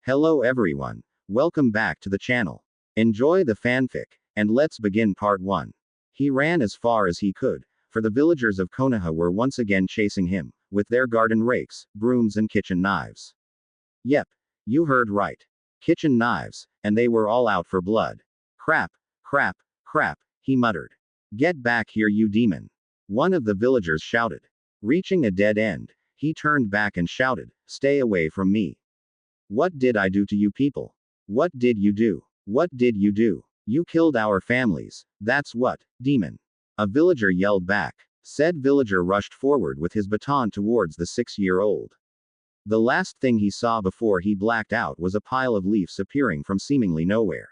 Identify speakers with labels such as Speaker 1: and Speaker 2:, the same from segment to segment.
Speaker 1: Hello everyone. Welcome back to the channel. Enjoy the fanfic, and let's begin part 1. He ran as far as he could, for the villagers of Konoha were once again chasing him, with their garden rakes, brooms and kitchen knives. Yep, you heard right. Kitchen knives, and they were all out for blood. Crap, crap, crap, he muttered. Get back here you demon. One of the villagers shouted. Reaching a dead end, he turned back and shouted, Stay away from me. What did I do to you people? What did you do? What did you do? You killed our families, that's what, demon. A villager yelled back. Said villager rushed forward with his baton towards the 6-year-old. The last thing he saw before he blacked out was a pile of leaves appearing from seemingly nowhere.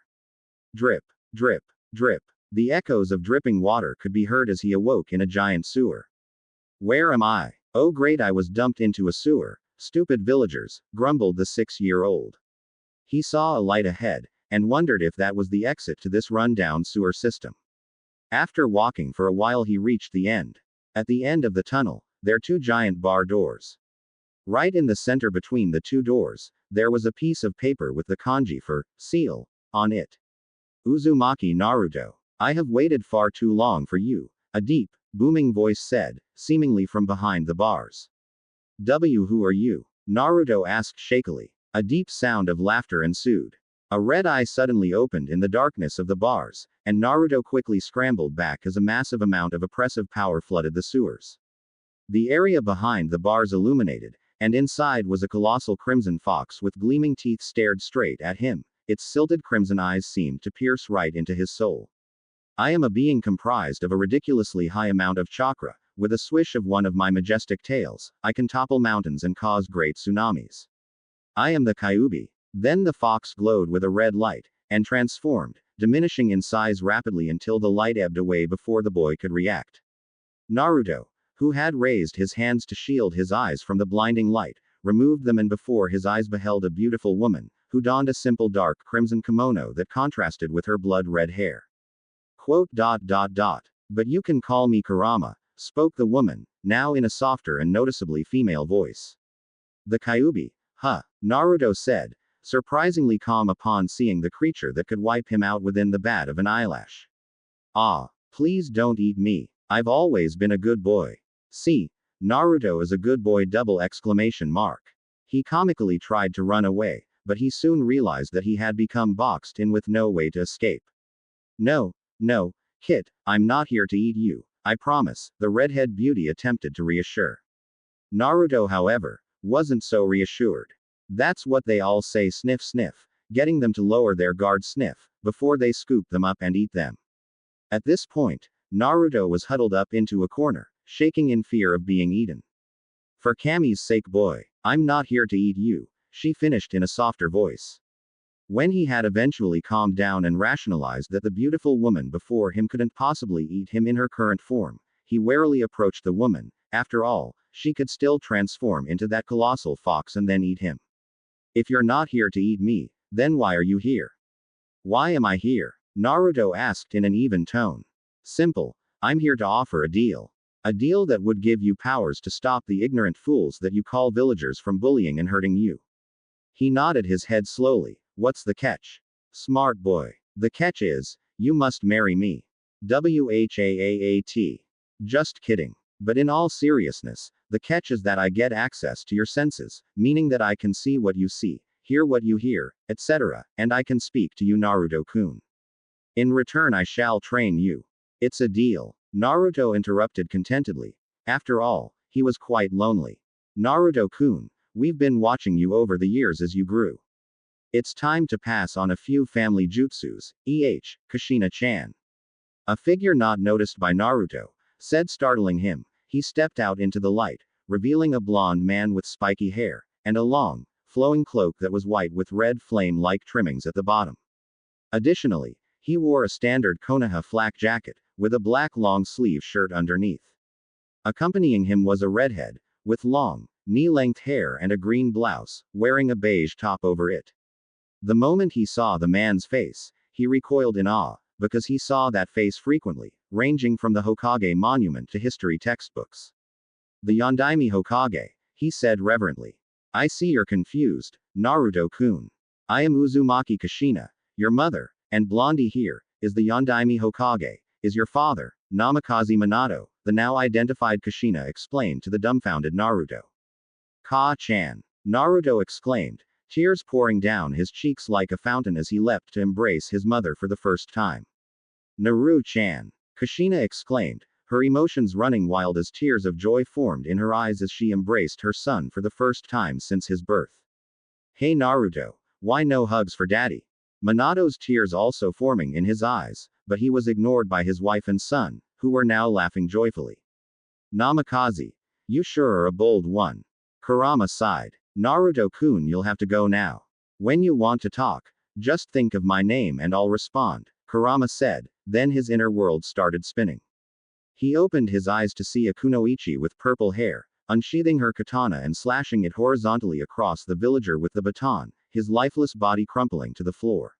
Speaker 1: Drip, drip, drip. The echoes of dripping water could be heard as he awoke in a giant sewer. Where am I? Oh great, I was dumped into a sewer. Stupid villagers, grumbled the 6-year-old. He saw a light ahead, and wondered if that was the exit to this rundown sewer system. After walking for a while he reached the end. At the end of the tunnel, there are 2 giant bar doors. Right in the center between the 2 doors, there was a piece of paper with the kanji for seal on it. Uzumaki Naruto. I have waited far too long for you, a deep, booming voice said, seemingly from behind the bars. Who are you? Naruto asked shakily. A deep sound of laughter ensued. A red eye suddenly opened in the darkness of the bars, and Naruto quickly scrambled back as a massive amount of oppressive power flooded the sewers. The area behind the bars illuminated, and inside was a colossal crimson fox with gleaming teeth stared straight at him. Its silted crimson eyes seemed to pierce right into his soul. I am a being comprised of a ridiculously high amount of chakra. With a swish of one of my majestic tails, I can topple mountains and cause great tsunamis. I am the Kyuubi. Then the fox glowed with a red light, and transformed, diminishing in size rapidly until the light ebbed away before the boy could react. Naruto, who had raised his hands to shield his eyes from the blinding light, removed them and before his eyes beheld a beautiful woman, who donned a simple dark crimson kimono that contrasted with her blood-red hair. But you can call me Kurama, spoke the woman, now in a softer and noticeably female voice. The Kyuubi, huh, Naruto said, surprisingly calm upon seeing the creature that could wipe him out within the bat of an eyelash. Ah, please don't eat me, I've always been a good boy. See, Naruto is a good boy ! He comically tried to run away, but he soon realized that he had become boxed in with no way to escape. No, Kit, I'm not here to eat you, I promise, the redhead beauty attempted to reassure. Naruto, however, wasn't so reassured. That's what they all say, sniff sniff, getting them to lower their guard sniff, before they scoop them up and eat them. At this point, Naruto was huddled up into a corner, shaking in fear of being eaten. For Kami's sake boy, I'm not here to eat you, she finished in a softer voice. When he had eventually calmed down and rationalized that the beautiful woman before him couldn't possibly eat him in her current form, he warily approached the woman. After all, she could still transform into that colossal fox and then eat him. If you're not here to eat me, then why are you here? Why am I here? Naruto asked in an even tone. Simple, I'm here to offer a deal. A deal that would give you powers to stop the ignorant fools that you call villagers from bullying and hurting you. He nodded his head slowly. What's the catch? Smart boy. The catch is, you must marry me. Whaat. Just kidding. But in all seriousness, the catch is that I get access to your senses, meaning that I can see what you see, hear what you hear, etc., and I can speak to you, Naruto-kun. In return I shall train you. It's a deal. Naruto interrupted contentedly. After all, he was quite lonely. Naruto-kun, we've been watching you over the years as you grew. It's time to pass on a few family jutsus, Kushina-chan. A figure not noticed by Naruto, said startling him. He stepped out into the light, revealing a blonde man with spiky hair, and a long, flowing cloak that was white with red flame-like trimmings at the bottom. Additionally, he wore a standard Konoha flak jacket, with a black long-sleeve shirt underneath. Accompanying him was a redhead, with long, knee-length hair and a green blouse, wearing a beige top over it. The moment he saw the man's face, he recoiled in awe, because he saw that face frequently, ranging from the Hokage monument to history textbooks. The Yondaime Hokage, he said reverently. I see you're confused, Naruto-kun. I am Uzumaki Kushina, your mother, and Blondie here, is the Yondaime Hokage, is your father, Namikaze Minato, the now identified Kushina explained to the dumbfounded Naruto. Ka-chan. Naruto exclaimed, tears pouring down his cheeks like a fountain as he leapt to embrace his mother for the first time. Naru-chan. Kushina exclaimed, her emotions running wild as tears of joy formed in her eyes as she embraced her son for the first time since his birth. Hey Naruto, why no hugs for daddy? Minato's tears also forming in his eyes, but he was ignored by his wife and son, who were now laughing joyfully. Namikaze. You sure are a bold one. Kurama sighed. Naruto-kun, you'll have to go now. When you want to talk, just think of my name and I'll respond, Kurama said, then his inner world started spinning. He opened his eyes to see a kunoichi with purple hair, unsheathing her katana and slashing it horizontally across the villager with the baton, his lifeless body crumpling to the floor.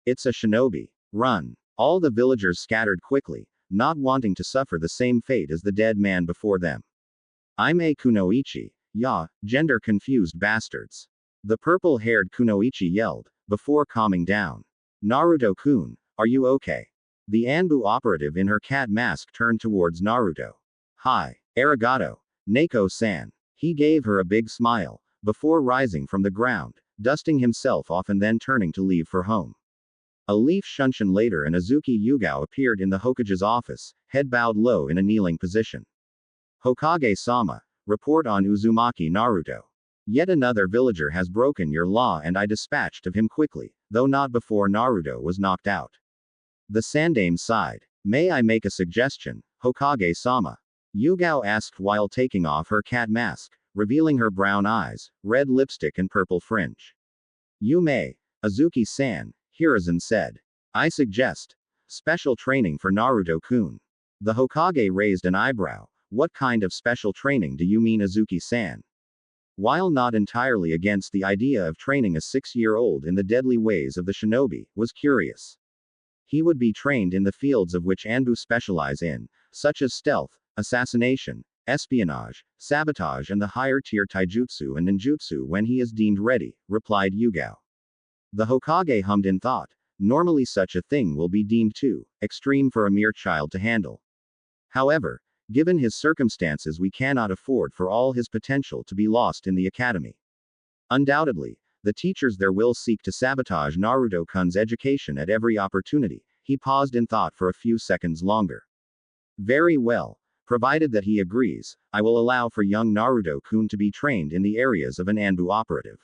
Speaker 1: It's a shinobi. Run. All the villagers scattered quickly, not wanting to suffer the same fate as the dead man before them. I'm a kunoichi. Ya, gender confused bastards. The purple-haired kunoichi yelled, before calming down. Naruto-kun, are you okay? The Anbu operative in her cat mask turned towards Naruto. Hi, arigato, Neko-san. He gave her a big smile, before rising from the ground, dusting himself off and then turning to leave for home. A leaf shunshin later and Azuki Yugao appeared in the Hokage's office, head bowed low in a kneeling position. Hokage-sama. Report on Uzumaki Naruto. Yet another villager has broken your law and I dispatched of him quickly, though not before Naruto was knocked out. The Sandame sighed. May I make a suggestion, Hokage-sama? Yugao asked while taking off her cat mask, revealing her brown eyes, red lipstick and purple fringe. You may, Azuki-san, Hiruzen said. I suggest special training for Naruto-kun. The Hokage raised an eyebrow. What kind of special training do you mean, Azuki-san? While not entirely against the idea of training a 6-year-old in the deadly ways of the shinobi, was curious. He would be trained in the fields of which Anbu specialize in, such as stealth, assassination, espionage, sabotage and the higher-tier taijutsu and ninjutsu when he is deemed ready, replied Yugao. The Hokage hummed in thought. Normally such a thing will be deemed too extreme for a mere child to handle. However, given his circumstances, we cannot afford for all his potential to be lost in the academy. Undoubtedly, the teachers there will seek to sabotage Naruto-kun's education at every opportunity. He paused in thought for a few seconds longer. Very well. Provided that he agrees, I will allow for young Naruto-kun to be trained in the areas of an Anbu operative.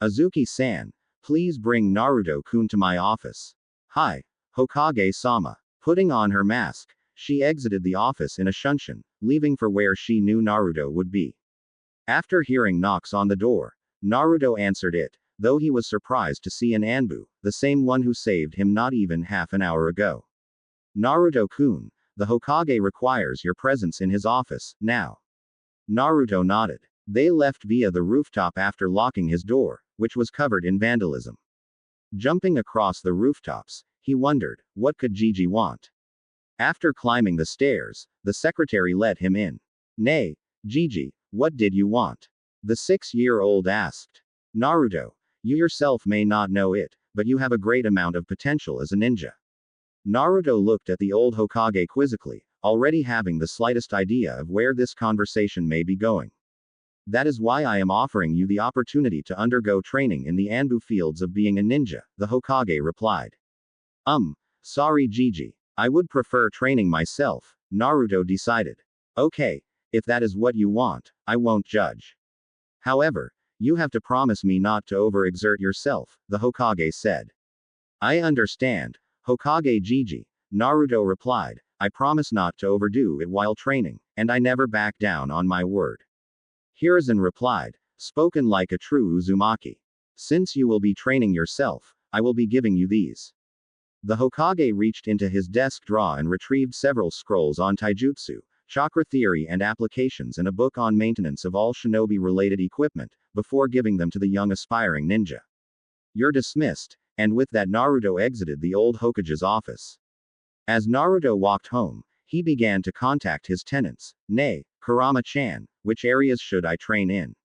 Speaker 1: Azuki-san, please bring Naruto-kun to my office. Hi, Hokage-sama. Putting on her mask, she exited the office in a shunshin, leaving for where she knew Naruto would be. After hearing knocks on the door, Naruto answered it, though he was surprised to see an Anbu, the same one who saved him not even half an hour ago. Naruto-kun, the Hokage requires your presence in his office, now. Naruto nodded. They left via the rooftop after locking his door, which was covered in vandalism. Jumping across the rooftops, he wondered, what could Gigi want? After climbing the stairs, the secretary let him in. Nay, Gigi, what did you want? The 6-year-old asked. Naruto, you yourself may not know it, but you have a great amount of potential as a ninja. Naruto looked at the old Hokage quizzically, already having the slightest idea of where this conversation may be going. That is why I am offering you the opportunity to undergo training in the Anbu fields of being a ninja, the Hokage replied. Sorry Gigi. I would prefer training myself, Naruto decided. Okay, if that is what you want, I won't judge. However, you have to promise me not to overexert yourself, the Hokage said. I understand, Hokage Gigi, Naruto replied. I promise not to overdo it while training, and I never back down on my word. Hiruzen replied, spoken like a true Uzumaki. Since you will be training yourself, I will be giving you these. The Hokage reached into his desk drawer and retrieved several scrolls on taijutsu, chakra theory and applications and a book on maintenance of all shinobi-related equipment, before giving them to the young aspiring ninja. You're dismissed, and with that Naruto exited the old Hokage's office. As Naruto walked home, he began to contact his tenants. Nay, Kurama-chan, which areas should I train in?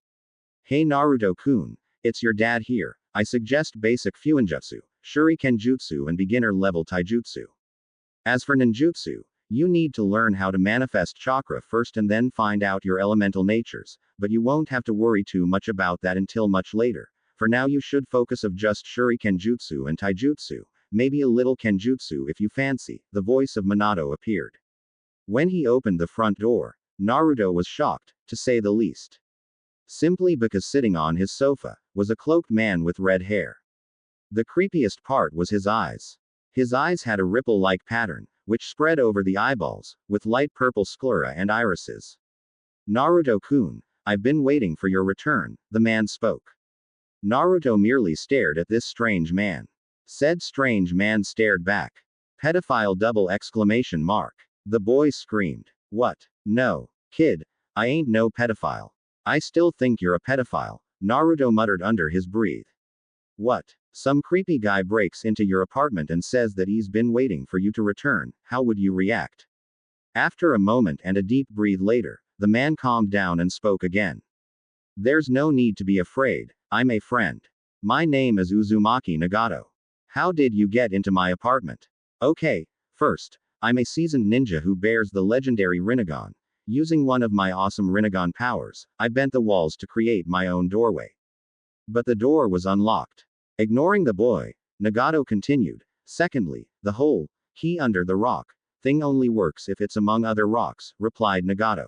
Speaker 1: Hey Naruto-kun, it's your dad here, I suggest basic Fuinjutsu, Shuriken Jutsu, and beginner level Taijutsu. As for ninjutsu, you need to learn how to manifest chakra first and then find out your elemental natures, but you won't have to worry too much about that until much later. For now you should focus of just Shuriken Jutsu and Taijutsu, maybe a little Kenjutsu if you fancy. The voice of Minato appeared. When he opened the front door, Naruto was shocked, to say the least. Simply because sitting on his sofa was a cloaked man with red hair. The creepiest part was his eyes. His eyes had a ripple-like pattern, which spread over the eyeballs, with light purple sclera and irises. Naruto-kun, I've been waiting for your return, the man spoke. Naruto merely stared at this strange man. Said strange man stared back. Pedophile double exclamation mark. The boy screamed. What? No. Kid, I ain't no pedophile. I still think you're a pedophile, Naruto muttered under his breath. What? Some creepy guy breaks into your apartment and says that he's been waiting for you to return, how would you react? After a moment and a deep breath later, the man calmed down and spoke again. There's no need to be afraid, I'm a friend. My name is Uzumaki Nagato. How did you get into my apartment? Okay, first, I'm a seasoned ninja who bears the legendary Rinnegan. Using one of my awesome Rinnegan powers, I bent the walls to create my own doorway. But the door was unlocked. Ignoring the boy, Nagato continued. Secondly, the whole key under the rock thing only works if it's among other rocks, replied Nagato.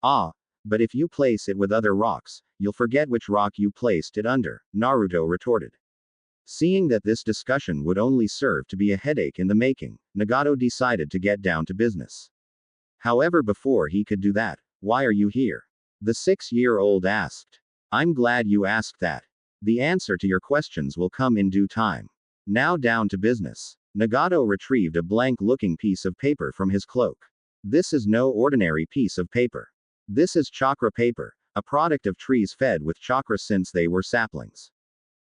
Speaker 1: Ah, but if you place it with other rocks, you'll forget which rock you placed it under, Naruto retorted. Seeing that this discussion would only serve to be a headache in the making, Nagato decided to get down to business. However, before he could do that, why are you here? The 6-year-old asked. I'm glad you asked that. The answer to your questions will come in due time. Now down to business. Nagato retrieved a blank-looking piece of paper from his cloak. This is no ordinary piece of paper. This is chakra paper, a product of trees fed with chakra since they were saplings.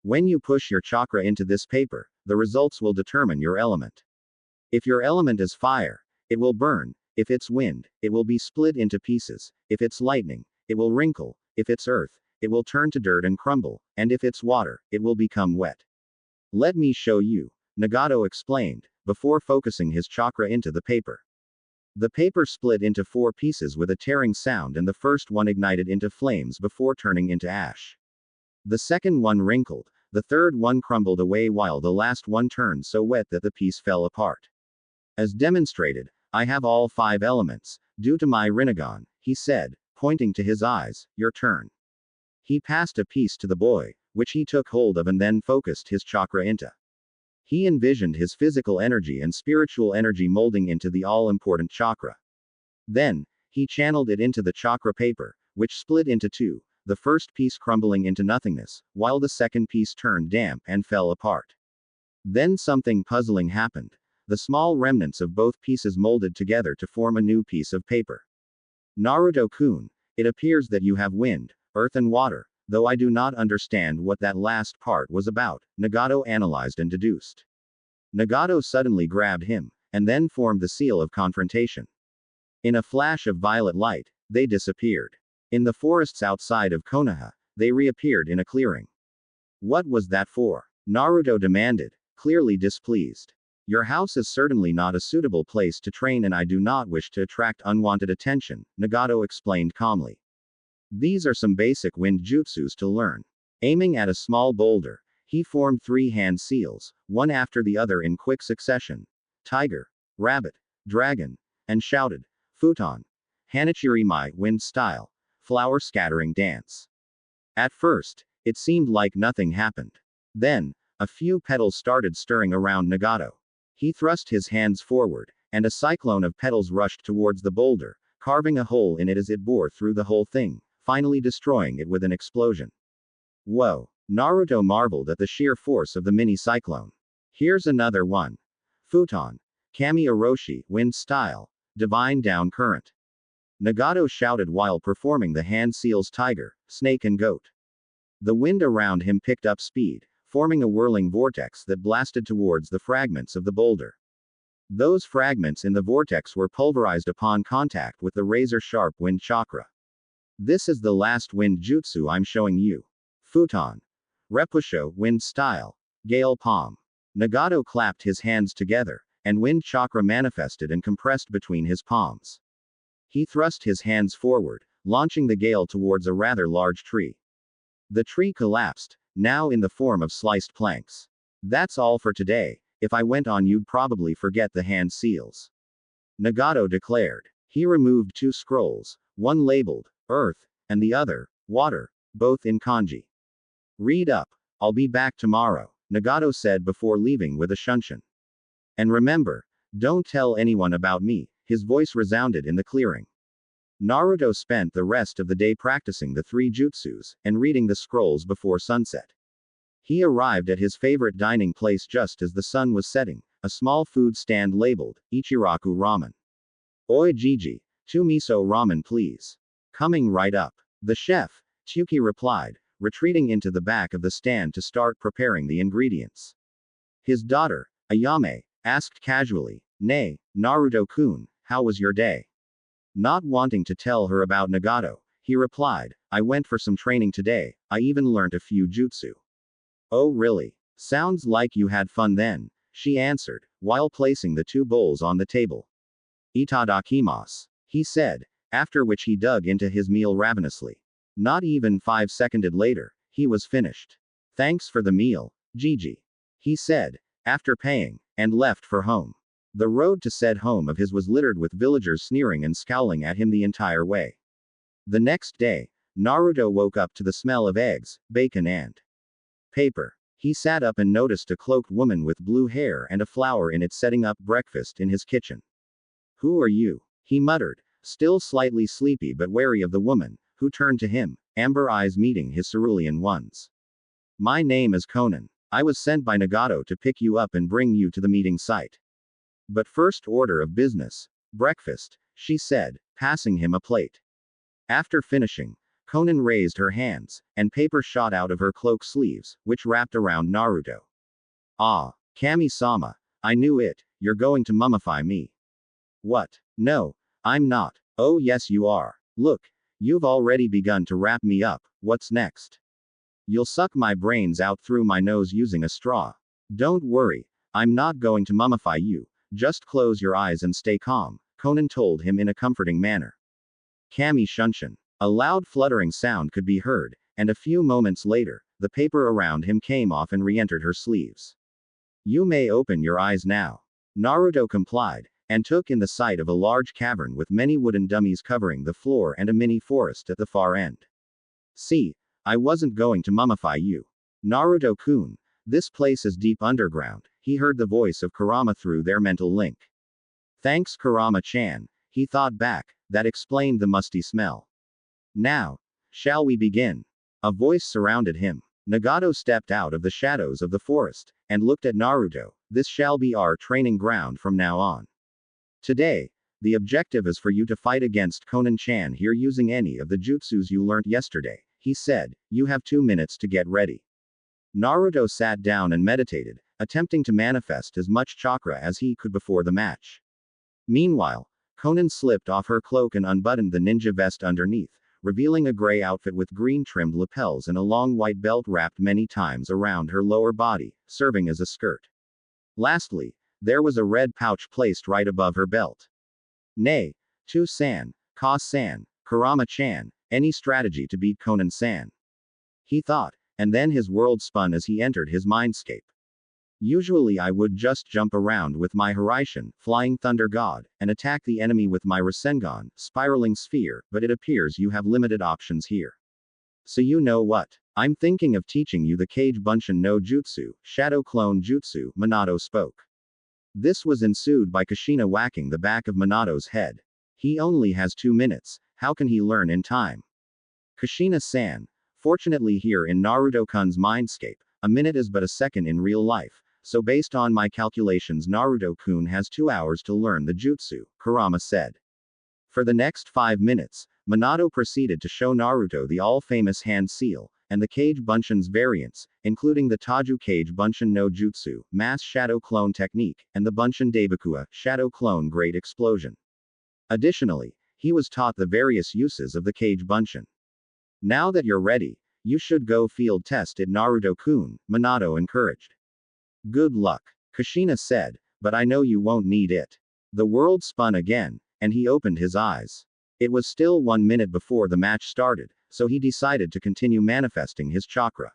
Speaker 1: When you push your chakra into this paper, the results will determine your element. If your element is fire, it will burn. If it's wind, it will be split into pieces. If it's lightning, it will wrinkle. If it's earth, it will turn to dirt and crumble, and if it's water, it will become wet. Let me show you, Nagato explained, before focusing his chakra into the paper. The paper split into 4 pieces with a tearing sound, and the first one ignited into flames before turning into ash. The second one wrinkled, the third one crumbled away, while the last one turned so wet that the piece fell apart. As demonstrated, I have all 5 elements, due to my Rinnegan, he said, pointing to his eyes. Your turn. He passed a piece to the boy, which he took hold of and then focused his chakra into. He envisioned his physical energy and spiritual energy molding into the all-important chakra. Then, he channeled it into the chakra paper, which split into 2, the first piece crumbling into nothingness, while the second piece turned damp and fell apart. Then something puzzling happened. The small remnants of both pieces molded together to form a new piece of paper. Naruto-kun, it appears that you have wind, earth and water, though I do not understand what that last part was about, Nagato analyzed and deduced. Nagato suddenly grabbed him, and then formed the seal of confrontation. In a flash of violet light, they disappeared. In the forests outside of Konoha, they reappeared in a clearing. What was that for? Naruto demanded, clearly displeased. Your house is certainly not a suitable place to train, and I do not wish to attract unwanted attention, Nagato explained calmly. These are some basic wind jutsus to learn. Aiming at a small boulder, he formed 3 hand seals, one after the other in quick succession. Tiger, rabbit, dragon, and shouted, Futon. Hanichiri my wind style. Flower scattering dance. At first, it seemed like nothing happened. Then, a few petals started stirring around Nagato. He thrust his hands forward, and a cyclone of petals rushed towards the boulder, carving a hole in it as it bore through the whole thing, finally destroying it with an explosion. Whoa! Naruto marveled at the sheer force of the mini-cyclone. Here's another one. Futon. Kami Oroshi, wind style. Divine down current. Nagato shouted while performing the hand seals tiger, snake and goat. The wind around him picked up speed, forming a whirling vortex that blasted towards the fragments of the boulder. Those fragments in the vortex were pulverized upon contact with the razor-sharp wind chakra. This is the last wind jutsu I'm showing you. Futon. Repusho, wind style. Gale palm. Nagato clapped his hands together, and wind chakra manifested and compressed between his palms. He thrust his hands forward, launching the gale towards a rather large tree. The tree collapsed, now in the form of sliced planks. That's all for today. If I went on, you'd probably forget the hand seals. Nagato declared. He removed 2 scrolls, one labeled Earth, and the other Water, both in kanji. Read up. I'll be back tomorrow, Nagato said before leaving with a shunshin. And remember, don't tell anyone about me, his voice resounded in the clearing. Naruto spent the rest of the day practicing the 3 jutsus, and reading the scrolls before sunset. He arrived at his favorite dining place just as the sun was setting, a small food stand labeled Ichiraku Ramen. Oi Gigi, 2 miso ramen please. Coming right up. The chef, Tsuki replied, retreating into the back of the stand to start preparing the ingredients. His daughter, Ayame, asked casually, "Nay, Naruto-kun, how was your day?" Not wanting to tell her about Nagato, he replied, "I went for some training today, I even learnt a few jutsu." "Oh really? Sounds like you had fun then," she answered, while placing the 2 bowls on the table. "Itadakimasu," he said, after which he dug into his meal ravenously. Not even 5 seconds later, he was finished. "Thanks for the meal, Gigi," he said, after paying, and left for home. The road to said home of his was littered with villagers sneering and scowling at him the entire way. The next day, Naruto woke up to the smell of eggs, bacon and paper. He sat up and noticed a cloaked woman with blue hair and a flower in it setting up breakfast in his kitchen. "Who are you?" he muttered, still slightly sleepy but wary of the woman, who turned to him, amber eyes meeting his cerulean ones. "My name is Conan. I was sent by Nagato to pick you up and bring you to the meeting site. But first order of business, breakfast," she said, passing him a plate. After finishing, Conan raised her hands, and paper shot out of her cloak sleeves, which wrapped around Naruto. "Ah, Kami-sama, I knew it, you're going to mummify me." "What? No, I'm not." "Oh yes you are. Look, you've already begun to wrap me up, what's next?" "You'll suck my brains out through my nose using a straw." "Don't worry, I'm not going to mummify you, just close your eyes and stay calm," Conan told him in a comforting manner. Kami shunshin. A loud fluttering sound could be heard, and a few moments later, the paper around him came off and re-entered her sleeves. "You may open your eyes now." Naruto complied, and took in the sight of a large cavern with many wooden dummies covering the floor and a mini forest at the far end. "See, I wasn't going to mummify you. Naruto-kun, this place is deep underground," he heard the voice of Kurama through their mental link. Thanks Kurama-chan, he thought back, that explained the musty smell. "Now, shall we begin?" A voice surrounded him. Nagato stepped out of the shadows of the forest, and looked at Naruto. "This shall be our training ground from now on. Today, the objective is for you to fight against Conan-chan here using any of the jutsus you learnt yesterday," he said. "You have 2 minutes to get ready." Naruto sat down and meditated, attempting to manifest as much chakra as he could before the match. Meanwhile, Conan slipped off her cloak and unbuttoned the ninja vest underneath, revealing a gray outfit with green trimmed lapels and a long white belt wrapped many times around her lower body, serving as a skirt. Lastly, there was a red pouch placed right above her belt. "Nay, To-san, Ka-san, Kurama-chan, any strategy to beat Conan-san?" he thought, and then his world spun as he entered his mindscape. "Usually I would just jump around with my Hiraishin, Flying Thunder God, and attack the enemy with my Rasengan, Spiraling Sphere, but it appears you have limited options here. So you know what? I'm thinking of teaching you the Kage Bunshin no Jutsu, Shadow Clone Jutsu," Minato spoke. This was ensued by Kushina whacking the back of Minato's head. "He only has 2 minutes, how can he learn in time?" "Kushina-san, fortunately here in Naruto-kun's mindscape, a minute is but a second in real life, so based on my calculations Naruto-kun has 2 hours to learn the jutsu," Kurama said. For the next 5 minutes, Minato proceeded to show Naruto the all-famous hand seal, and the Kage Bunshin's variants, including the Taju Kage Bunshin no Jutsu, Mass Shadow Clone Technique, and the Bunshin Daibakua, Shadow Clone Great Explosion. Additionally, he was taught the various uses of the Kage Bunshin. "Now that you're ready, You should go field test it Naruto-kun, Minato encouraged. Good luck, Kushina said, but I know you won't need it. The world spun again, and he opened his eyes. It was still 1 minute before the match started, so he decided to continue manifesting his chakra.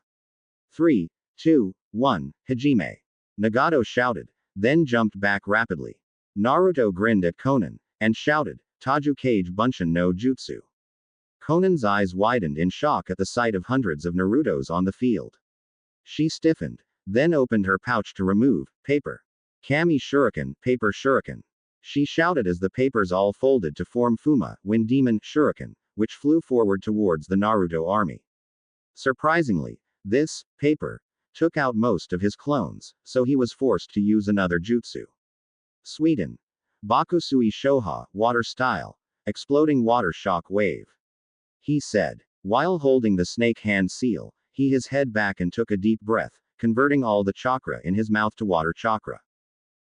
Speaker 1: 3, 2, 1, Hajime. Nagato shouted, then jumped back rapidly. Naruto grinned at Konan, and shouted, Taju Kage Bunshin no Jutsu. Konan's eyes widened in shock at the sight of hundreds of Narutos on the field. She stiffened, then opened her pouch to remove paper. Kami Shuriken, paper shuriken. She shouted as the papers all folded to form Fuma, Wind Demon Shuriken, which flew forward towards the Naruto army. Surprisingly, this paper took out most of his clones, so he was forced to use another jutsu. Sweden. Bakusui Shoha, water style. Exploding water shock wave. He said. While holding the snake hand seal, he his head back and took a deep breath, converting all the chakra in his mouth to water chakra.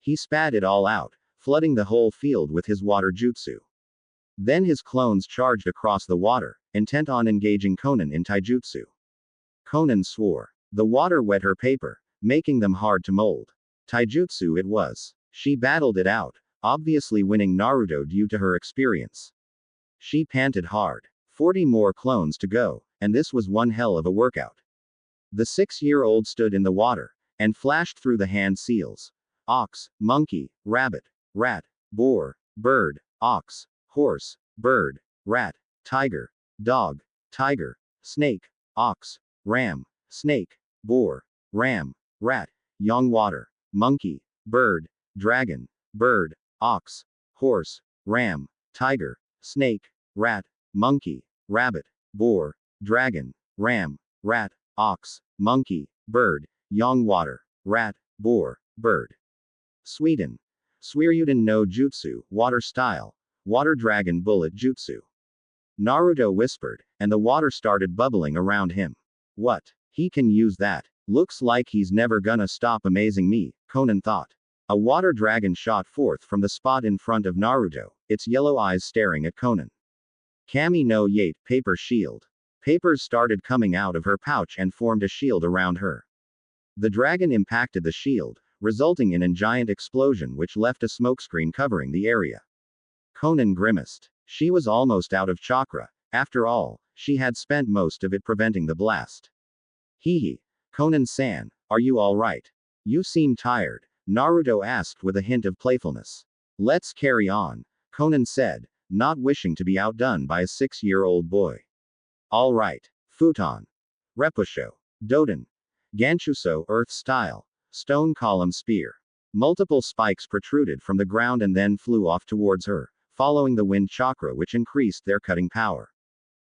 Speaker 1: He spat it all out, flooding the whole field with his water jutsu. Then his clones charged across the water, intent on engaging Konan in taijutsu. Konan swore. The water wet her paper, making them hard to mold. Taijutsu it was. She battled it out, obviously winning Naruto due to her experience. She panted hard. 40 more clones to go, and this was one hell of a workout. The 6-year-old stood in the water, and flashed through the hand seals. Ox, monkey, rabbit, rat, boar, bird, ox, horse, bird, rat, tiger, dog, tiger, snake, ox, ram, snake, boar, ram, rat, young water, monkey, bird, dragon, bird, ox, horse, ram, tiger, snake, rat, monkey, rabbit, boar, dragon, ram, rat, ox, monkey, bird, young water, rat, boar, bird. Sweden. Suiryuden no Jutsu, water style, water dragon bullet jutsu. Naruto whispered, and the water started bubbling around him. What? He can use that. Looks like he's never gonna stop amazing me, Konan thought. A water dragon shot forth from the spot in front of Naruto, its yellow eyes staring at Konan. Kami no Yate, paper shield. Papers started coming out of her pouch and formed a shield around her. The dragon impacted the shield, resulting in a giant explosion which left a smokescreen covering the area. Konan grimaced. She was almost out of chakra. After all, she had spent most of it preventing the blast. Hee. Konan-san, are you alright? You seem tired, Naruto asked with a hint of playfulness. Let's carry on, Konan said, not wishing to be outdone by a 6-year-old boy. Alright. Futon. Repusho. Doden. Ganchuso, earth style. Stone column spear. Multiple spikes protruded from the ground and then flew off towards her, following the wind chakra which increased their cutting power.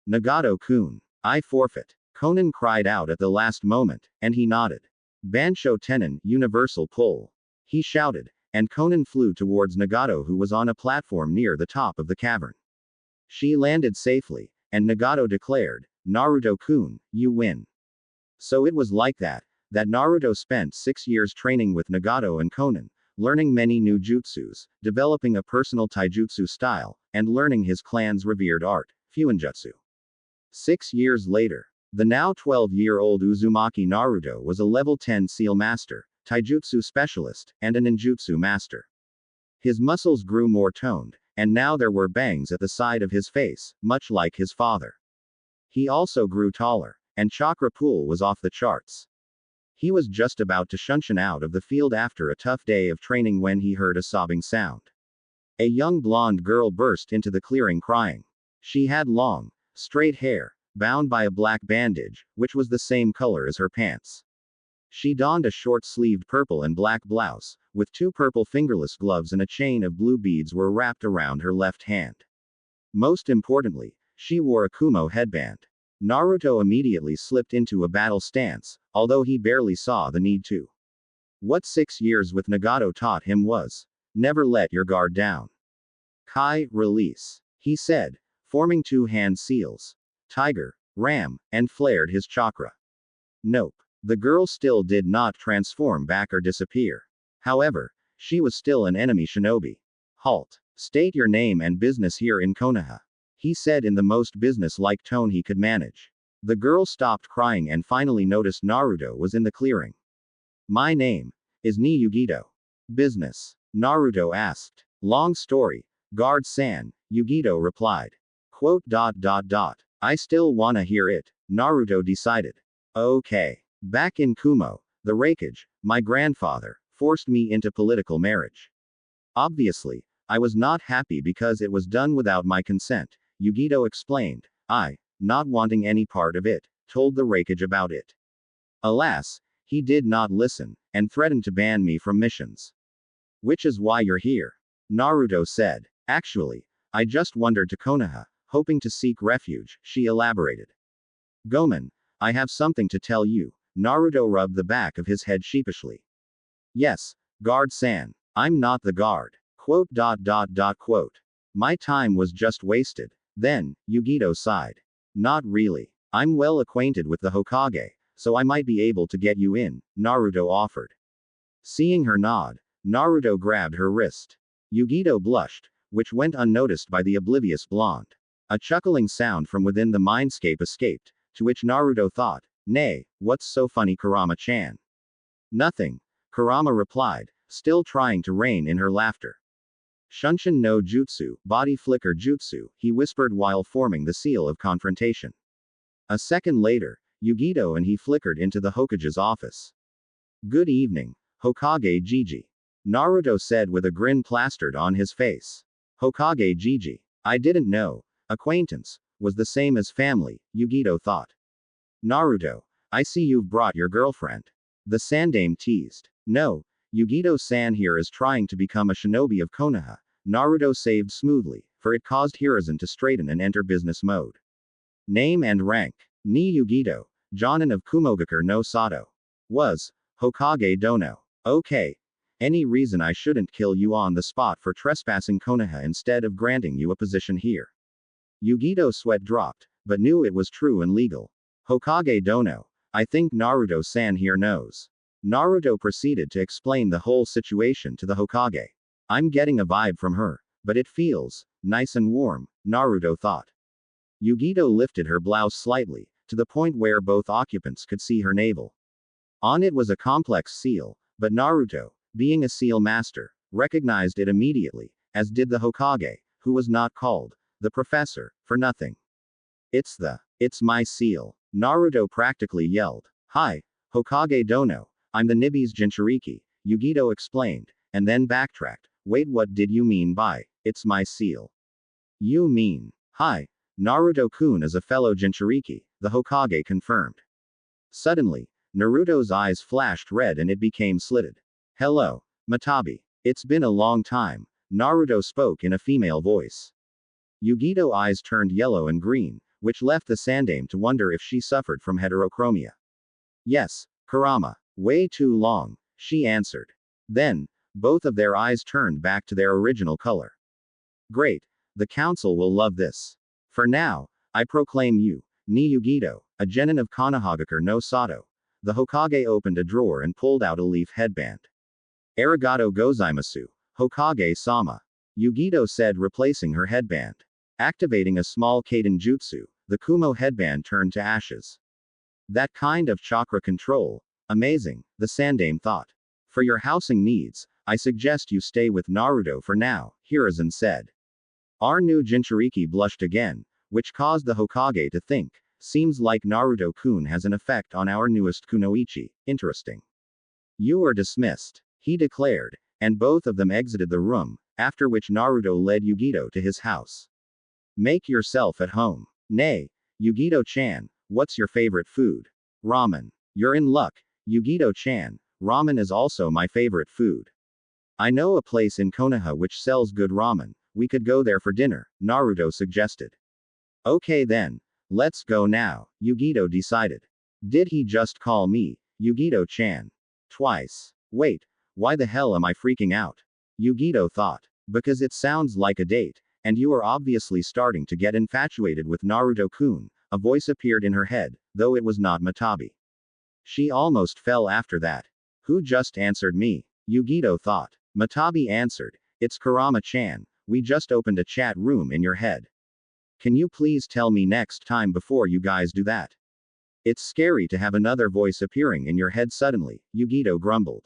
Speaker 1: Nagato-kun. I forfeit. Konan cried out at the last moment, and he nodded. Bansho Tenon, universal pull. He shouted, and Konan flew towards Nagato who was on a platform near the top of the cavern. She landed safely, and Nagato declared, Naruto-kun, you win. So it was like that Naruto spent 6 years training with Nagato and Konan, learning many new jutsus, developing a personal taijutsu style, and learning his clan's revered art, Fuinjutsu. 6 years later, the now 12-year-old Uzumaki Naruto was a level 10 seal master, taijutsu specialist, and a ninjutsu master. His muscles grew more toned, and now there were bangs at the side of his face, much like his father. He also grew taller, and chakra pool was off the charts. He was just about to shunshin out of the field after a tough day of training when he heard a sobbing sound. A young blonde girl burst into the clearing crying. She had long, straight hair, bound by a black bandage, which was the same color as her pants. She donned a short-sleeved purple and black blouse, with 2 purple fingerless gloves, and a chain of blue beads were wrapped around her left hand. Most importantly, she wore a Kumo headband. Naruto immediately slipped into a battle stance, although he barely saw the need to. What 6 years with Nagato taught him was, never let your guard down. Kai, release, he said, forming 2 hand seals. Tiger, ram, and flared his chakra. Nope. The girl still did not transform back or disappear. However, she was still an enemy shinobi. Halt. State your name and business here in Konoha, he said in the most business-like tone he could manage. The girl stopped crying and finally noticed Naruto was in the clearing. My name is Ni Yugito. Business? Naruto asked. Long story. Guard-san, Yugito replied. Quote. I still wanna hear it, Naruto decided. Okay. Back in Kumo, the Raikage, my grandfather, forced me into political marriage. Obviously, I was not happy because it was done without my consent, Yugito explained. I, not wanting any part of it, told the Raikage about it. Alas, he did not listen, and threatened to ban me from missions. Which is why you're here. Naruto said. Actually, I just wandered to Konoha, hoping to seek refuge, she elaborated. Gomen, I have something to tell you, Naruto rubbed the back of his head sheepishly. Yes, guard-san, I'm not the guard. Quote. My time was just wasted. Then, Yugito sighed. Not really. I'm well acquainted with the Hokage, so I might be able to get you in, Naruto offered. Seeing her nod, Naruto grabbed her wrist. Yugito blushed, which went unnoticed by the oblivious blonde. A chuckling sound from within the mindscape escaped, to which Naruto thought, nay, what's so funny, Kurama-chan? Nothing, Kurama replied, still trying to rein in her laughter. Shunshin no jutsu, body flicker jutsu, he whispered while forming the seal of confrontation. A second later, Yugito and he flickered into the Hokage's office. Good evening, Hokage Jiji. Naruto said with a grin plastered on his face. Hokage Jiji. I didn't know. Acquaintance was the same as family, Yugito thought. Naruto, I see you've brought your girlfriend. The Sandame teased. No, Yugito-san here is trying to become a shinobi of Konoha, Naruto saved smoothly, for it caused Hiruzen to straighten and enter business mode. Name and rank. Ni Yugito, Jonin of Kumogakure no Sato. Was, Hokage Dono. Okay. Any reason I shouldn't kill you on the spot for trespassing Konoha instead of granting you a position here? Yugito's sweat dropped, but knew it was true and legal. Hokage Dono, I think Naruto-san here knows. Naruto proceeded to explain the whole situation to the Hokage. I'm getting a vibe from her, but it feels nice and warm, Naruto thought. Yugito lifted her blouse slightly, to the point where both occupants could see her navel. On it was a complex seal, but Naruto, being a seal master, recognized it immediately, as did the Hokage, who was not called the professor for nothing. It's my seal, Naruto practically yelled. Hi, Hokage Dono, I'm the Nibi's Jinchūriki, Yugito explained, and then backtracked. Wait, what did you mean by, it's my seal? You mean, hi, Naruto-kun is a fellow Jinchūriki, the Hokage confirmed. Suddenly, Naruto's eyes flashed red and it became slitted. Hello, Matabi. It's been a long time, Naruto spoke in a female voice. Yugito's eyes turned yellow and green, which left the Sandame to wonder if she suffered from heterochromia. Yes, Kurama. Way too long, she answered. Then, both of their eyes turned back to their original color. Great. The council will love this. For now, I proclaim you, Ni Yugito, a genin of Konohagakure no Sato. The Hokage opened a drawer and pulled out a leaf headband. Arigato gozaimasu, Hokage-sama. Yugito said, replacing her headband. Activating a small Kaden jutsu, the Kumo headband turned to ashes. That kind of chakra control. Amazing, the Sandame thought. For your housing needs, I suggest you stay with Naruto for now, Hiruzen said. Our new Jinchūriki blushed again, which caused the Hokage to think, seems like Naruto-kun has an effect on our newest kunoichi, interesting. You are dismissed, he declared, and both of them exited the room, after which Naruto led Yugito to his house. Make yourself at home. Nay, Yugito-chan, what's your favorite food? Ramen. You're in luck, Yugito-chan, ramen is also my favorite food. I know a place in Konoha which sells good ramen, we could go there for dinner, Naruto suggested. Okay then, let's go now, Yugito decided. Did he just call me, Yugito-chan? Twice. Wait, why the hell am I freaking out? Yugito thought. Because it sounds like a date, and you are obviously starting to get infatuated with Naruto-kun, a voice appeared in her head, though it was not Matabi. She almost fell after that. Who just answered me? Yugito thought. Matabi answered, it's Kurama-chan, we just opened a chat room in your head. Can you please tell me next time before you guys do that? It's scary to have another voice appearing in your head suddenly, Yugito grumbled.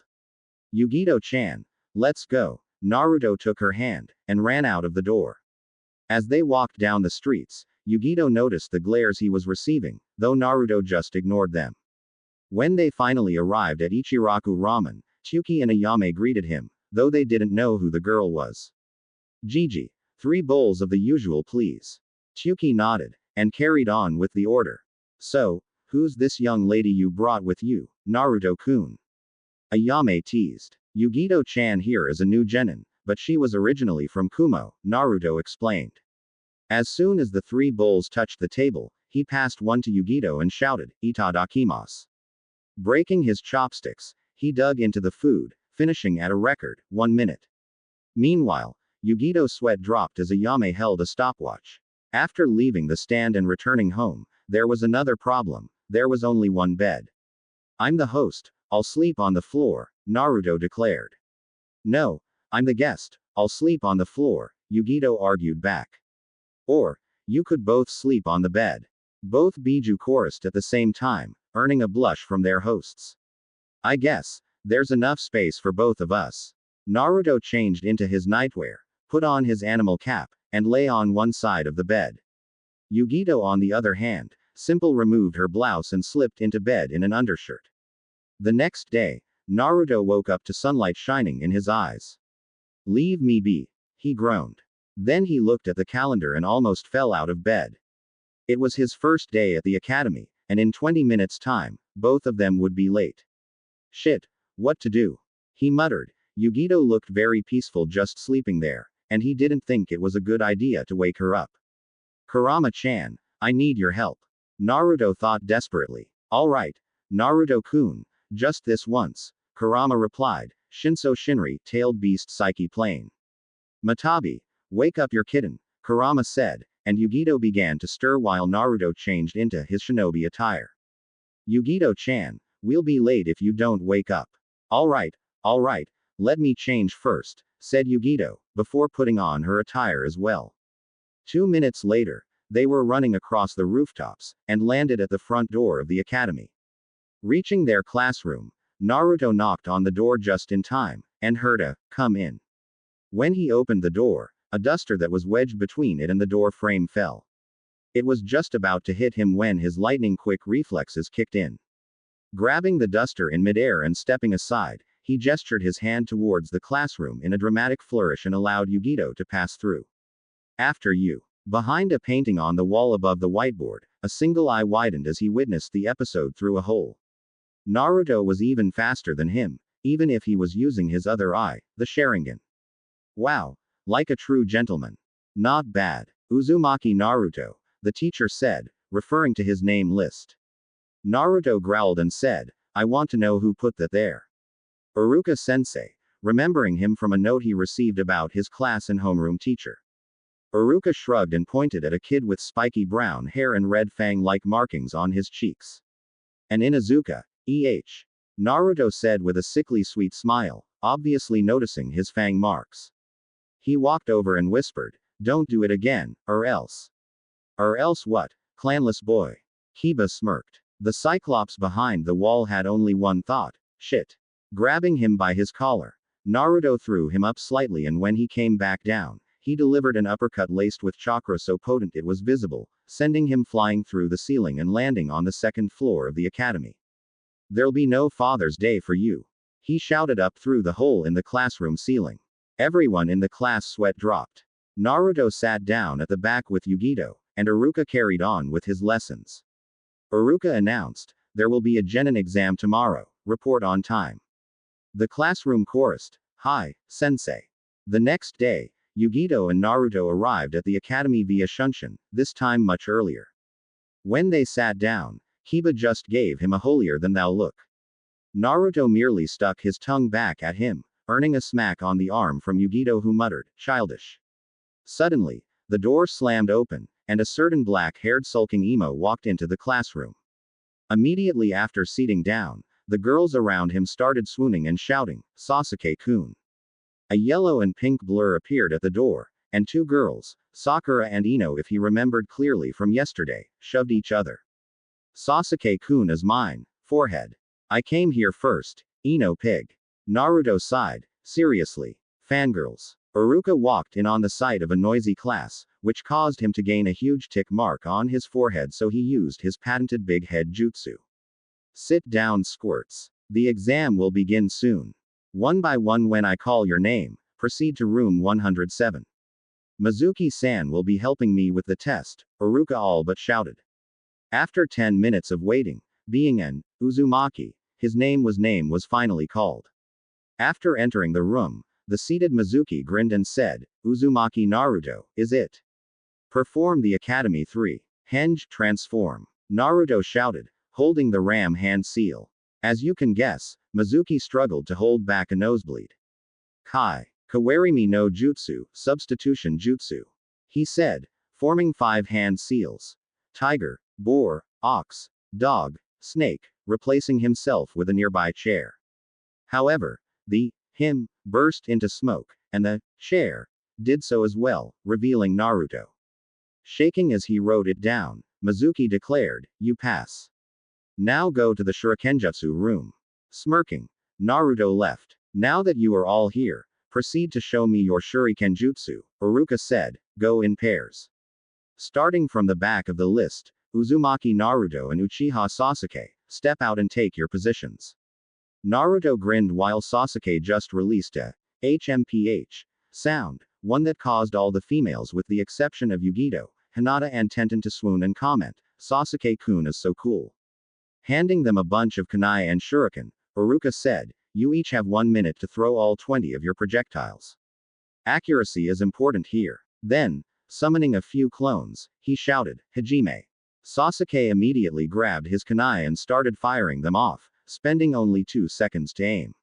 Speaker 1: Yugito-chan, let's go. Naruto took her hand, and ran out of the door. As they walked down the streets, Yugito noticed the glares he was receiving, though Naruto just ignored them. When they finally arrived at Ichiraku Ramen, Tsuki and Ayame greeted him, though they didn't know who the girl was. Gigi, 3 bowls of the usual please. Tsuki nodded, and carried on with the order. So, who's this young lady you brought with you, Naruto-kun? Ayame teased. Yugito-chan here is a new genin, but she was originally from Kumo, Naruto explained. As soon as the 3 bowls touched the table, he passed one to Yugito and shouted, "Itadakimasu." Breaking his chopsticks, he dug into the food, finishing at a record, 1 minute. Meanwhile, Yugito's sweat dropped as Ayame held a stopwatch. After leaving the stand and returning home, there was another problem. There was only one bed. I'm the host, I'll sleep on the floor, Naruto declared. No, I'm the guest, I'll sleep on the floor, Yugito argued back. Or, you could both sleep on the bed. Both Biju chorused at the same time, earning a blush from their hosts. I guess, there's enough space for both of us. Naruto changed into his nightwear, put on his animal cap, and lay on one side of the bed. Yugito on the other hand, simply removed her blouse and slipped into bed in an undershirt. The next day, Naruto woke up to sunlight shining in his eyes. Leave me be, he groaned. Then he looked at the calendar and almost fell out of bed. It was his first day at the academy, and in 20 minutes' time, both of them would be late. Shit, what to do? He muttered. Yugito looked very peaceful just sleeping there, and he didn't think it was a good idea to wake her up. Kurama-chan, I need your help. Naruto thought desperately. Alright, Naruto-kun, just this once, Kurama replied, Shinso Shinri, tailed beast psyche plane. Matabi, wake up your kitten, Kurama said, and Yugito began to stir while Naruto changed into his shinobi attire. Yugito-chan, we'll be late if you don't wake up. Alright, let me change first, said Yugito, before putting on her attire as well. 2 minutes later, they were running across the rooftops, and landed at the front door of the academy. Reaching their classroom, Naruto knocked on the door just in time, and heard a, "Come in." When he opened the door, a duster that was wedged between it and the door frame fell. It was just about to hit him when his lightning-quick reflexes kicked in. Grabbing the duster in midair and stepping aside, he gestured his hand towards the classroom in a dramatic flourish and allowed Yugito to pass through. After you. Behind a painting on the wall above the whiteboard, a single eye widened as he witnessed the episode through a hole. Naruto was even faster than him, even if he was using his other eye, the Sharingan. Wow. Like a true gentleman. Not bad. Uzumaki Naruto, the teacher said, referring to his name list. Naruto growled and said, I want to know who put that there. Uruka-sensei, remembering him from a note he received about his class and homeroom teacher. Uruka shrugged and pointed at a kid with spiky brown hair and red fang-like markings on his cheeks. An Inuzuka, Naruto said with a sickly sweet smile, obviously noticing his fang marks. He walked over and whispered, don't do it again, or else. Or else what? Clanless boy. Kiba smirked. The Cyclops behind the wall had only one thought, shit. Grabbing him by his collar, Naruto threw him up slightly, and when he came back down, he delivered an uppercut laced with chakra so potent it was visible, sending him flying through the ceiling and landing on the second floor of the academy. There'll be no Father's Day for you. He shouted up through the hole in the classroom ceiling. Everyone in the class sweat dropped. Naruto sat down at the back with Yugito, and Uruka carried on with his lessons. Uruka announced, there will be a genin exam tomorrow, report on time. The classroom chorused, hi, sensei. The next day, Yugito and Naruto arrived at the academy via Shunshin, this time much earlier. When they sat down, Kiba just gave him a holier-than-thou look. Naruto merely stuck his tongue back at him, earning a smack on the arm from Yugito, who muttered, childish. Suddenly, the door slammed open, and a certain black-haired sulking emo walked into the classroom. Immediately after seating down, the girls around him started swooning and shouting, Sasuke-kun. A yellow and pink blur appeared at the door, and 2 girls, Sakura and Ino if he remembered clearly from yesterday, shoved each other. Sasuke-kun is mine. Forehead. I came here first. Ino pig. Naruto sighed. Seriously. Fangirls. Iruka walked in on the sight of a noisy class, which caused him to gain a huge tick mark on his forehead, so he used his patented big head jutsu. Sit down, squirts. The exam will begin soon. One by one, when I call your name, proceed to room 107. Mizuki-san will be helping me with the test, Iruka all but shouted. After 10 minutes of waiting, being an Uzumaki, his name was finally called. After entering the room, the seated Mizuki grinned and said, Uzumaki Naruto, is it? Perform the Academy 3. Henge transform. Naruto shouted, holding the ram hand seal. As you can guess, Mizuki struggled to hold back a nosebleed. Kai. Kawarimi no Jutsu, substitution jutsu. He said, forming 5 hand seals. Tiger, boar, ox, dog, snake, replacing himself with a nearby chair. However, the him burst into smoke, and the chair did so as well, revealing Naruto. Shaking as he wrote it down, Mizuki declared, you pass. Now go to the shurikenjutsu room. Smirking, Naruto left. Now that you are all here, proceed to show me your shuriken jutsu, Iruka said, go in pairs. Starting from the back of the list, Uzumaki Naruto and Uchiha Sasuke, step out and take your positions. Naruto grinned while Sasuke just released a HMPH sound, one that caused all the females with the exception of Yugito, Hinata and Tenten to swoon and comment, Sasuke-kun is so cool. Handing them a bunch of kunai and shuriken, Iruka said, you each have 1 minute to throw all 20 of your projectiles. Accuracy is important here. Then, summoning a few clones, he shouted, Hajime. Sasuke immediately grabbed his kunai and started firing them off, spending only 2 seconds to aim.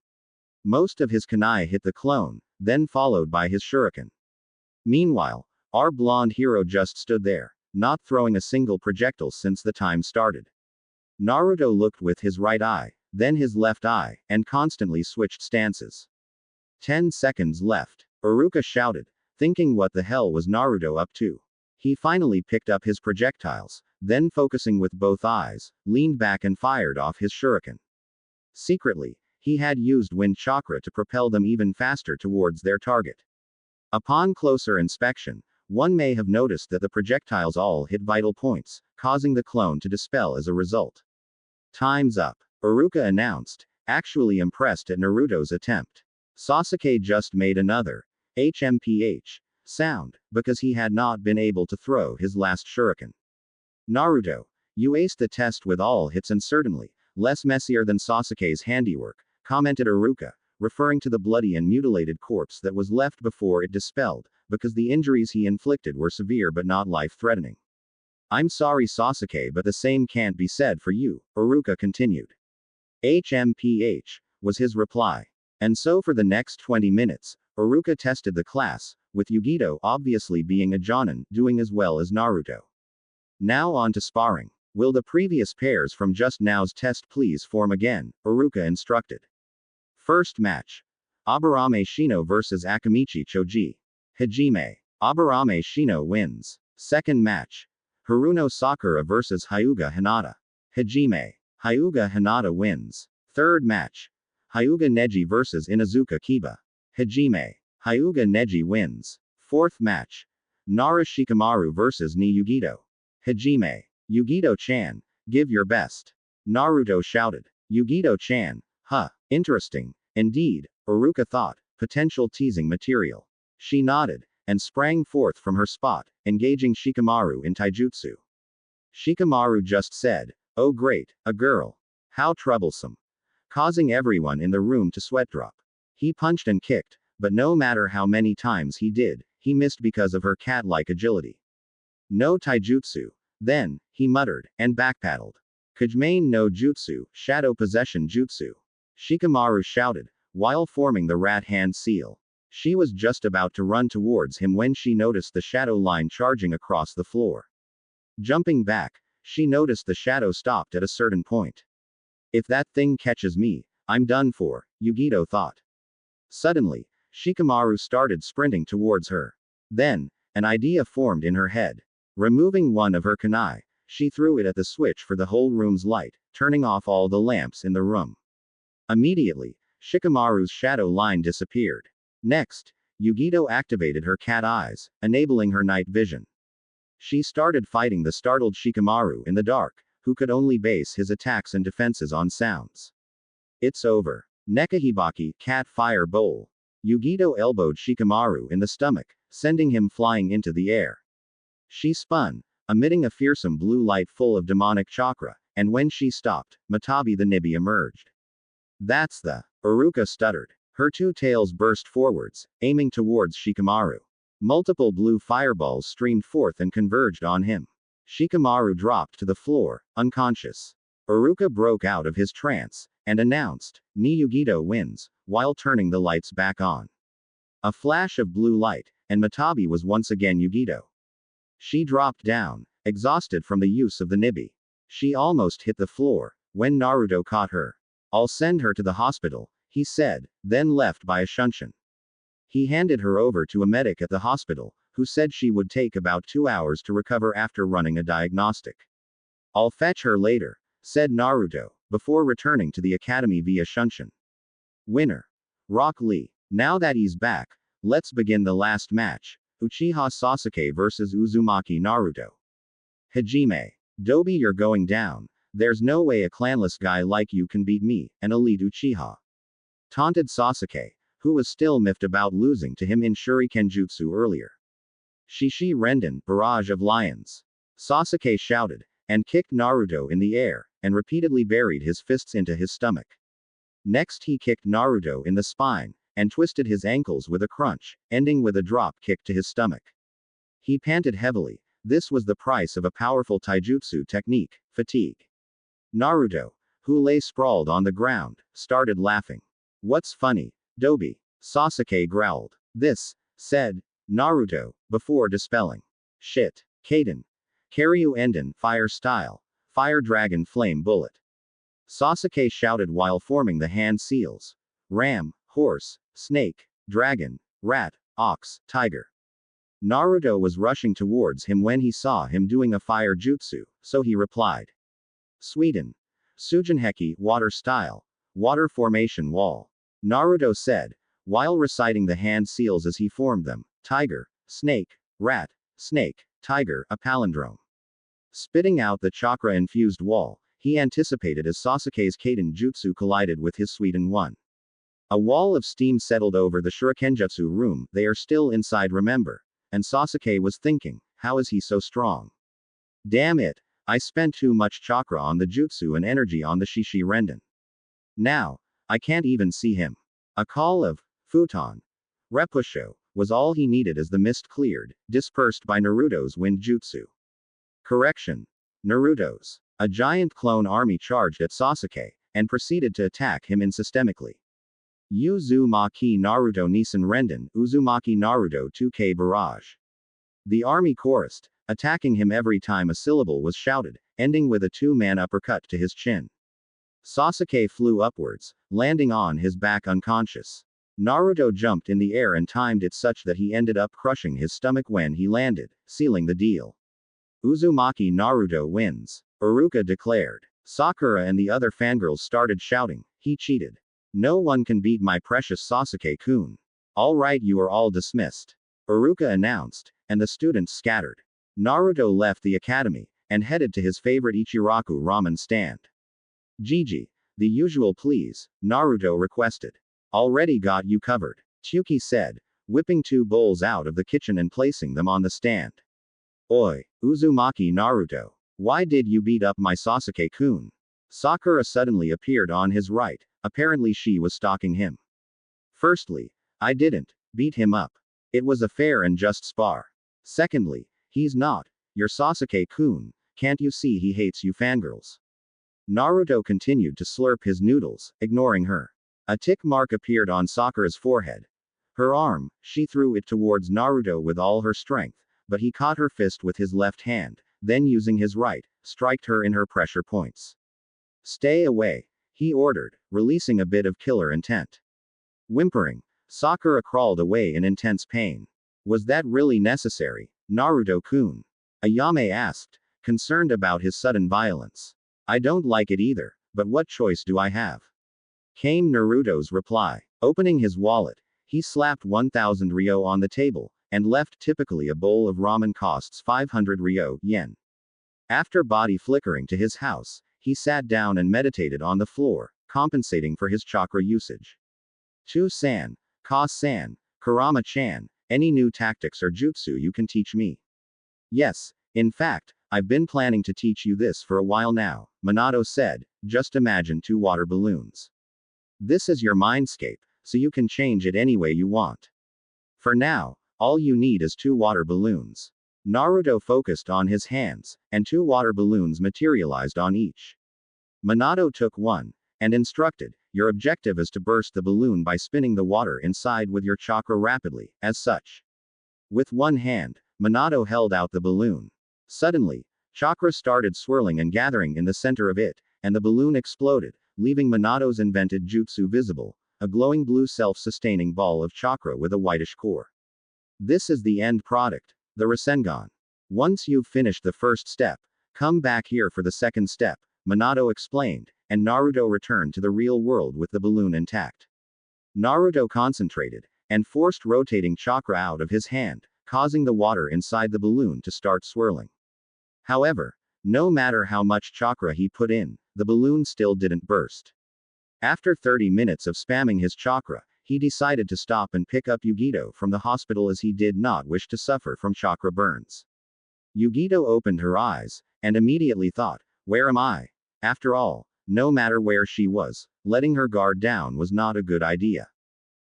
Speaker 1: Most of his kunai hit the clone, then followed by his shuriken. Meanwhile, our blonde hero just stood there, not throwing a single projectile since the time started. Naruto looked with his right eye, then his left eye, and constantly switched stances. 10 seconds left. Iruka shouted, thinking what the hell was Naruto up to. He finally picked up his projectiles, then focusing with both eyes, leaned back and fired off his shuriken. Secretly, he had used wind chakra to propel them even faster towards their target. Upon closer inspection, one may have noticed that the projectiles all hit vital points, causing the clone to dispel as a result. Time's up, Iruka announced, actually impressed at Naruto's attempt. Sasuke just made another HMPH sound, because he had not been able to throw his last shuriken. Naruto, you aced the test with all hits and certainly, less messier than Sasuke's handiwork, commented Iruka, referring to the bloody and mutilated corpse that was left before it dispelled, because the injuries he inflicted were severe but not life-threatening. I'm sorry Sasuke, but the same can't be said for you, Iruka continued. HMPH, was his reply. And so for the next 20 minutes, Iruka tested the class, with Yugito obviously being a jonin, doing as well as Naruto. Now on to sparring. Will the previous pairs from just now's test please form again, Iruka instructed. First match. Aburame Shino vs Akamichi Choji. Hajime. Aburame Shino wins. Second match. Haruno Sakura vs Hyuga Hinata. Hajime. Hyuga Hinata wins. Third match. Hyuga Neji vs Inuzuka Kiba. Hajime. Hyuga Neji wins. Fourth match. Nara Shikamaru vs Ni Yugito. Hajime. Yugito-chan, give your best. Naruto shouted. Yugito-chan, huh, interesting. Indeed, Iruka thought, potential teasing material. She nodded, and sprang forth from her spot, engaging Shikamaru in taijutsu. Shikamaru just said, oh great, a girl. How troublesome. Causing everyone in the room to sweat drop. He punched and kicked, but no matter how many times he did, he missed because of her cat-like agility. No taijutsu. Then, he muttered, and backpaddled. Kajimane no jutsu, shadow possession jutsu. Shikamaru shouted, while forming the rat hand seal. She was just about to run towards him when she noticed the shadow line charging across the floor. Jumping back, she noticed the shadow stopped at a certain point. If that thing catches me, I'm done for, Yugito thought. Suddenly, Shikamaru started sprinting towards her. Then, an idea formed in her head. Removing one of her kunai, she threw it at the switch for the whole room's light, turning off all the lamps in the room. Immediately, Shikamaru's shadow line disappeared. Next, Yugito activated her cat eyes, enabling her night vision. She started fighting the startled Shikamaru in the dark, who could only base his attacks and defenses on sounds. It's over. Nekahibaki, cat fire bowl. Yugito elbowed Shikamaru in the stomach, sending him flying into the air. She spun, emitting a fearsome blue light full of demonic chakra, and when she stopped, Matabi the Nibi emerged. That's the. Uruka stuttered. Her two tails burst forwards, aiming towards Shikamaru. Multiple blue fireballs streamed forth and converged on him. Shikamaru dropped to the floor, unconscious. Uruka broke out of his trance, and announced, Ni Yugito wins, while turning the lights back on. A flash of blue light, and Matabi was once again Yugito. She dropped down, exhausted from the use of the Nibi. She almost hit the floor, when Naruto caught her. I'll send her to the hospital, he said, then left by a shunshin. He handed her over to a medic at the hospital, who said she would take about 2 hours to recover after running a diagnostic. I'll fetch her later, said Naruto, before returning to the academy via shunshin. Winner. Rock Lee. Now that he's back, let's begin the last match. Uchiha Sasuke vs Uzumaki Naruto. Hajime. Dobi, you're going down. There's no way a clanless guy like you can beat me, an elite Uchiha. Taunted Sasuke, who was still miffed about losing to him in Shurikenjutsu earlier. Shishi Renden, barrage of lions. Sasuke shouted, and kicked Naruto in the air, and repeatedly buried his fists into his stomach. Next he kicked Naruto in the spine, and twisted his ankles with a crunch, ending with a drop kick to his stomach. He panted heavily. This was the price of a powerful taijutsu technique, fatigue. Naruto, who lay sprawled on the ground, started laughing. What's funny, Dobi? Sasuke growled. This, said Naruto, before dispelling. Shit. Kaden. Karyu Enden, fire style. Fire dragon flame bullet. Sasuke shouted while forming the hand seals. Ram, horse, snake, dragon, rat, ox, tiger. Naruto was rushing towards him when he saw him doing a fire jutsu, so he replied. Sweden. Sujinheki, water style. Water formation wall. Naruto said, while reciting the hand seals as he formed them, tiger, snake, rat, snake, tiger, a palindrome. Spitting out the chakra-infused wall, he anticipated as Sasuke's Kaden Jutsu collided with his Sweden one. A wall of steam settled over the Shurikenjutsu room, they are still inside, remember. And Sasuke was thinking, how is he so strong? Damn it, I spent too much chakra on the jutsu and energy on the Shishi Renden. Now, I can't even see him. A call of, futon. Repusho, was all he needed as the mist cleared, dispersed by Naruto's wind jutsu. Correction. Naruto's. A giant clone army charged at Sasuke, and proceeded to attack him insystemically. Uzumaki Naruto Nisan Renden, Uzumaki Naruto 2K Barrage. The army chorused, attacking him every time a syllable was shouted, ending with a two-man uppercut to his chin. Sasuke flew upwards, landing on his back unconscious. Naruto jumped in the air and timed it such that he ended up crushing his stomach when he landed, sealing the deal. Uzumaki Naruto wins. Uruka declared. Sakura and the other fangirls started shouting, he cheated. No one can beat my precious Sasuke-kun. Alright, you are all dismissed. Uruka announced, and the students scattered. Naruto left the academy, and headed to his favorite Ichiraku ramen stand. Gigi. The usual please, Naruto requested. Already got you covered, Tsuki said, whipping 2 bowls out of the kitchen and placing them on the stand. Oi, Uzumaki Naruto. Why did you beat up my Sasuke-kun? Sakura suddenly appeared on his right, apparently she was stalking him. Firstly, I didn't beat him up. It was a fair and just spar. Secondly, he's not your Sasuke-kun, can't you see he hates you fangirls? Naruto continued to slurp his noodles, ignoring her. A tick mark appeared on Sakura's forehead. Her arm, she threw it towards Naruto with all her strength, but he caught her fist with his left hand, then using his right, striked her in her pressure points. Stay away, he ordered, releasing a bit of killer intent. Whimpering, Sakura crawled away in intense pain. Was that really necessary, Naruto-kun? Ayame asked, concerned about his sudden violence. I don't like it either, but what choice do I have? Came Naruto's reply. Opening his wallet, he slapped 1,000 ryo on the table, and left. Typically a bowl of ramen costs 500 ryo yen. After body flickering to his house, he sat down and meditated on the floor, compensating for his chakra usage. "Tu-san, Ka-san, Kurama-chan, any new tactics or jutsu you can teach me?" "Yes, in fact, I've been planning to teach you this for a while now," Minato said. "Just imagine 2 water balloons. This is your mindscape, so you can change it any way you want. For now, all you need is 2 water balloons." Naruto focused on his hands, and 2 water balloons materialized on each. Minato took one, and instructed, "Your objective is to burst the balloon by spinning the water inside with your chakra rapidly, as such." With one hand, Minato held out the balloon. Suddenly, chakra started swirling and gathering in the center of it, and the balloon exploded, leaving Minato's invented jutsu visible, a glowing blue self-sustaining ball of chakra with a whitish core. This is the end product, the Rasengan. Once you've finished the first step, come back here for the second step, Minato explained, and Naruto returned to the real world with the balloon intact. Naruto concentrated, and forced rotating chakra out of his hand, causing the water inside the balloon to start swirling. However, no matter how much chakra he put in, the balloon still didn't burst. After 30 minutes of spamming his chakra, he decided to stop and pick up Yugito from the hospital as he did not wish to suffer from chakra burns. Yugito opened her eyes, and immediately thought, "Where am I?" After all, no matter where she was, letting her guard down was not a good idea.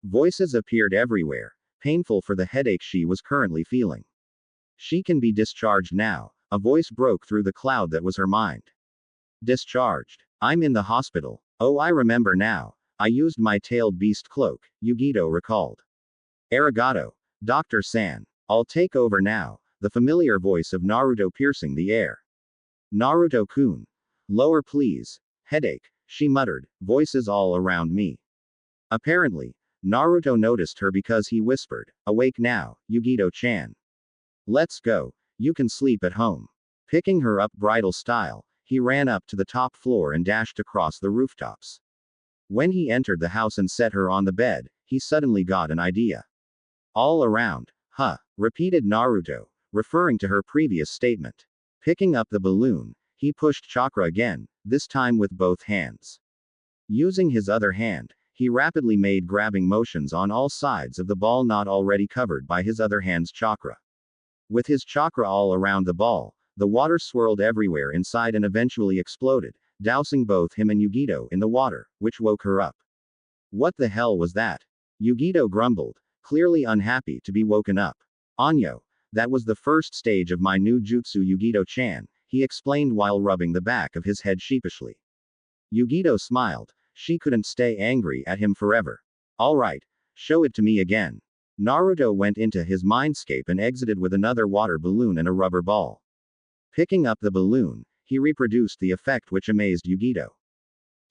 Speaker 1: Voices appeared everywhere, painful for the headache she was currently feeling. "She can be discharged now," a voice broke through the cloud that was her mind. "Discharged? I'm in the hospital. Oh, I remember now. I used my tailed beast cloak," Yugito recalled. "Arigato, Dr. San. I'll take over now," the familiar voice of Naruto piercing the air. "Naruto-kun. Lower please. Headache," she muttered, "voices all around me." Apparently, Naruto noticed her because he whispered, "Awake now, Yugito-chan. Let's go. You can sleep at home." Picking her up bridal style, he ran up to the top floor and dashed across the rooftops. When he entered the house and set her on the bed, he suddenly got an idea. "All around, huh?" repeated Naruto, referring to her previous statement. Picking up the balloon, he pushed chakra again, this time with both hands. Using his other hand, he rapidly made grabbing motions on all sides of the ball not already covered by his other hand's chakra. With his chakra all around the ball, the water swirled everywhere inside and eventually exploded, dousing both him and Yugito in the water, which woke her up. "What the hell was that?" Yugito grumbled, clearly unhappy to be woken up. "Anyo, that was the first stage of my new jutsu, Yugito-chan," he explained while rubbing the back of his head sheepishly. Yugito smiled. She couldn't stay angry at him forever. "Alright, show it to me again." Naruto went into his mindscape and exited with another water balloon and a rubber ball. Picking up the balloon, he reproduced the effect which amazed Yugito.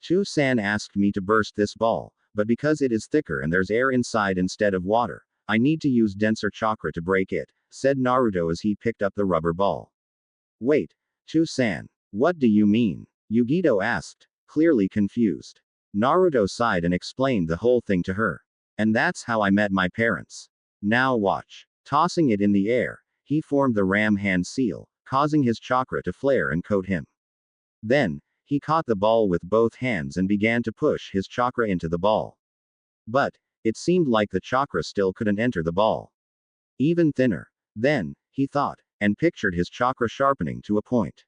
Speaker 1: "Tu-san asked me to burst this ball, but because it is thicker and there's air inside instead of water, I need to use denser chakra to break it," said Naruto as he picked up the rubber ball. "Wait, Tu-san, what do you mean?" Yugito asked, clearly confused. Naruto sighed and explained the whole thing to her. "And that's how I met my parents. Now watch." Tossing it in the air, he formed the ram hand seal, causing his chakra to flare and coat him. Then, he caught the ball with both hands and began to push his chakra into the ball. But, it seemed like the chakra still couldn't enter the ball. Even thinner. Then, he thought, and pictured his chakra sharpening to a point.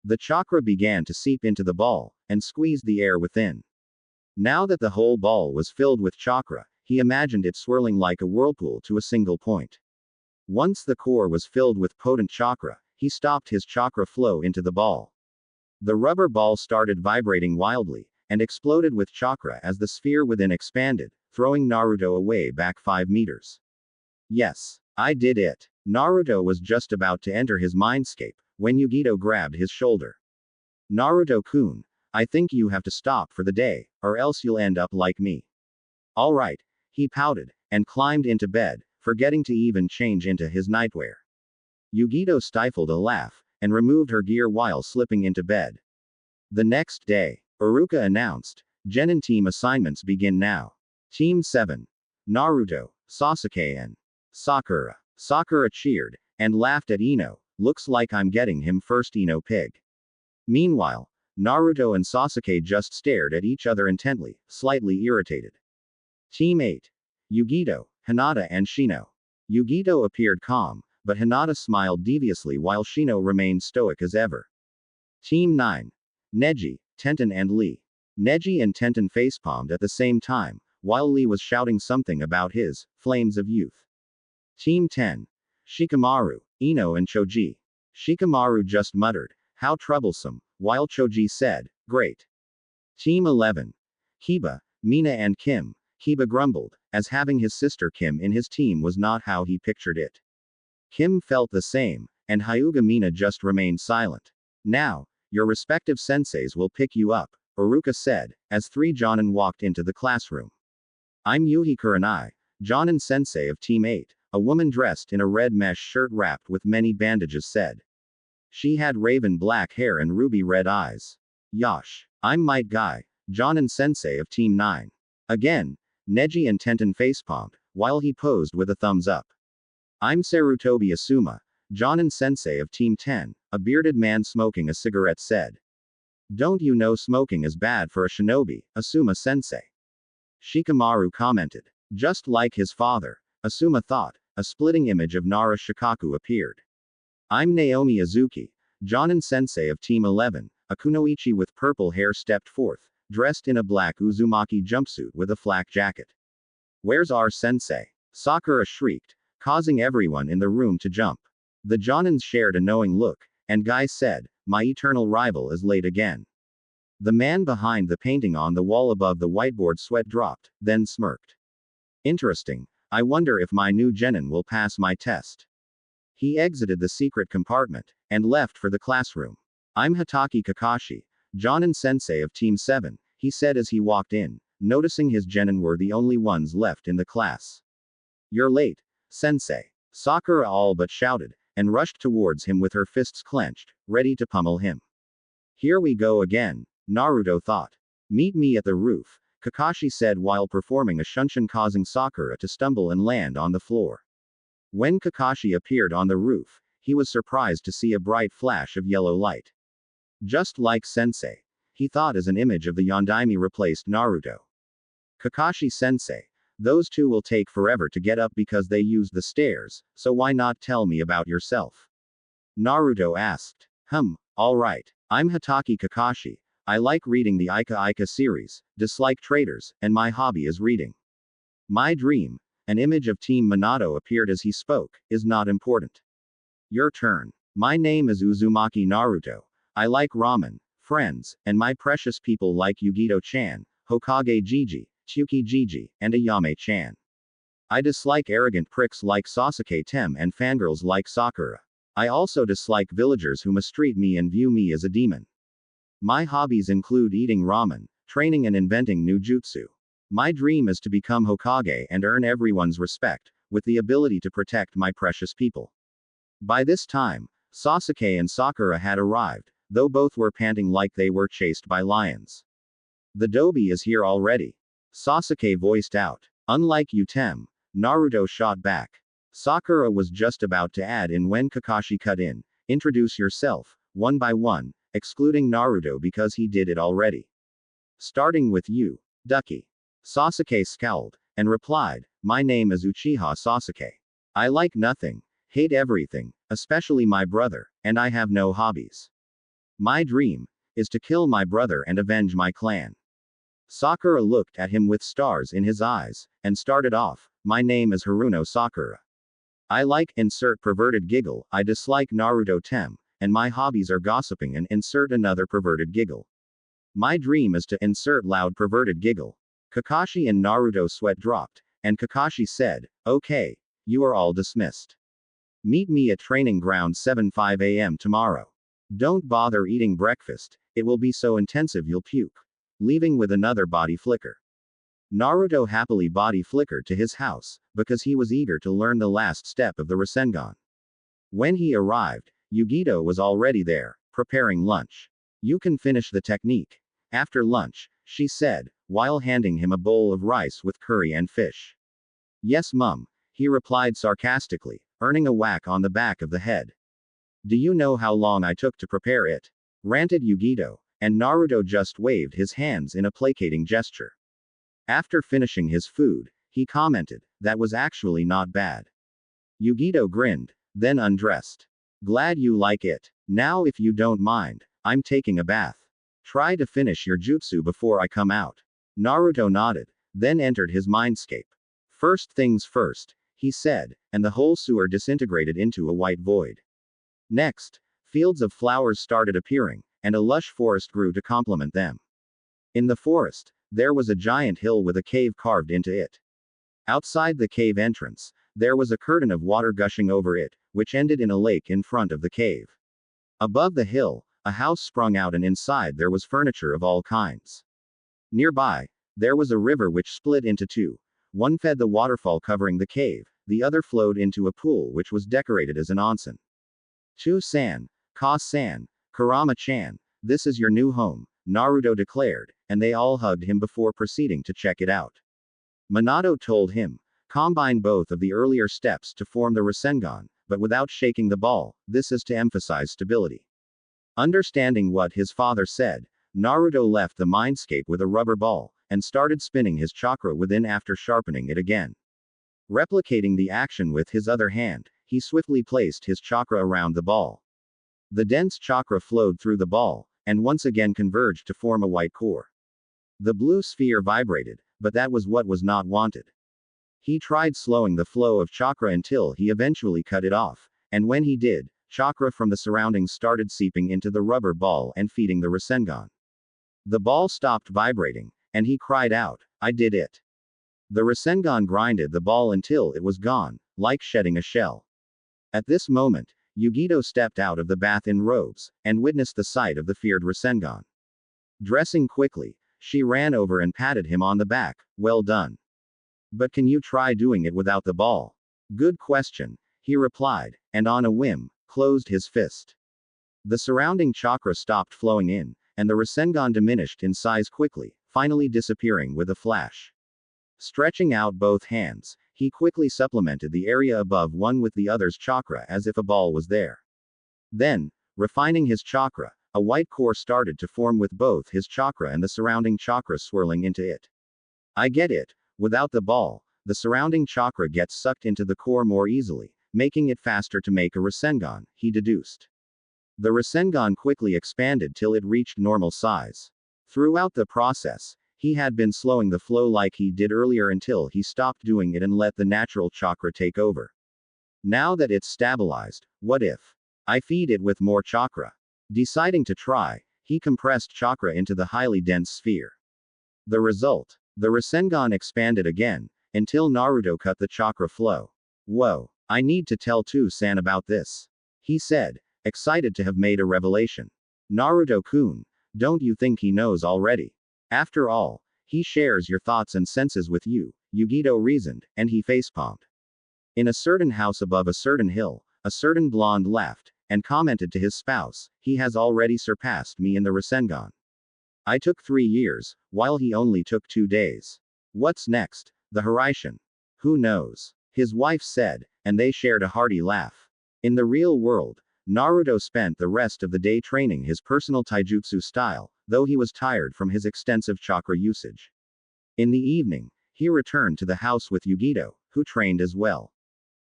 Speaker 1: The chakra began to seep into the ball, and squeezed the air within. Now that the whole ball was filled with chakra, he imagined it swirling like a whirlpool to a single point. Once the core was filled with potent chakra, he stopped his chakra flow into the ball. The rubber ball started vibrating wildly, and exploded with chakra as the sphere within expanded, throwing Naruto away back 5 meters. "Yes, I did it." Naruto was just about to enter his mindscape, when Yugito grabbed his shoulder. "Naruto-kun, I think you have to stop for the day, or else you'll end up like me." "Alright," he pouted, and climbed into bed, forgetting to even change into his nightwear. Yugito stifled a laugh, and removed her gear while slipping into bed. The next day, Iruka announced, Genin team assignments begin now. Team 7. Naruto, Sasuke and Sakura. Sakura cheered, and laughed at Ino, looks like I'm getting him first Ino pig. Meanwhile, Naruto and Sasuke just stared at each other intently, slightly irritated. Team 8. Yugito, Hinata and Shino. Yugito appeared calm, but Hinata smiled deviously while Shino remained stoic as ever. Team 9. Neji, Tenten and Lee. Neji and Tenten facepalmed at the same time, while Lee was shouting something about his flames of youth. Team 10. Shikamaru, Ino and Choji. Shikamaru just muttered, how troublesome, while Choji said, great. Team 11. Kiba, Mina and Kim. Kiba grumbled, as having his sister Kim in his team was not how he pictured it. Kim felt the same, and Hyuga Mina just remained silent. Now, your respective senseis will pick you up, Iruka said, as 3 Jonin walked into the classroom. I'm Yuhi Kurenai, Jonin sensei of Team 8, a woman dressed in a red mesh shirt wrapped with many bandages said. She had raven black hair and ruby red eyes. Yosh. I'm Might Guy, Jonin sensei of Team 9. Again, Neji and Tenten facepalmed, while he posed with a thumbs up. I'm Sarutobi Asuma, Jonin sensei of Team 10, a bearded man smoking a cigarette said. Don't you know smoking is bad for a shinobi, Asuma sensei? Shikamaru commented. Just like his father, Asuma thought. A splitting image of Nara Shikaku appeared. I'm Naomi Azuki, Jonin sensei of Team 11, a kunoichi with purple hair stepped forth, dressed in a black Uzumaki jumpsuit with a flak jacket. Where's our sensei? Sakura shrieked, causing everyone in the room to jump. The Jonins shared a knowing look, and Guy said, my eternal rival is late again. The man behind the painting on the wall above the whiteboard sweat dropped, then smirked. Interesting, I wonder if my new genin will pass my test. He exited the secret compartment, and left for the classroom. I'm Hatake Kakashi, Jonin sensei of Team 7, he said as he walked in, noticing his genin were the only ones left in the class. You're late, sensei. Sakura all but shouted, and rushed towards him with her fists clenched, ready to pummel him. Here we go again, Naruto thought. Meet me at the roof, Kakashi said while performing a shunshin causing Sakura to stumble and land on the floor. When Kakashi appeared on the roof, he was surprised to see a bright flash of yellow light. Just like sensei, he thought as an image of the Yondaime replaced Naruto. Kakashi sensei, those two will take forever to get up because they used the stairs, so why not tell me about yourself? Naruto asked. Alright. I'm Hatake Kakashi. I like reading the Ika Ika series, dislike traders, and my hobby is reading. My dream, an image of Team Minato appeared as he spoke, is not important. Your turn. My name is Uzumaki Naruto. I like ramen, friends, and my precious people like Yugito-chan, Hokage Jiji, Tsuki Jiji, and Ayame-chan. I dislike arrogant pricks like Sasuke Tem and fangirls like Sakura. I also dislike villagers who mistreat me and view me as a demon. My hobbies include eating ramen, training and inventing new jutsu. My dream is to become Hokage and earn everyone's respect, with the ability to protect my precious people. By this time, Sasuke and Sakura had arrived, though both were panting like they were chased by lions. The Dobi is here already. Sasuke voiced out. Unlike you Tem, Naruto shot back. Sakura was just about to add in when Kakashi cut in, introduce yourself, one by one, excluding Naruto because he did it already. Starting with you, Ducky. Sasuke scowled, and replied, my name is Uchiha Sasuke. I like nothing, hate everything, especially my brother, and I have no hobbies. My dream is to kill my brother and avenge my clan. Sakura looked at him with stars in his eyes, and started off, my name is Haruno Sakura. I like, insert perverted giggle, I dislike Naruto Tem, and my hobbies are gossiping and insert another perverted giggle. My dream is to insert loud perverted giggle. Kakashi and Naruto sweat dropped, and Kakashi said, okay, you are all dismissed. Meet me at training ground 7:05 a.m. tomorrow. Don't bother eating breakfast, it will be so intensive you'll puke. Leaving with another body flicker. Naruto happily body flickered to his house, because he was eager to learn the last step of the Rasengan. When he arrived, Yugito was already there, preparing lunch. You can finish the technique after lunch, she said, while handing him a bowl of rice with curry and fish. Yes, mum, he replied sarcastically, earning a whack on the back of the head. Do you know how long I took to prepare it? Ranted Yugito, and Naruto just waved his hands in a placating gesture. After finishing his food, he commented, that was actually not bad. Yugito grinned, then undressed. Glad you like it. Now if you don't mind, I'm taking a bath. Try to finish your jutsu before I come out. Naruto nodded, then entered his mindscape. First things first, he said, and the whole sewer disintegrated into a white void. Next, fields of flowers started appearing, and a lush forest grew to complement them. In the forest, there was a giant hill with a cave carved into it. Outside the cave entrance, there was a curtain of water gushing over it, which ended in a lake in front of the cave. Above the hill, a house sprung out and inside there was furniture of all kinds. Nearby, there was a river which split into two. One fed the waterfall covering the cave, the other flowed into a pool which was decorated as an onsen. "Chu-san, Ka-san, Kurama-chan, this is your new home," Naruto declared, and they all hugged him before proceeding to check it out. Minato told him, combine both of the earlier steps to form the Rasengan, but without shaking the ball, this is to emphasize stability. Understanding what his father said, Naruto left the mindscape with a rubber ball, and started spinning his chakra within after sharpening it again. Replicating the action with his other hand, he swiftly placed his chakra around the ball. The dense chakra flowed through the ball, and once again converged to form a white core. The blue sphere vibrated, but that was what was not wanted. He tried slowing the flow of chakra until he eventually cut it off, and when he did, chakra from the surroundings started seeping into the rubber ball and feeding the Rasengan. The ball stopped vibrating, and he cried out, I did it. The Rasengan grinded the ball until it was gone, like shedding a shell. At this moment, Yugito stepped out of the bath in robes, and witnessed the sight of the feared Rasengan. Dressing quickly, she ran over and patted him on the back, well done. But can you try doing it without the ball? Good question, he replied, and on a whim, closed his fist. The surrounding chakra stopped flowing in, and the Rasengan diminished in size quickly, finally disappearing with a flash. Stretching out both hands, he quickly supplemented the area above one with the other's chakra as if a ball was there. Then, refining his chakra, a white core started to form with both his chakra and the surrounding chakra swirling into it. I get it. Without the ball, the surrounding chakra gets sucked into the core more easily, making it faster to make a Rasengan, he deduced. The Rasengan quickly expanded till it reached normal size. Throughout the process, he had been slowing the flow like he did earlier until he stopped doing it and let the natural chakra take over. Now that it's stabilized, what if I feed it with more chakra? Deciding to try, he compressed chakra into the highly dense sphere. The result? The Rasengan expanded again, until Naruto cut the chakra flow. Whoa, I need to tell Tu-san about this, he said, excited to have made a revelation. Naruto-kun, don't you think he knows already? After all, he shares your thoughts and senses with you, Yugito reasoned, and he facepalmed. In a certain house above a certain hill, a certain blonde laughed, and commented to his spouse, he has already surpassed me in the Rasengan. I took 3 years, while he only took 2 days. What's next? The Hiraishin? Who knows? His wife said, and they shared a hearty laugh. In the real world, Naruto spent the rest of the day training his personal taijutsu style, though he was tired from his extensive chakra usage. In the evening, he returned to the house with Yugito, who trained as well.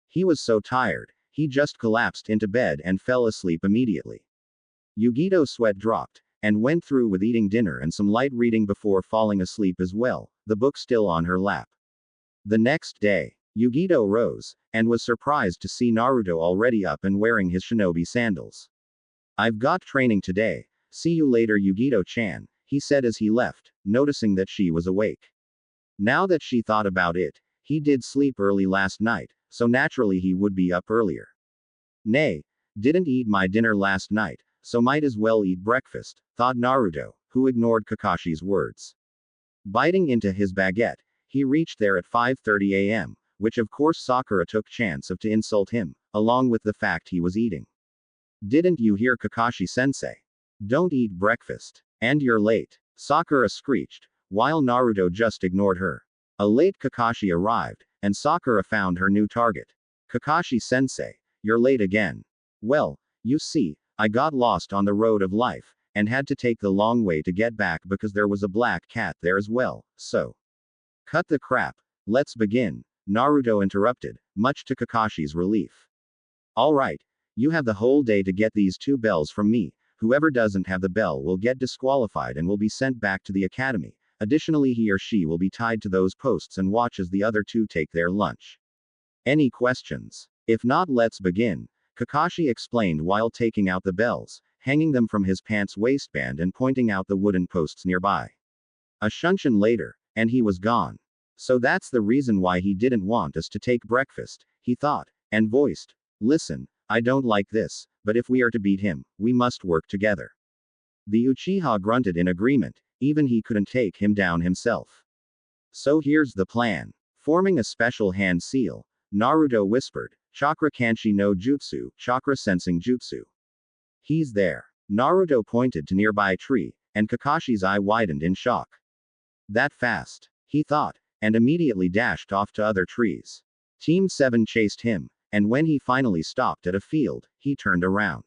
Speaker 1: He was so tired, he just collapsed into bed and fell asleep immediately. Yugito's sweat dropped, and went through with eating dinner and some light reading before falling asleep as well, the book still on her lap. The next day, Yugito rose, and was surprised to see Naruto already up and wearing his shinobi sandals. I've got training today, see you later Yugito-chan, he said as he left, noticing that she was awake. Now that she thought about it, he did sleep early last night, so naturally he would be up earlier. Nay, didn't eat my dinner last night, so might as well eat breakfast, thought Naruto, who ignored Kakashi's words. Biting into his baguette, he reached there at 5:30 a.m., which of course Sakura took chance of to insult him, along with the fact he was eating. Didn't you hear Kakashi-sensei? Don't eat breakfast. And you're late. Sakura screeched, while Naruto just ignored her. A late Kakashi arrived, and Sakura found her new target. Kakashi-sensei, you're late again. Well, you see, I got lost on the road of life, and had to take the long way to get back because there was a black cat there as well, so. Cut the crap. Let's begin, Naruto interrupted, much to Kakashi's relief. Alright, you have the whole day to get these 2 bells from me. Whoever doesn't have the bell will get disqualified and will be sent back to the academy. Additionally, he or she will be tied to those posts and watch as the other 2 take their lunch. Any questions? If not, let's begin, Kakashi explained while taking out the bells, hanging them from his pants waistband and pointing out the wooden posts nearby. A shunshin later, and he was gone. So that's the reason why he didn't want us to take breakfast, he thought, and voiced, listen, I don't like this, but if we are to beat him, we must work together. The Uchiha grunted in agreement, even he couldn't take him down himself. So here's the plan. Forming a special hand seal, Naruto whispered, Chakra Kanshi no Jutsu, Chakra Sensing Jutsu. He's there. Naruto pointed to nearby tree, and Kakashi's eye widened in shock. That fast, he thought, and immediately dashed off to other trees. Team 7 chased him, and when he finally stopped at a field, he turned around.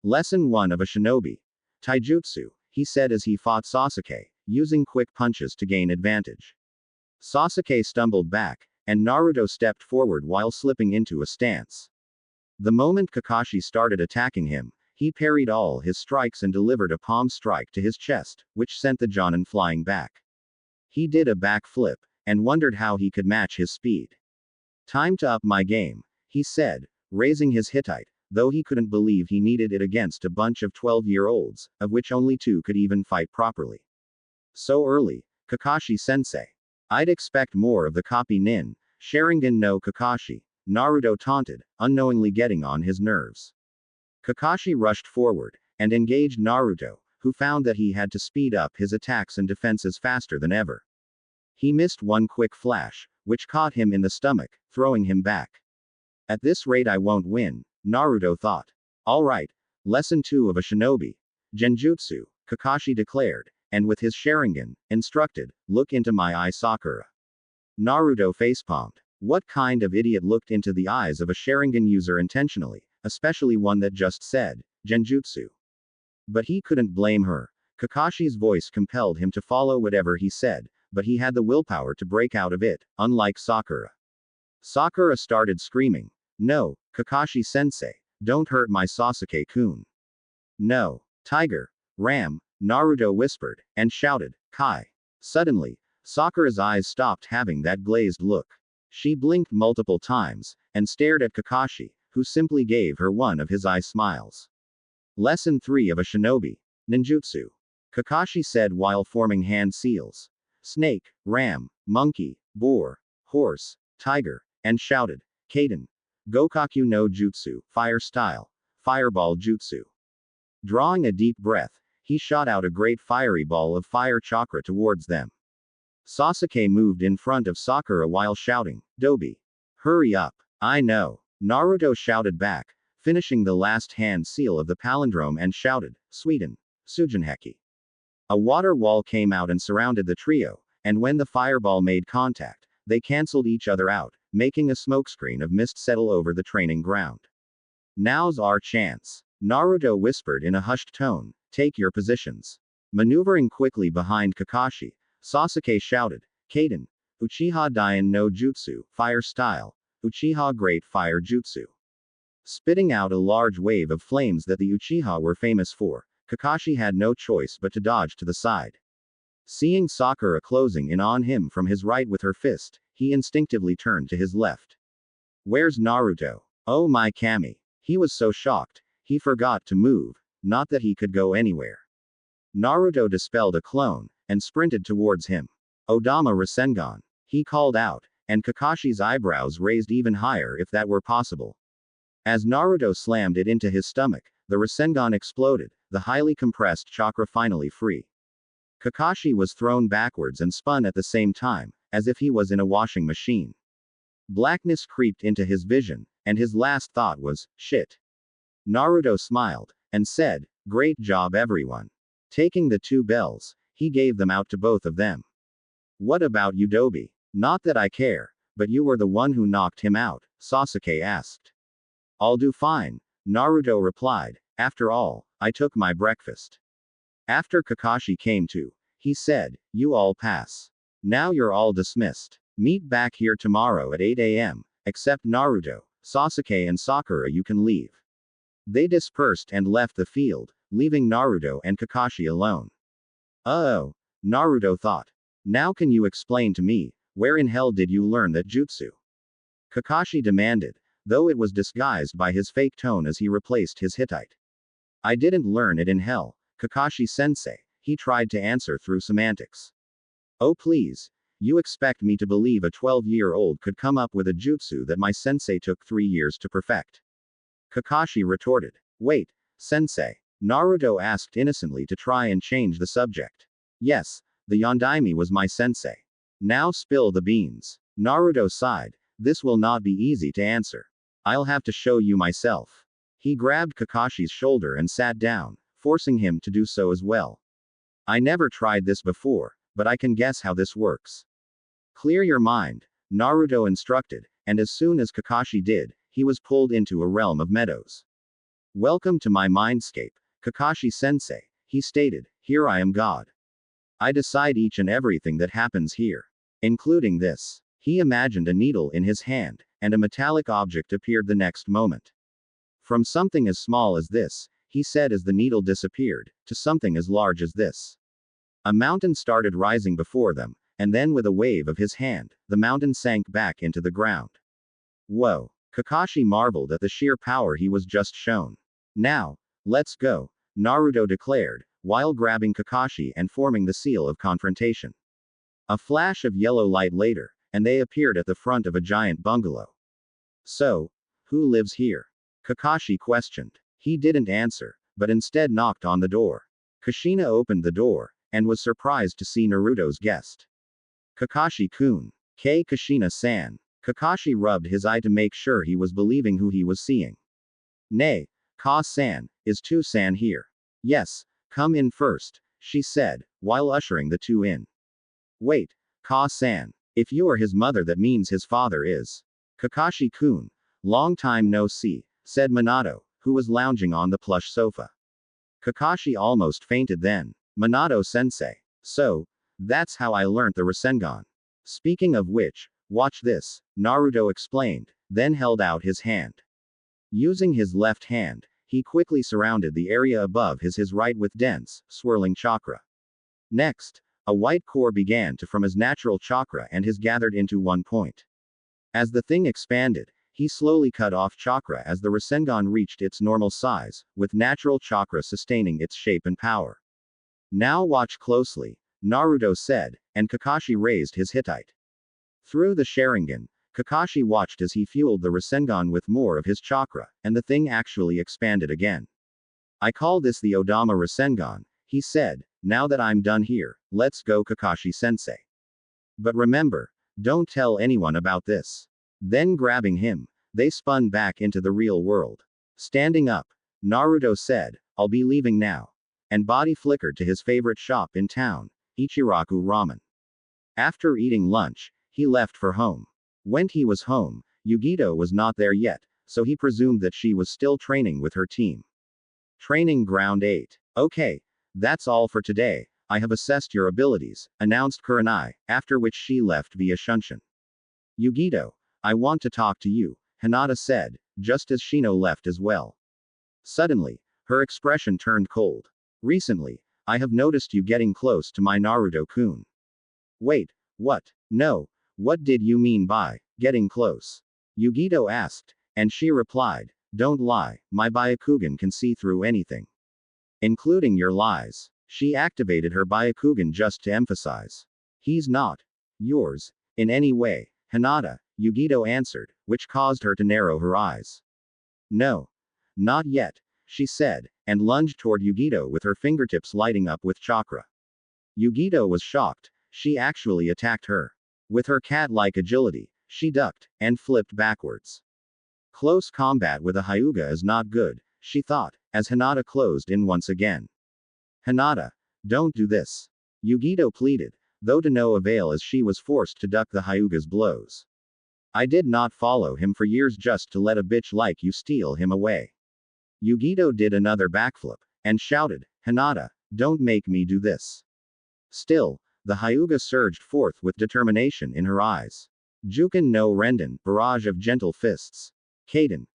Speaker 1: Lesson 1 of a shinobi. Taijutsu, he said as he fought Sasuke, using quick punches to gain advantage. Sasuke stumbled back, and Naruto stepped forward while slipping into a stance. The moment Kakashi started attacking him, he parried all his strikes and delivered a palm strike to his chest, which sent the Jonin flying back. He did a backflip, and wondered how he could match his speed. Time to up my game, he said, raising his Hittite, though he couldn't believe he needed it against a bunch of 12-year-olds, of which only 2 could even fight properly. So early, Kakashi-sensei. I'd expect more of the copy nin, Sharingan no Kakashi, Naruto taunted, unknowingly getting on his nerves. Kakashi rushed forward, and engaged Naruto, who found that he had to speed up his attacks and defenses faster than ever. He missed one quick flash, which caught him in the stomach, throwing him back. At this rate I won't win, Naruto thought. Alright, lesson 2 of a shinobi. Genjutsu, Kakashi declared, and with his Sharingan, instructed, look into my eye Sakura. Naruto facepalmed. What kind of idiot looked into the eyes of a Sharingan user intentionally, especially one that just said, Genjutsu? But he couldn't blame her. Kakashi's voice compelled him to follow whatever he said, but he had the willpower to break out of it, unlike Sakura. Sakura started screaming. No, Kakashi-sensei, don't hurt my Sasuke-kun. No. Tiger. Ram, Naruto whispered, and shouted, Kai. Suddenly, Sakura's eyes stopped having that glazed look. She blinked multiple times, and stared at Kakashi, who simply gave her one of his eye smiles. Lesson 3 of a shinobi. Ninjutsu. Kakashi said while forming hand seals. Snake, ram, monkey, boar, horse, tiger, and shouted, Kaden. Gokaku no Jutsu, fire style, fireball jutsu. Drawing a deep breath, he shot out a great fiery ball of fire chakra towards them. Sasuke moved in front of Sakura while shouting, Dobi. Hurry up. I know. Naruto shouted back, finishing the last hand seal of the palindrome and shouted, Sweden. Sujinheki. A water wall came out and surrounded the trio, and when the fireball made contact, they cancelled each other out, making a smokescreen of mist settle over the training ground. Now's our chance. Naruto whispered in a hushed tone, take your positions. Maneuvering quickly behind Kakashi, Sasuke shouted, Kaden. Uchiha Daien no Jutsu, fire style. Uchiha Great Fire Jutsu. Spitting out a large wave of flames that the Uchiha were famous for, Kakashi had no choice but to dodge to the side. Seeing Sakura closing in on him from his right with her fist, he instinctively turned to his left. Where's Naruto? Oh my Kami. He was so shocked, he forgot to move, not that he could go anywhere. Naruto dispelled a clone, and sprinted towards him. Odama Rasengan. He called out, and Kakashi's eyebrows raised even higher if that were possible. As Naruto slammed it into his stomach, the Rasengan exploded, the highly compressed chakra finally free. Kakashi was thrown backwards and spun at the same time, as if he was in a washing machine. Blackness creeped into his vision, and his last thought was, shit. Naruto smiled, and said, "Great job everyone." Taking the 2 bells, he gave them out to both of them. "What about you, Dobi?" "Not that I care, but you were the one who knocked him out," Sasuke asked. "I'll do fine," Naruto replied. "After all, I took my breakfast." After Kakashi came to, he said, "You all pass. Now you're all dismissed. Meet back here tomorrow at 8 a.m., except Naruto, Sasuke and Sakura, you can leave." They dispersed and left the field, leaving Naruto and Kakashi alone. "Uh-oh," Naruto thought. "Now can you explain to me, where in hell did you learn that jutsu?" Kakashi demanded, though it was disguised by his fake tone as he replaced his Hittite. "I didn't learn it in hell, Kakashi-sensei," he tried to answer through semantics. "Oh please, you expect me to believe a 12-year-old could come up with a jutsu that my sensei took 3 years to perfect?" Kakashi retorted. "Wait, sensei?" Naruto asked innocently to try and change the subject. "Yes, the Yondaime was my sensei." "Now spill the beans." Naruto sighed. "This will not be easy to answer. I'll have to show you myself." He grabbed Kakashi's shoulder and sat down, forcing him to do so as well. "I never tried this before, but I can guess how this works." "Clear your mind," Naruto instructed, and as soon as Kakashi did, he was pulled into a realm of meadows. "Welcome to my mindscape, Kakashi-sensei," he stated. "Here I am God. I decide each and everything that happens here. Including this." He imagined a needle in his hand, and a metallic object appeared the next moment. "From something as small as this," he said as the needle disappeared, "to something as large as this." A mountain started rising before them, and then with a wave of his hand, the mountain sank back into the ground. Whoa! Kakashi marveled at the sheer power he was just shown. "Now, let's go," Naruto declared, while grabbing Kakashi and forming the seal of confrontation. A flash of yellow light later, and they appeared at the front of a giant bungalow. "So, who lives here?" Kakashi questioned. He didn't answer, but instead knocked on the door. Kushina opened the door, and was surprised to see Naruto's guest. "Kakashi-kun. Kushina-san." Kakashi rubbed his eye to make sure he was believing who he was seeing. "Nay, Ka-san, is Tu-san here?" "Yes, come in first," she said, while ushering the two in. "Wait, Ka-san. If you are his mother, that means his father is." "Kakashi-kun. Long time no see," said Minato, who was lounging on the plush sofa. Kakashi almost fainted then. "Minato-sensei. So, that's how I learnt the Rasengan. Speaking of which, watch this," Naruto explained, then held out his hand. Using his left hand, he quickly surrounded the area above his right with dense, swirling chakra. Next, a white core began to form his natural chakra and his gathered into one point. As the thing expanded, he slowly cut off chakra as the Rasengan reached its normal size, with natural chakra sustaining its shape and power. "Now watch closely," Naruto said, and Kakashi raised his Hittite. Through the Sharingan, Kakashi watched as he fueled the Rasengan with more of his chakra, and the thing actually expanded again. "I call this the Odama Rasengan," he said. "Now that I'm done here, let's go, Kakashi-sensei. But remember, don't tell anyone about this." Then grabbing him, they spun back into the real world. Standing up, Naruto said, "I'll be leaving now." And body flickered to his favorite shop in town, Ichiraku Ramen. After eating lunch, he left for home. When he was home, Yugito was not there yet, so he presumed that she was still training with her team. Training Ground 8. "Okay, that's all for today. I have assessed your abilities," announced Kuranai, after which she left via Shunshin. "Yugito, I want to talk to you," Hinata said, just as Shino left as well. Suddenly, her expression turned cold. "Recently, I have noticed you getting close to my Naruto-kun." "Wait, what? No, what did you mean by getting close?" Yugito asked, and she replied, "Don't lie, my Byakugan can see through anything. Including your lies." She activated her Byakugan just to emphasize. "He's not yours in any way, Hinata," Yugito answered, which caused her to narrow her eyes. "No, not yet," she said, and lunged toward Yugito with her fingertips lighting up with chakra. Yugito was shocked. She actually attacked her. With her cat-like agility, she ducked and flipped backwards. "Close combat with a Hyuga is not good," she thought, as Hinata closed in once again. Hinata, don't do this. Yugito pleaded, though to no avail as she was forced to duck the Hyuga's blows. I did not follow him for years just to let a bitch like you steal him away. Yugito did another backflip, and shouted, Hinata, don't make me do this. Still, the Hyuga surged forth with determination in her eyes. Juken no Renden, barrage of gentle fists. Kaden.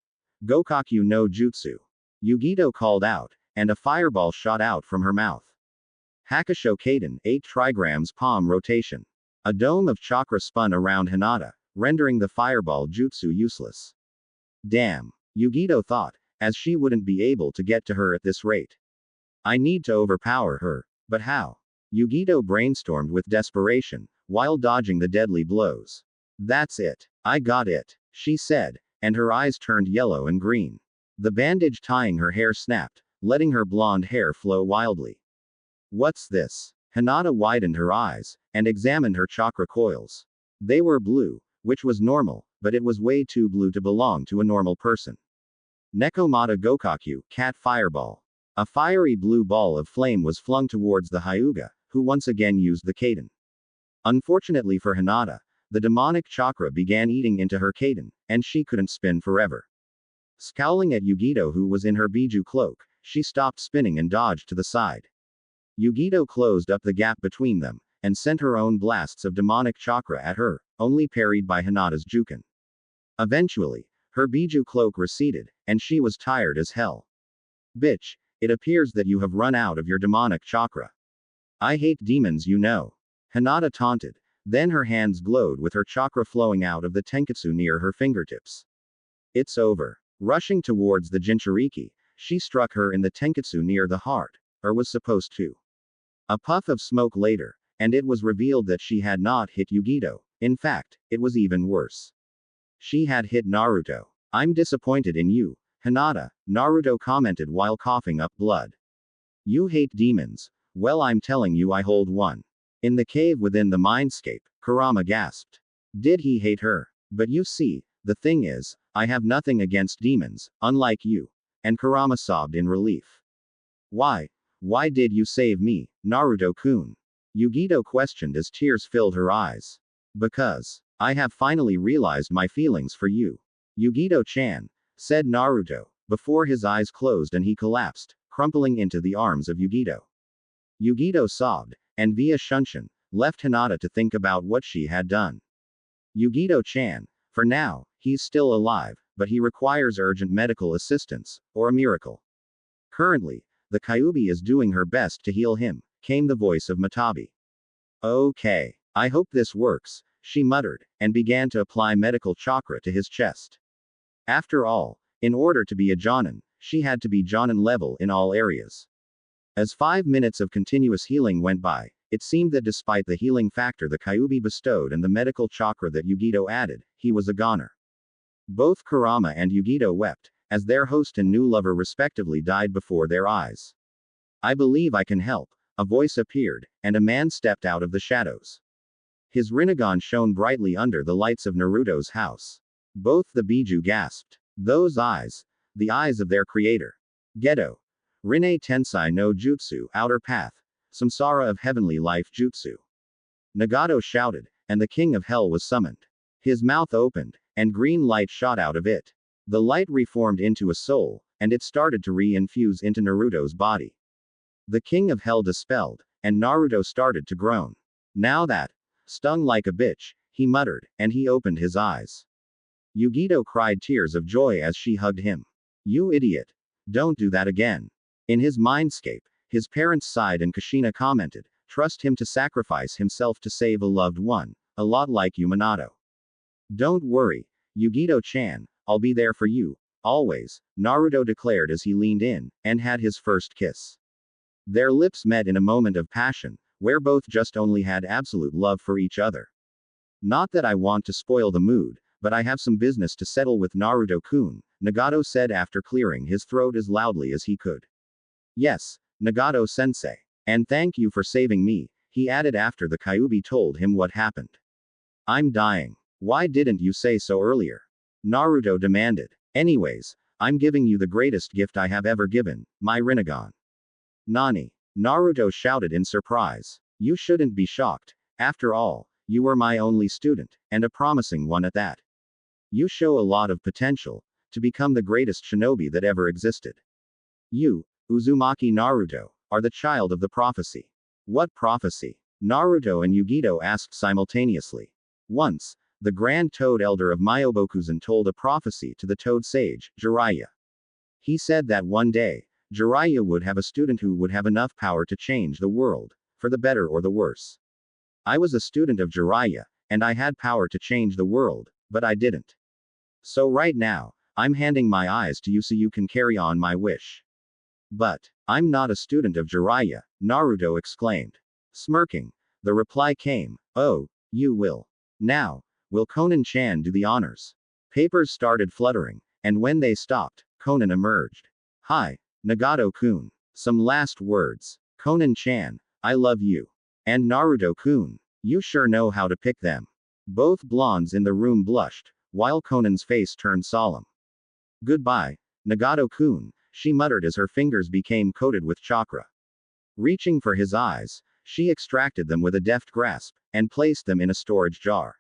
Speaker 1: Gokakyu no Jutsu. Yugito called out, and a fireball shot out from her mouth. Hakusho Kaden, 8 trigrams palm rotation. A dome of chakra spun around Hinata, rendering the fireball jutsu useless. Damn, Yugito thought, as she wouldn't be able to get to her at this rate. I need to overpower her, but how? Yugito brainstormed with desperation, while dodging the deadly blows. That's it. I got it, she said, and her eyes turned yellow and green. The bandage tying her hair snapped, letting her blonde hair flow wildly. What's this? Hinata widened her eyes, and examined her chakra coils. They were blue, which was normal, but it was way too blue to belong to a normal person. Nekomata Gokakyu, cat fireball. A fiery blue ball of flame was flung towards the Hyuga, who once again used the Kaden. Unfortunately for Hinata, the demonic chakra began eating into her Kaden, and she couldn't spin forever. Scowling at Yugito who was in her Biju cloak, she stopped spinning and dodged to the side. Yugito closed up the gap between them, and sent her own blasts of demonic chakra at her, only parried by Hinata's Juken. Eventually, her Biju cloak receded, and she was tired as hell. Bitch, it appears that you have run out of your demonic chakra. I hate demons, you know. Hinata taunted, then her hands glowed with her chakra flowing out of the tenketsu near her fingertips. It's over. Rushing towards the Jinchūriki, she struck her in the tenketsu near the heart, or was supposed to. A puff of smoke later, and it was revealed that she had not hit Yugito. In fact, it was even worse. She had hit Naruto. I'm disappointed in you, Hinata, Naruto commented while coughing up blood. You hate demons. Well, I'm telling you I hold one. In the cave within the mindscape, Kurama gasped. Did he hate her? But you see, the thing is, I have nothing against demons, unlike you. And Kurama sobbed in relief. Why? Why did you save me, Naruto-kun? Yugito questioned as tears filled her eyes. Because I have finally realized my feelings for you. Yugito-chan, said Naruto, before his eyes closed and he collapsed, crumpling into the arms of Yugito. Yugito sobbed, and via Shunshin, left Hinata to think about what she had done. Yugito-chan, for now, he's still alive, but he requires urgent medical assistance, or a miracle. Currently, the Kyuubi is doing her best to heal him, came the voice of Matabi. Okay, I hope this works, she muttered, and began to apply medical chakra to his chest. After all, in order to be a Jonin, she had to be Jonin level in all areas. As 5 minutes of continuous healing went by, it seemed that despite the healing factor the Kyuubi bestowed and the medical chakra that Yugito added, he was a goner. Both Kurama and Yugito wept, as their host and new lover respectively died before their eyes. I believe I can help, a voice appeared, and a man stepped out of the shadows. His Rinnegan shone brightly under the lights of Naruto's house. Both the Biju gasped. Those eyes. The eyes of their creator. Geto. Rinne Tensai no Jutsu, Outer Path. Samsara of Heavenly Life Jutsu. Nagato shouted, and the King of Hell was summoned. His mouth opened, and green light shot out of it. The light reformed into a soul, and it started to re-infuse into Naruto's body. The King of Hell dispelled, and Naruto started to groan. Now that stung like a bitch, he muttered, and he opened his eyes. Yugito cried tears of joy as she hugged him. You idiot. Don't do that again. In his mindscape, his parents sighed and Kushina commented, trust him to sacrifice himself to save a loved one, a lot like you Minato. Don't worry, Yugito-chan, I'll be there for you, always, Naruto declared as he leaned in, and had his first kiss. Their lips met in a moment of passion, where both just only had absolute love for each other. Not that I want to spoil the mood, but I have some business to settle with Naruto-kun, Nagato said after clearing his throat as loudly as he could. Yes, Nagato-sensei. And thank you for saving me, he added after the Kyuubi told him what happened. I'm dying. Why didn't you say so earlier? Naruto demanded. Anyways, I'm giving you the greatest gift I have ever given, my Rinnegan. Nani? Naruto shouted in surprise. You shouldn't be shocked. After all, you were my only student, and a promising one at that. You show a lot of potential to become the greatest shinobi that ever existed. You, Uzumaki Naruto, are the child of the prophecy. What prophecy? Naruto and Yugito asked simultaneously. Once, the Grand Toad Elder of Myobokuzen told a prophecy to the Toad Sage, Jiraiya. He said that one day, Jiraiya would have a student who would have enough power to change the world, for the better or the worse. I was a student of Jiraiya, and I had power to change the world, but I didn't. So right now, I'm handing my eyes to you so you can carry on my wish. But, I'm not a student of Jiraiya, Naruto exclaimed. Smirking, the reply came, oh, you will. Now, will Konan-chan do the honors? Papers started fluttering, and when they stopped, Konan emerged. Hi, Nagato-kun. Some last words. Konan-chan, I love you. And Naruto-kun, you sure know how to pick them. Both blondes in the room blushed, while Konan's face turned solemn. Goodbye, Nagato-kun, she muttered as her fingers became coated with chakra. Reaching for his eyes, she extracted them with a deft grasp, and placed them in a storage jar.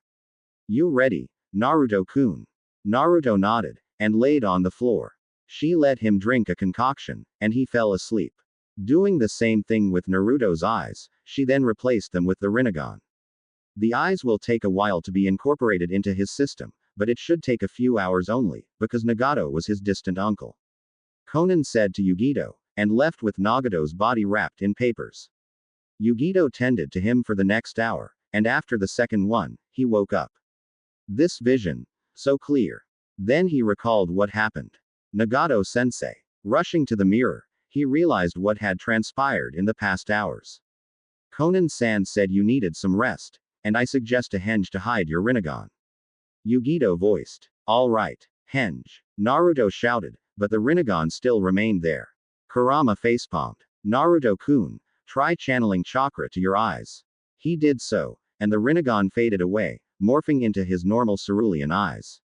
Speaker 1: You ready, Naruto-kun? Naruto nodded, and laid on the floor. She let him drink a concoction, and he fell asleep. Doing the same thing with Naruto's eyes, she then replaced them with the Rinnegan. The eyes will take a while to be incorporated into his system, but it should take a few hours only, because Nagato was his distant uncle. Konan said to Yugito, and left with Nagato's body wrapped in papers. Yugito tended to him for the next hour, and after the second one, he woke up. This vision, so clear. Then he recalled what happened. Nagato-sensei. Rushing to the mirror, he realized what had transpired in the past hours. Konan-san said you needed some rest, and I suggest a henge to hide your Rinnegan. Yugito voiced. All right, henge. Naruto shouted, but the Rinnegan still remained there. Kurama facepalmed. Naruto-kun, try channeling chakra to your eyes. He did so, and the Rinnegan faded away, morphing into his normal cerulean eyes.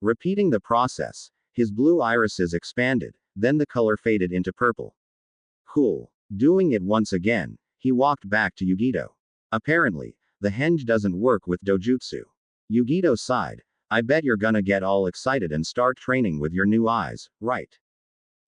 Speaker 1: Repeating the process, his blue irises expanded, then the color faded into purple. Cool. Doing it once again, he walked back to Yugito. Apparently, the henge doesn't work with dojutsu. Yugito sighed. I bet you're gonna get all excited and start training with your new eyes, right?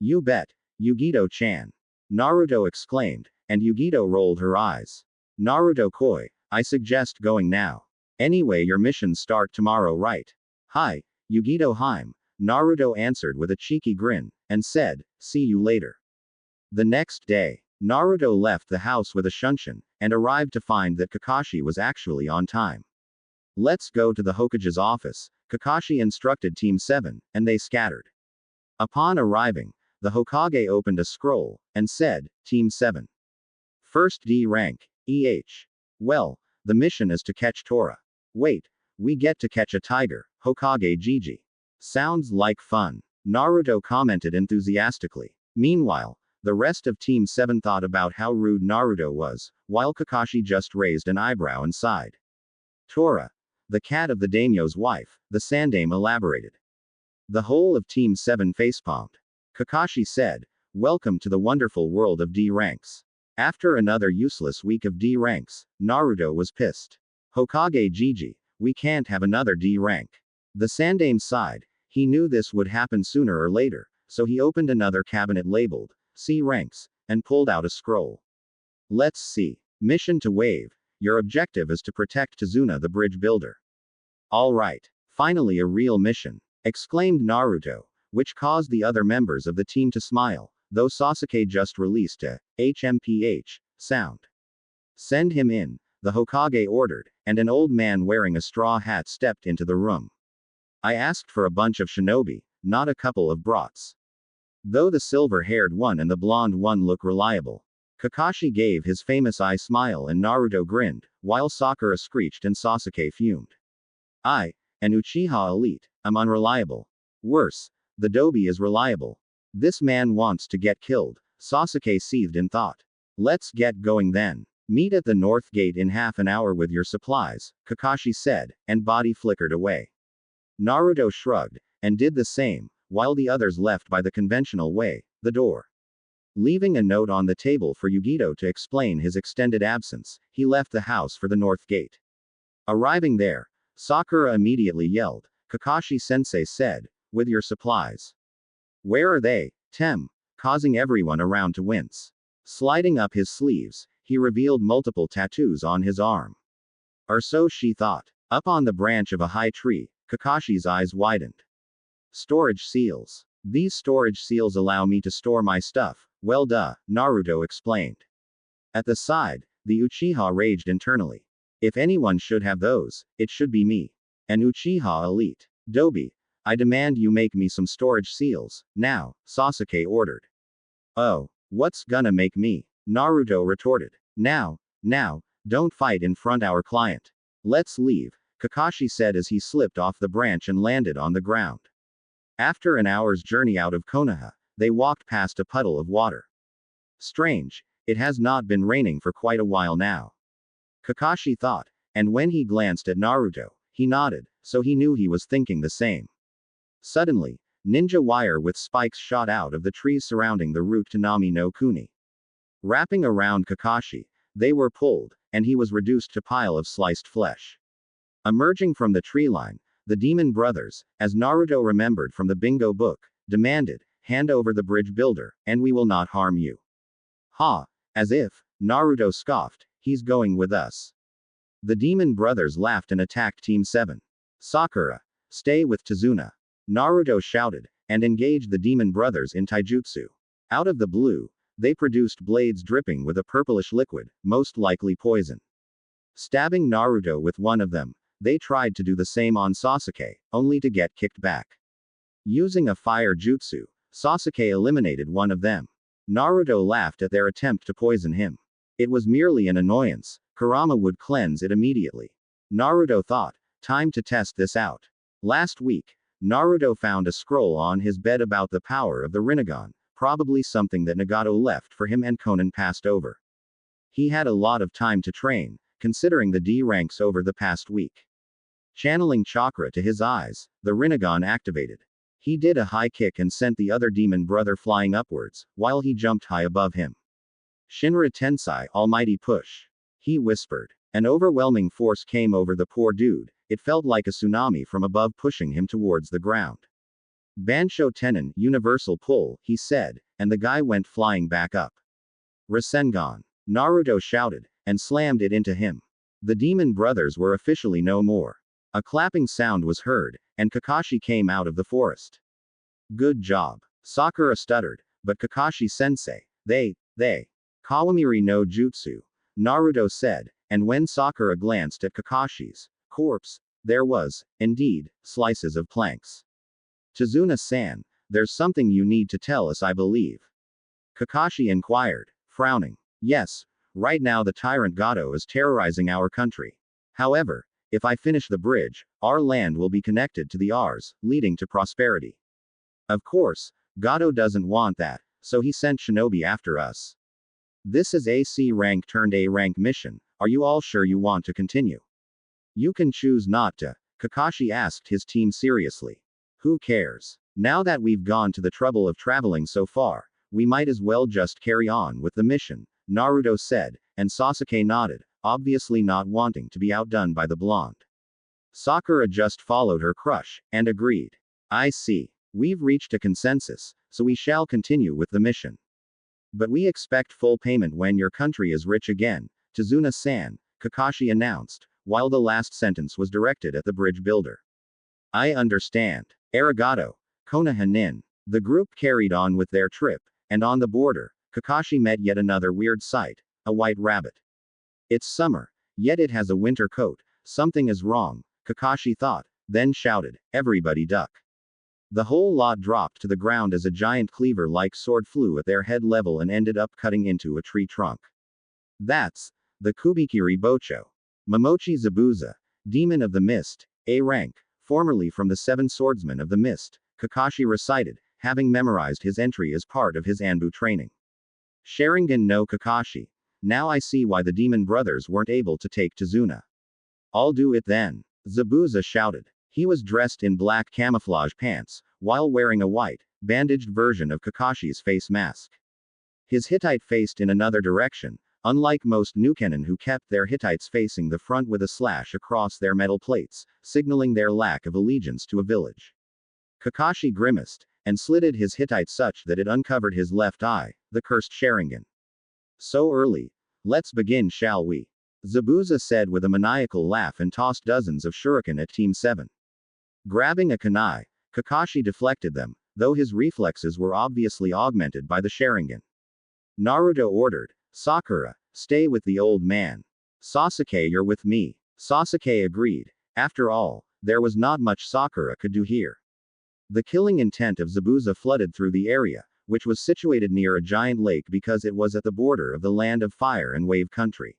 Speaker 1: You bet, Yugito-chan. Naruto exclaimed, and Yugito rolled her eyes. Naruto-koi, I suggest going now. Anyway, your missions start tomorrow, right? Hi, Yugito-heim, Naruto answered with a cheeky grin, and said, see you later. The next day, Naruto left the house with a shunshin, and arrived to find that Kakashi was actually on time. Let's go to the Hokage's office, Kakashi instructed Team 7, and they scattered. Upon arriving, the Hokage opened a scroll, and said, Team 7. First D rank, EH. Well, the mission is to catch Tora. Wait, we get to catch a tiger, Hokage Gigi. Sounds like fun. Naruto commented enthusiastically. Meanwhile, the rest of Team 7 thought about how rude Naruto was, while Kakashi just raised an eyebrow and sighed. Tora. The cat of the daimyo's wife, the Sandaime elaborated. The whole of Team 7 facepalmed. Kakashi said, welcome to the wonderful world of D ranks. After another useless week of D ranks, Naruto was pissed. Hokage Gigi, we can't have another D rank. The Sandaime sighed. He knew this would happen sooner or later, so he opened another cabinet labeled C ranks, and pulled out a scroll. Let's see. Mission to Wave. Your objective is to protect Tazuna the bridge builder. Alright. Finally a real mission. Exclaimed Naruto, which caused the other members of the team to smile, though Sasuke just released a HMPH sound. Send him in, the Hokage ordered, and an old man wearing a straw hat stepped into the room. I asked for a bunch of shinobi, not a couple of brats. Though the silver-haired one and the blonde one look reliable. Kakashi gave his famous eye smile and Naruto grinned, while Sakura screeched and Sasuke fumed. I, an Uchiha elite, am unreliable. Worse, the Dobi is reliable. This man wants to get killed, Sasuke seethed in thought. Let's get going then. Meet at the north gate in half an hour with your supplies, Kakashi said, and body flickered away. Naruto shrugged, and did the same, while the others left by the conventional way, the door. Leaving a note on the table for Yugito to explain his extended absence, he left the house for the north gate. Arriving there, Sakura immediately yelled, Kakashi-sensei said, with your supplies. Where are they, Tem? Causing everyone around to wince. Sliding up his sleeves, he revealed multiple tattoos on his arm. Or so she thought. Up on the branch of a high tree, Kakashi's eyes widened. Storage seals. These storage seals allow me to store my stuff. Well duh, Naruto explained. At the side, the Uchiha raged internally. If anyone should have those, it should be me. An Uchiha elite. Dobi, I demand you make me some storage seals, now, Sasuke ordered. Oh, what's gonna make me? Naruto retorted. Now, don't fight in front our client. Let's leave, Kakashi said as he slipped off the branch and landed on the ground. After an hour's journey out of Konoha, they walked past a puddle of water. Strange, it has not been raining for quite a while now. Kakashi thought, and when he glanced at Naruto, he nodded, so he knew he was thinking the same. Suddenly, ninja wire with spikes shot out of the trees surrounding the route to Nami no Kuni. Wrapping around Kakashi, they were pulled, and he was reduced to a pile of sliced flesh. Emerging from the tree line, the demon brothers, as Naruto remembered from the bingo book, demanded, hand over the bridge builder, and we will not harm you. Ha! As if, Naruto scoffed, he's going with us. The demon brothers laughed and attacked Team 7. Sakura, stay with Tazuna. Naruto shouted, and engaged the demon brothers in taijutsu. Out of the blue, they produced blades dripping with a purplish liquid, most likely poison. Stabbing Naruto with one of them, they tried to do the same on Sasuke, only to get kicked back. Using a fire jutsu, Sasuke eliminated one of them. Naruto laughed at their attempt to poison him. It was merely an annoyance, Kurama would cleanse it immediately. Naruto thought, time to test this out. Last week, Naruto found a scroll on his bed about the power of the Rinnegan, probably something that Nagato left for him and Konan passed over. He had a lot of time to train, considering the D ranks over the past week. Channeling chakra to his eyes, the Rinnegan activated. He did a high kick and sent the other demon brother flying upwards, while he jumped high above him. Shinra Tensei, almighty push. He whispered. An overwhelming force came over the poor dude, it felt like a tsunami from above pushing him towards the ground. Bansho Tenon, universal pull, he said, and the guy went flying back up. Rasengan. Naruto shouted, and slammed it into him. The demon brothers were officially no more. A clapping sound was heard, and Kakashi came out of the forest. Good job. Sakura stuttered, but Kakashi-sensei, they. Kawamiri no Jutsu. Naruto said, and when Sakura glanced at Kakashi's corpse, there was, indeed, slices of planks. Tazuna-san, there's something you need to tell us, I believe. Kakashi inquired, frowning. Yes, right now the tyrant Gato is terrorizing our country. However, if I finish the bridge, our land will be connected to the ours, leading to prosperity. Of course, Gato doesn't want that, so he sent shinobi after us. This is a C rank turned A rank mission, are you all sure you want to continue? You can choose not to, Kakashi asked his team seriously. Who cares? Now that we've gone to the trouble of traveling so far, we might as well just carry on with the mission, Naruto said, and Sasuke nodded, obviously not wanting to be outdone by the blonde. Sakura just followed her crush, and agreed. I see. We've reached a consensus, so we shall continue with the mission. But we expect full payment when your country is rich again, Tazuna-san, Kakashi announced, while the last sentence was directed at the bridge builder. I understand. Arigato, Konoha-nin. The group carried on with their trip, and on the border, Kakashi met yet another weird sight, a white rabbit. It's summer, yet it has a winter coat, something is wrong, Kakashi thought, then shouted, everybody duck. The whole lot dropped to the ground as a giant cleaver-like sword flew at their head level and ended up cutting into a tree trunk. That's the Kubikiri Bocho. Momochi Zabuza, Demon of the Mist, A rank, formerly from the Seven Swordsmen of the Mist, Kakashi recited, having memorized his entry as part of his Anbu training. Sharingan no Kakashi. Now I see why the demon brothers weren't able to take Tazuna. I'll do it then. Zabuza shouted. He was dressed in black camouflage pants, while wearing a white, bandaged version of Kakashi's face mask. His Hittite faced in another direction, unlike most Nukenin who kept their Hittites facing the front with a slash across their metal plates, signaling their lack of allegiance to a village. Kakashi grimaced, and slitted his Hittite such that it uncovered his left eye, the cursed Sharingan. So early. Let's begin, shall we? Zabuza said with a maniacal laugh and tossed dozens of shuriken at Team 7. Grabbing a kunai, Kakashi deflected them, though his reflexes were obviously augmented by the Sharingan. Naruto ordered, "Sakura, stay with the old man. Sasuke, you're with me." Sasuke agreed. After all, there was not much Sakura could do here. The killing intent of Zabuza flooded through the area, which was situated near a giant lake because it was at the border of the land of fire and wave country.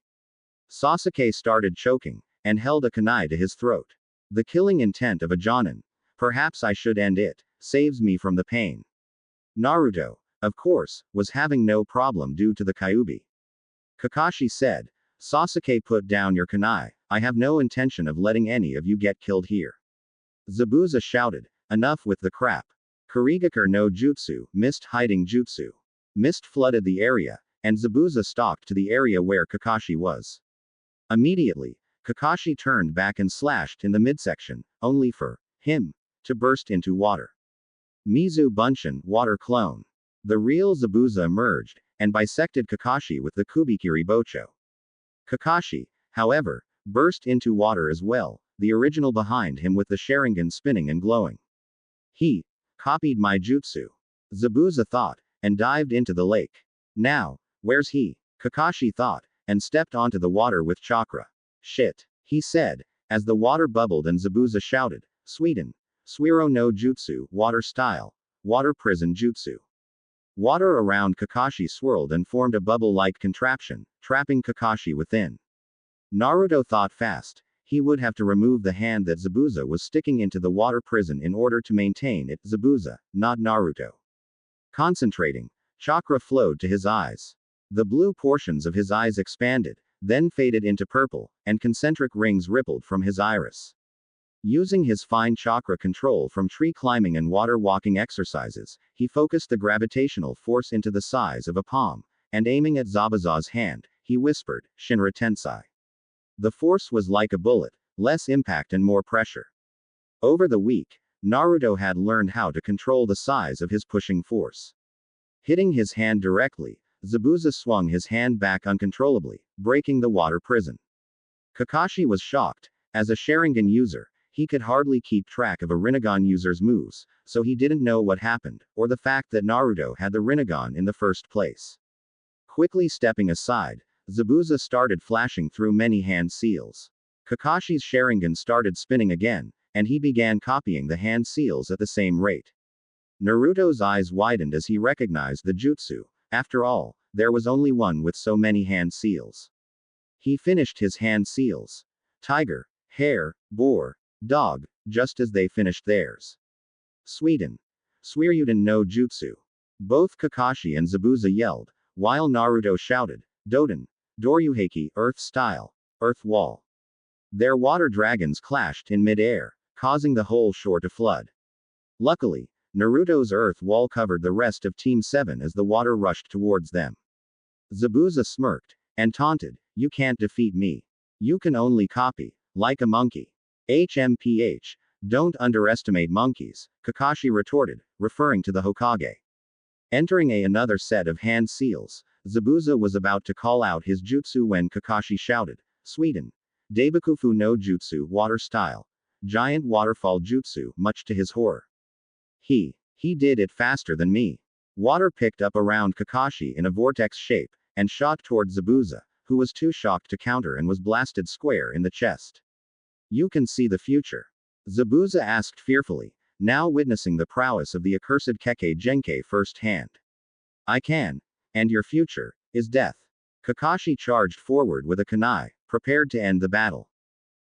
Speaker 1: Sasuke started choking, and held a kunai to his throat. The killing intent of a Jonin. Perhaps I should end it. Saves me from the pain. Naruto, of course, was having no problem due to the Kyuubi. Kakashi said, "Sasuke, put down your kunai. I have no intention of letting any of you get killed here." Zabuza shouted, "Enough with the crap. Kurigakure no Jutsu, mist hiding jutsu." Mist flooded the area, and Zabuza stalked to the area where Kakashi was. Immediately, Kakashi turned back and slashed in the midsection, only for him to burst into water. Mizu Bunshin, water clone. The real Zabuza emerged, and bisected Kakashi with the Kubikiri Bocho. Kakashi, however, burst into water as well, the original behind him with the Sharingan spinning and glowing. He copied my jutsu. Zabuza thought, and dived into the lake. Now, where's he? Kakashi thought, and stepped onto the water with chakra. Shit, he said, as the water bubbled and Zabuza shouted, "Sweden. Suiro no jutsu, water style. Water prison jutsu." Water around Kakashi swirled and formed a bubble-like contraption, trapping Kakashi within. Naruto thought fast. He would have to remove the hand that Zabuza was sticking into the water prison in order to maintain it. Zabuza, not Naruto. Concentrating, chakra flowed to his eyes. The blue portions of his eyes expanded, then faded into purple, and concentric rings rippled from his iris. Using his fine chakra control from tree climbing and water walking exercises, he focused the gravitational force into the size of a palm, and aiming at Zabuza's hand, he whispered, "Shinra Tensei." The force was like a bullet, less impact and more pressure. Over the week, Naruto had learned how to control the size of his pushing force. Hitting his hand directly, Zabuza swung his hand back uncontrollably, breaking the water prison. Kakashi was shocked. As a Sharingan user, he could hardly keep track of a Rinnegan user's moves, so he didn't know what happened, or the fact that Naruto had the Rinnegan in the first place. Quickly stepping aside, Zabuza started flashing through many hand seals. Kakashi's Sharingan started spinning again, and he began copying the hand seals at the same rate. Naruto's eyes widened as he recognized the jutsu. After all, there was only one with so many hand seals. He finished his hand seals. Tiger, hare, boar, dog, just as they finished theirs. Sweden. Suiryuden no jutsu. Both Kakashi and Zabuza yelled, while Naruto shouted, "Doden, Doryuheki, earth style, earth wall." Their water dragons clashed in mid-air, causing the whole shore to flood. Luckily, Naruto's earth wall covered the rest of Team 7 as the water rushed towards them. Zabuza smirked, and taunted, "You can't defeat me. You can only copy, like a monkey." HMPH. Don't underestimate monkeys, Kakashi retorted, referring to the Hokage. Entering another set of hand seals, Zabuza was about to call out his jutsu when Kakashi shouted, "Sweden. Daibakufu no jutsu, water style. Giant waterfall jutsu," much to his horror. He did it faster than me. Water picked up around Kakashi in a vortex shape, and shot toward Zabuza, who was too shocked to counter and was blasted square in the chest. "You can see the future?" Zabuza asked fearfully, now witnessing the prowess of the accursed Kekkei Genkai firsthand. "I can. And your future is death." Kakashi charged forward with a kunai, prepared to end the battle.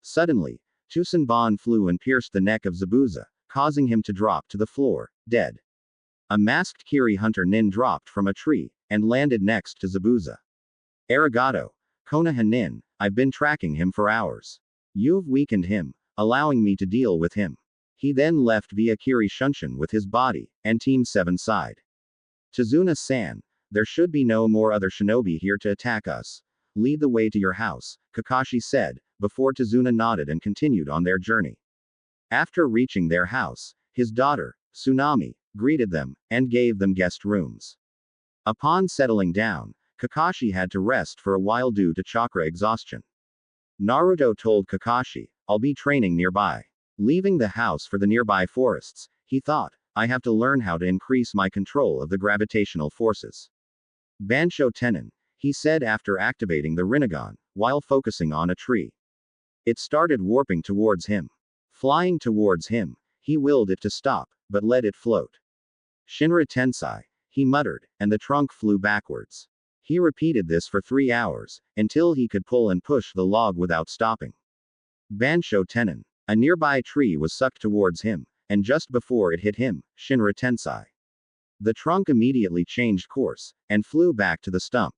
Speaker 1: Suddenly, Tsusenban flew and pierced the neck of Zabuza, causing him to drop to the floor, dead. A masked Kiri hunter nin dropped from a tree, and landed next to Zabuza. "Arigato, Konoha nin, I've been tracking him for hours. You've weakened him, allowing me to deal with him." He then left via Kiri Shunshin with his body, and Team 7 sighed. Tazuna-san, there should be no more other shinobi here to attack us. Lead the way to your house, Kakashi said, before Tazuna nodded and continued on their journey. After reaching their house, his daughter, Tsunami, greeted them, and gave them guest rooms. Upon settling down, Kakashi had to rest for a while due to chakra exhaustion. Naruto told Kakashi, I'll be training nearby. Leaving the house for the nearby forests, he thought, I have to learn how to increase my control of the gravitational forces. Bansho Tenon, he said after activating the Rinnegan, while focusing on a tree. It started warping towards him. Flying towards him, he willed it to stop, but let it float. Shinra Tensai, he muttered, and the trunk flew backwards. He repeated this for 3 hours, until he could pull and push the log without stopping. Bansho Tenon, a nearby tree was sucked towards him, and just before it hit him, Shinra Tensai. The trunk immediately changed course, and flew back to the stump.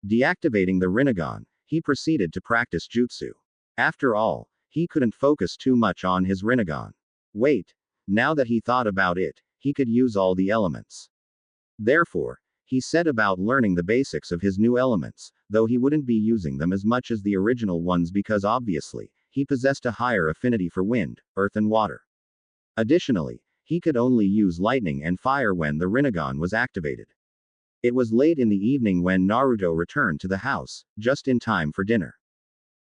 Speaker 1: Deactivating the Rinnegan, he proceeded to practice jutsu. After all, he couldn't focus too much on his Rinnegan. Wait, now that he thought about it, he could use all the elements. Therefore, he set about learning the basics of his new elements, though he wouldn't be using them as much as the original ones because obviously, he possessed a higher affinity for wind, earth and water. Additionally, he could only use lightning and fire when the Rinnegan was activated. It was late in the evening when Naruto returned to the house, just in time for dinner.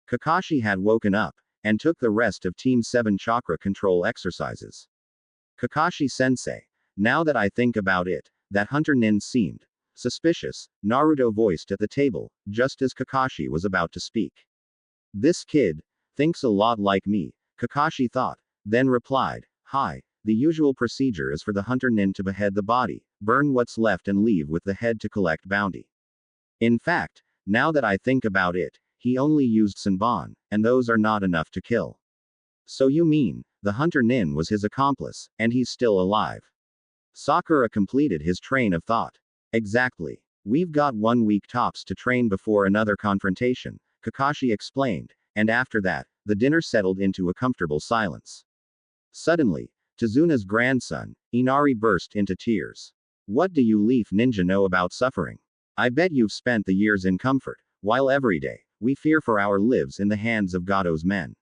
Speaker 1: Kakashi had woken up, and took the rest of Team 7 chakra control exercises. Kakashi-sensei, now that I think about it, that Hunter Nin seemed suspicious, Naruto voiced at the table, just as Kakashi was about to speak. This kid thinks a lot like me, Kakashi thought, then replied, Hi, the usual procedure is for the Hunter Nin to behead the body, burn what's left and leave with the head to collect bounty. In fact, now that I think about it, he only used Senbon, and those are not enough to kill. So you mean, the Hunter Nin was his accomplice, and he's still alive? Sakura completed his train of thought. Exactly. We've got 1 week tops to train before another confrontation, Kakashi explained, and after that, the dinner settled into a comfortable silence. Suddenly, Tazuna's grandson, Inari burst into tears. What do you leaf ninja know about suffering? I bet you've spent the years in comfort, while every day, we fear for our lives in the hands of Gado's men.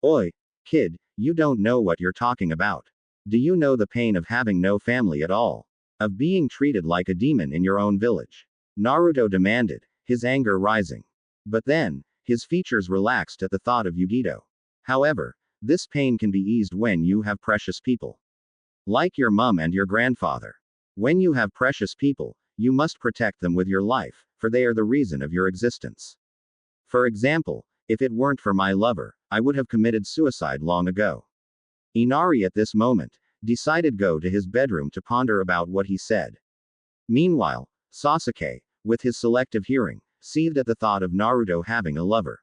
Speaker 1: Oi, kid, you don't know what you're talking about. Do you know the pain of having no family at all? Of being treated like a demon in your own village? Naruto demanded, his anger rising. But then, his features relaxed at the thought of Yugito. However, this pain can be eased when you have precious people. Like your mum and your grandfather. When you have precious people, you must protect them with your life, for they are the reason of your existence. For example, if it weren't for my lover, I would have committed suicide long ago. Inari at this moment, decided go to his bedroom to ponder about what he said. Meanwhile, Sasuke, with his selective hearing, seethed at the thought of Naruto having a lover.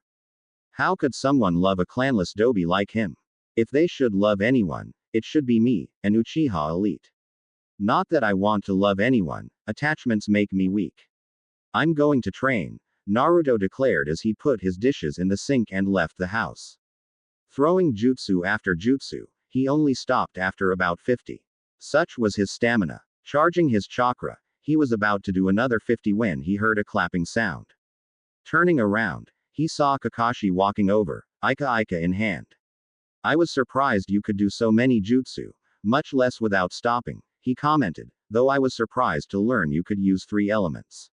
Speaker 1: How could someone love a clanless dobi like him? If they should love anyone, it should be me, an Uchiha elite. Not that I want to love anyone, attachments make me weak. I'm going to train, Naruto declared as he put his dishes in the sink and left the house. Throwing jutsu after jutsu, he only stopped after about 50. Such was his stamina. Charging his chakra, he was about to do another 50 when he heard a clapping sound. Turning around, he saw Kakashi walking over, Ika in hand. I was surprised you could do so many jutsu, much less without stopping, he commented, though I was surprised to learn you could use 3 elements.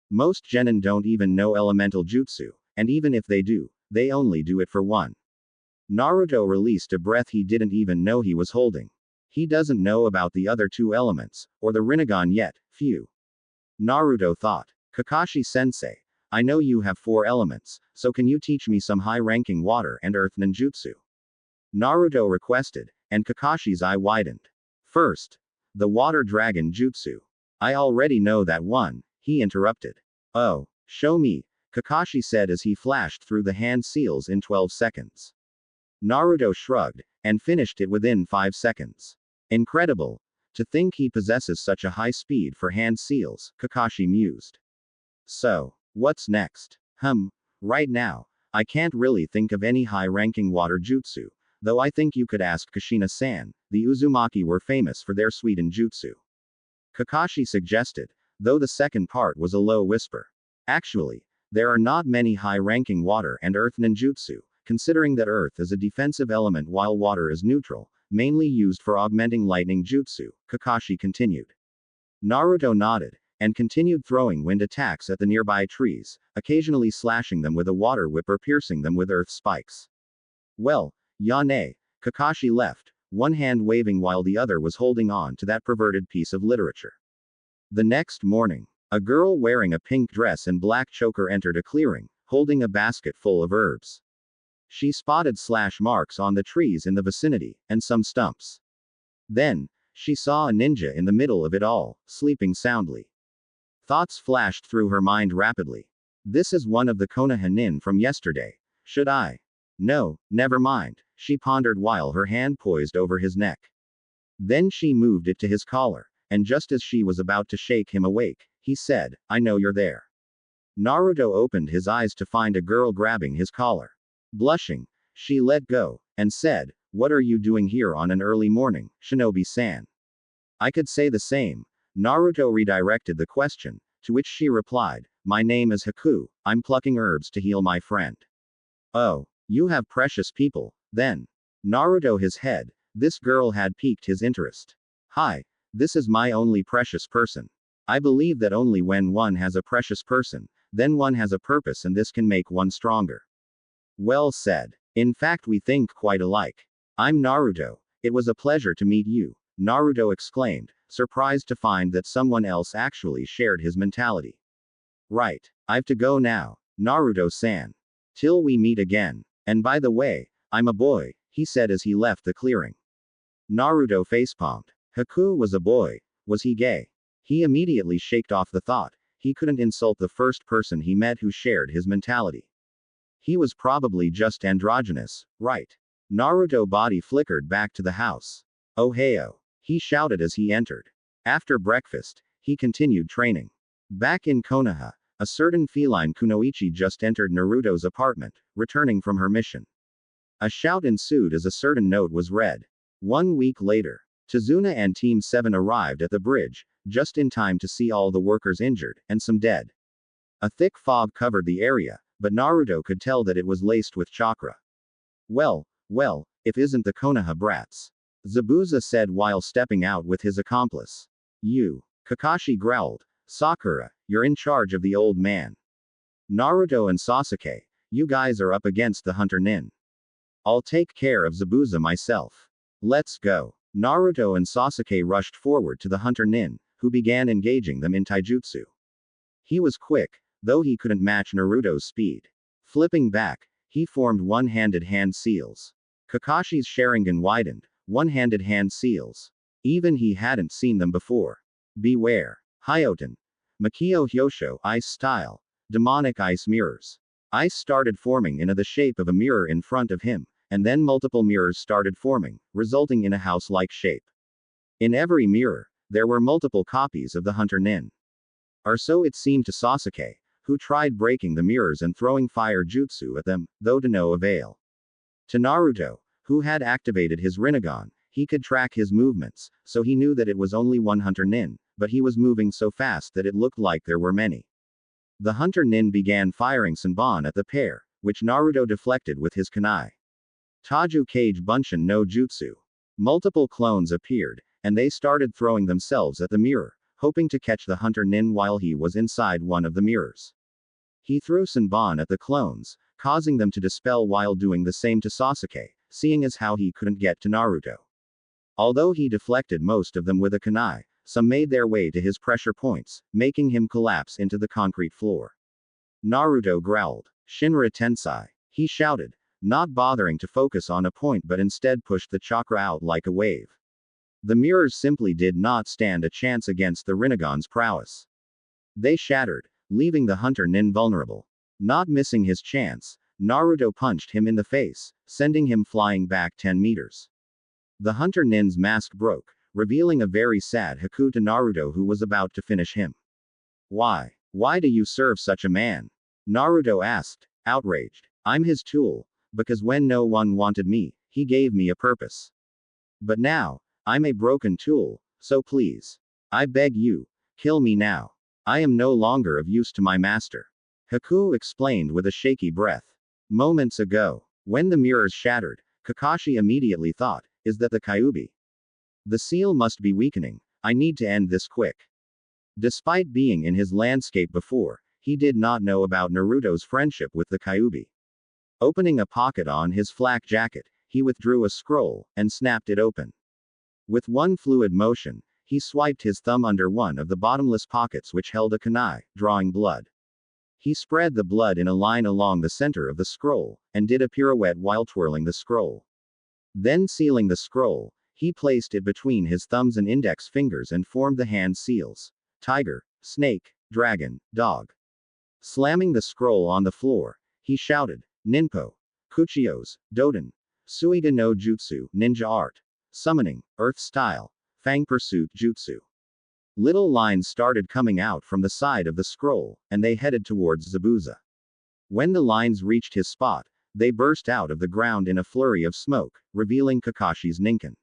Speaker 1: Most genin don't even know elemental jutsu, and even if they do, they only do it for 1. Naruto released a breath he didn't even know he was holding. He doesn't know about the other 2 elements, or the Rinnegan yet, phew. Naruto thought. Kakashi-sensei, I know you have 4 elements, so can you teach me some high-ranking water and earth ninjutsu? Naruto requested, and Kakashi's eye widened. First, the water dragon jutsu. I already know that one, he interrupted. Oh, show me, Kakashi said as he flashed through the hand seals in 12 seconds. Naruto shrugged, and finished it within 5 seconds. Incredible. To think he possesses such a high speed for hand seals, Kakashi mused. So, what's next? Right now, I can't really think of any high-ranking water jutsu, though I think you could ask Kushina-san. The Uzumaki were famous for their sweet ninjutsu. Kakashi suggested, though the second part was a low whisper. Actually, there are not many high-ranking water and earth ninjutsu, considering that earth is a defensive element while water is neutral, mainly used for augmenting lightning jutsu, Kakashi continued. Naruto nodded, and continued throwing wind attacks at the nearby trees, occasionally slashing them with a water whip or piercing them with earth spikes. Well, Yane, Kakashi left, one hand waving while the other was holding on to that perverted piece of literature. The next morning, a girl wearing a pink dress and black choker entered a clearing, holding a basket full of herbs. She spotted slash marks on the trees in the vicinity, and some stumps. Then, she saw a ninja in the middle of it all, sleeping soundly. Thoughts flashed through her mind rapidly. This is one of the Konoha nin from yesterday. Should I? No, never mind, she pondered while her hand poised over his neck. Then she moved it to his collar, and just as she was about to shake him awake, he said, I know you're there. Naruto opened his eyes to find a girl grabbing his collar. Blushing, she let go, and said, What are you doing here on an early morning, Shinobi-san? I could say the same. Naruto redirected the question, to which she replied, My name is Haku, I'm plucking herbs to heal my friend. Oh, you have precious people, then. Naruto his head, this girl had piqued his interest. Hi, this is my only precious person. I believe that only when one has a precious person, then one has a purpose and this can make one stronger. Well said. In fact we think quite alike. I'm Naruto. It was a pleasure to meet you, Naruto exclaimed, surprised to find that someone else actually shared his mentality. Right. I've to go now, Naruto-san. Till we meet again. And by the way, I'm a boy, he said as he left the clearing. Naruto facepalmed. Haku was a boy. Was he gay? He immediately shaked off the thought. He couldn't insult the first person he met who shared his mentality. He was probably just androgynous, right? Naruto body flickered back to the house. Ohio, he shouted as he entered. After breakfast, he continued training. Back in Konoha, a certain feline kunoichi just entered Naruto's apartment, returning from her mission. A shout ensued as a certain note was read. 1 week later, Tazuna and Team 7 arrived at the bridge, just in time to see all the workers injured, and some dead. A thick fog covered the area, but Naruto could tell that it was laced with chakra. Well, if isn't the Konoha brats. Zabuza said while stepping out with his accomplice. You. Kakashi growled. Sakura, you're in charge of the old man. Naruto and Sasuke, you guys are up against the hunter nin. I'll take care of Zabuza myself. Let's go. Naruto and Sasuke rushed forward to the hunter nin, who began engaging them in taijutsu. He was quick, though he couldn't match Naruto's speed. Flipping back, he formed one-handed hand seals. Kakashi's Sharingan widened, one-handed hand seals. Even he hadn't seen them before. Beware. Hyoten. Makio Hyosho ice style. Demonic ice mirrors. Ice started forming in the shape of a mirror in front of him, and then multiple mirrors started forming, resulting in a house-like shape. In every mirror, there were multiple copies of the hunter nin. Or so it seemed to Sasuke, who tried breaking the mirrors and throwing fire jutsu at them, though to no avail. To Naruto, who had activated his Rinnegan, he could track his movements, so he knew that it was only one hunter nin, but he was moving so fast that it looked like there were many. The hunter nin began firing Senbon at the pair, which Naruto deflected with his kunai. Taju Kage Bunshin no Jutsu. Multiple clones appeared, and they started throwing themselves at the mirror, hoping to catch the hunter nin while he was inside one of the mirrors. He threw Senbon at the clones, causing them to dispel while doing the same to Sasuke, seeing as how he couldn't get to Naruto. Although he deflected most of them with a kunai, some made their way to his pressure points, making him collapse into the concrete floor. Naruto growled. Shinra Tensai. He shouted, not bothering to focus on a point but instead pushed the chakra out like a wave. The mirrors simply did not stand a chance against the Rinnegan's prowess. They shattered, leaving the hunter nin vulnerable. Not missing his chance, Naruto punched him in the face, sending him flying back 10 meters. The hunter nin's mask broke, revealing a very sad Haku to Naruto who was about to finish him. Why do you serve such a man? Naruto asked, outraged. I'm his tool, because when no one wanted me, He gave me a purpose. But now, I'm a broken tool, so please. I beg you, kill me now. I am no longer of use to my master. Haku explained with a shaky breath. Moments ago, when the mirrors shattered, Kakashi immediately thought, is that the Kyuubi? The seal must be weakening. I need to end this quick. Despite being in his landscape before, he did not know about Naruto's friendship with the Kyuubi. Opening a pocket on his flak jacket, he withdrew a scroll, and snapped it open. With one fluid motion, he swiped his thumb under one of the bottomless pockets which held a kunai, drawing blood. He spread the blood in a line along the center of the scroll, and did a pirouette while twirling the scroll. Then sealing the scroll, he placed it between his thumbs and index fingers and formed the hand seals. Tiger, snake, dragon, dog. Slamming the scroll on the floor, he shouted, Ninpo, Kuchios, Doden, Suiga no Jutsu, ninja art. Summoning, earth style, Fang pursuit jutsu. Little lines started coming out from the side of the scroll, and they headed towards Zabuza. When the lines reached his spot, they burst out of the ground in a flurry of smoke, revealing Kakashi's Ninken.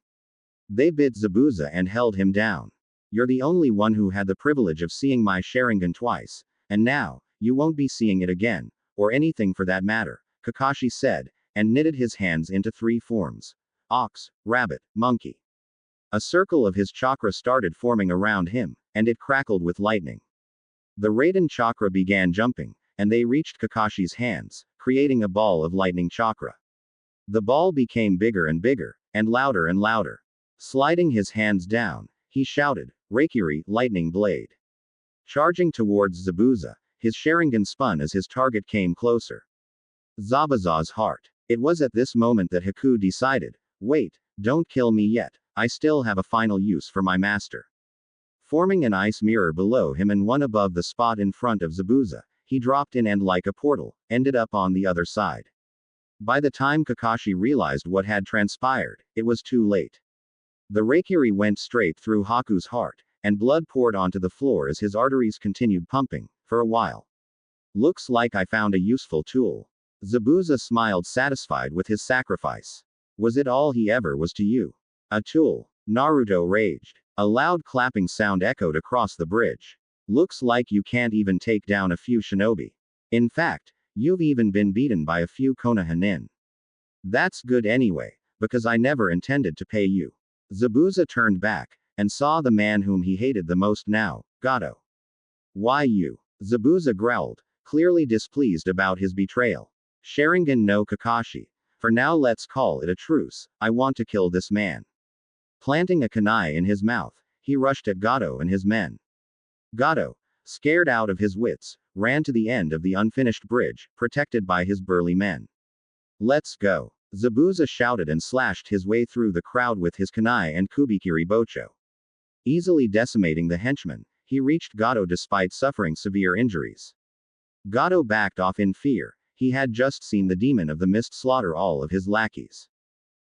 Speaker 1: They bit Zabuza and held him down. You're the only one who had the privilege of seeing my Sharingan twice, and now, you won't be seeing it again, or anything for that matter, Kakashi said, and knitted his hands into three forms. Ox, rabbit, monkey. A circle of his chakra started forming around him, and it crackled with lightning. The Raiden chakra began jumping, and they reached Kakashi's hands, creating a ball of lightning chakra. The ball became bigger and louder and louder. Sliding his hands down, he shouted, Reikiri, lightning blade. Charging towards Zabuza, his Sharingan spun as his target came closer. Zabuza's heart. It was at this moment that Haku decided, wait, don't kill me yet, I still have a final use for my master. Forming an ice mirror below him and one above the spot in front of Zabuza, he dropped in and like a portal, ended up on the other side. By the time Kakashi realized what had transpired, it was too late. The Reikiri went straight through Haku's heart, and blood poured onto the floor as his arteries continued pumping, for a while. Looks like I found a useful tool. Zabuza smiled satisfied with his sacrifice. Was it all he ever was to you? A tool. Naruto raged. A loud clapping sound echoed across the bridge. Looks like you can't even take down a few shinobi. In fact, you've even been beaten by a few Konoha nin. That's good anyway, because I never intended to pay you. Zabuza turned back, and saw the man whom he hated the most now, Gato. Why you? Zabuza growled, clearly displeased about his betrayal. Sharingan no Kakashi. For now let's call it a truce, I want to kill this man. Planting a kunai in his mouth, he rushed at Gato and his men. Gato, scared out of his wits, ran to the end of the unfinished bridge, protected by his burly men. Let's go. Zabuza shouted and slashed his way through the crowd with his kunai and kubikiri bocho. Easily decimating the henchman, he reached Gato despite suffering severe injuries. Gato backed off in fear, he had just seen the demon of the mist slaughter all of his lackeys.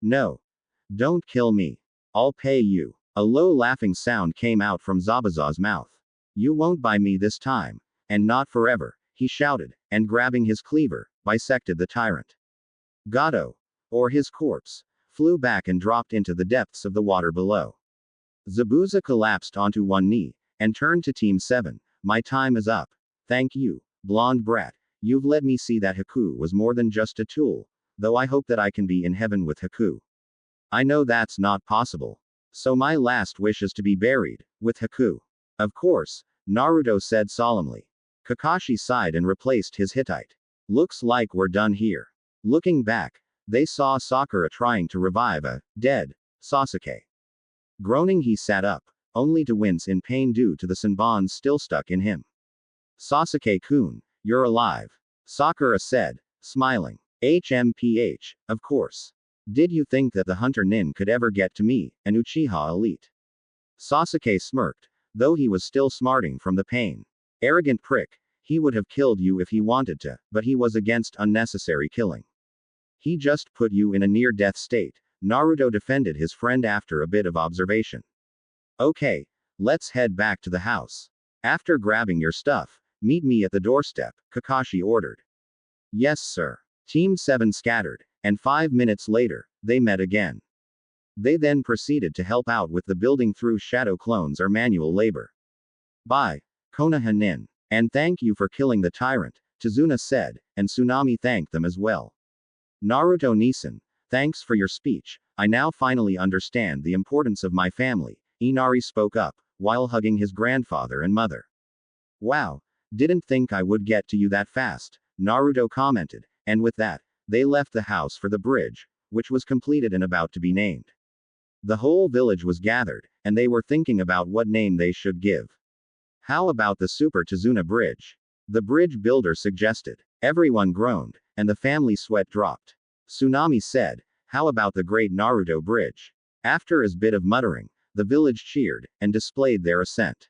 Speaker 1: No. Don't kill me. I'll pay you. A low laughing sound came out from Zabuza's mouth. You won't buy me this time. And not forever, he shouted, and grabbing his cleaver, bisected the tyrant. Gato, or his corpse, flew back and dropped into the depths of the water below. Zabuza collapsed onto one knee, and turned to Team 7, my time is up. Thank you, blonde brat, you've let me see that Haku was more than just a tool, though I hope that I can be in heaven with Haku. I know that's not possible. So my last wish is to be buried, with Haku. Of course, Naruto said solemnly. Kakashi sighed and replaced his Hittite. Looks like we're done here. Looking back, they saw Sakura trying to revive a dead Sasuke. Groaning, he sat up, only to wince in pain due to the senbons still stuck in him. Sasuke-kun, you're alive. Sakura said, smiling. HMPH, of course. Did you think that the Hunter Nin could ever get to me, an Uchiha elite? Sasuke smirked, though he was still smarting from the pain. Arrogant prick, he would have killed you if he wanted to, but he was against unnecessary killing. He just put you in a near-death state, Naruto defended his friend after a bit of observation. Okay, let's head back to the house. After grabbing your stuff, meet me at the doorstep, Kakashi ordered. Yes sir. Team 7 scattered, and 5 minutes later, they met again. They then proceeded to help out with the building through shadow clones or manual labor. Bye, Konoha Nin. And thank you for killing the tyrant, Tazuna said, and Tsunami thanked them as well. Naruto Nisan, thanks for your speech. I now finally understand the importance of my family, Inari spoke up, while hugging his grandfather and mother. Wow, didn't think I would get to you that fast, Naruto commented, and with that, they left the house for the bridge, which was completed and about to be named. The whole village was gathered, and they were thinking about what name they should give. How about the Super Tazuna Bridge? The bridge builder suggested. Everyone groaned, and the family sweat dropped. Tsunami said, how about the Great Naruto Bridge? After a bit of muttering, the village cheered, and displayed their assent.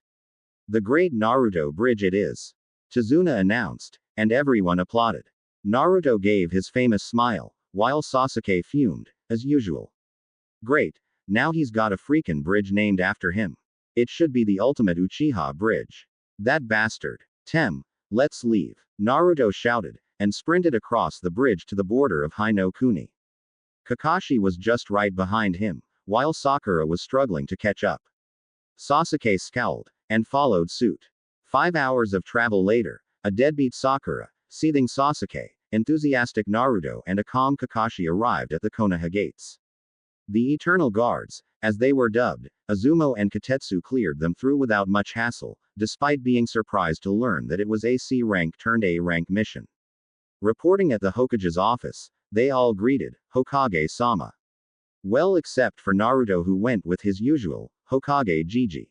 Speaker 1: The Great Naruto Bridge it is. Tazuna announced, and everyone applauded. Naruto gave his famous smile, while Sasuke fumed, as usual. Great, now he's got a freakin' bridge named after him. It should be the ultimate Uchiha bridge. That bastard. Let's leave. Naruto shouted, and sprinted across the bridge to the border of Hino Kuni. Kakashi was just right behind him, while Sakura was struggling to catch up. Sasuke scowled, and followed suit. 5 hours of travel later, a deadbeat Sakura, seething Sasuke, enthusiastic Naruto and a calm Kakashi arrived at the Konoha gates. The Eternal Guards, as they were dubbed, Azumo and Katetsu cleared them through without much hassle, despite being surprised to learn that it was a C rank turned A rank mission. Reporting at the Hokage's office, they all greeted, Hokage-sama. Well except for Naruto who went with his usual, Hokage Jiji.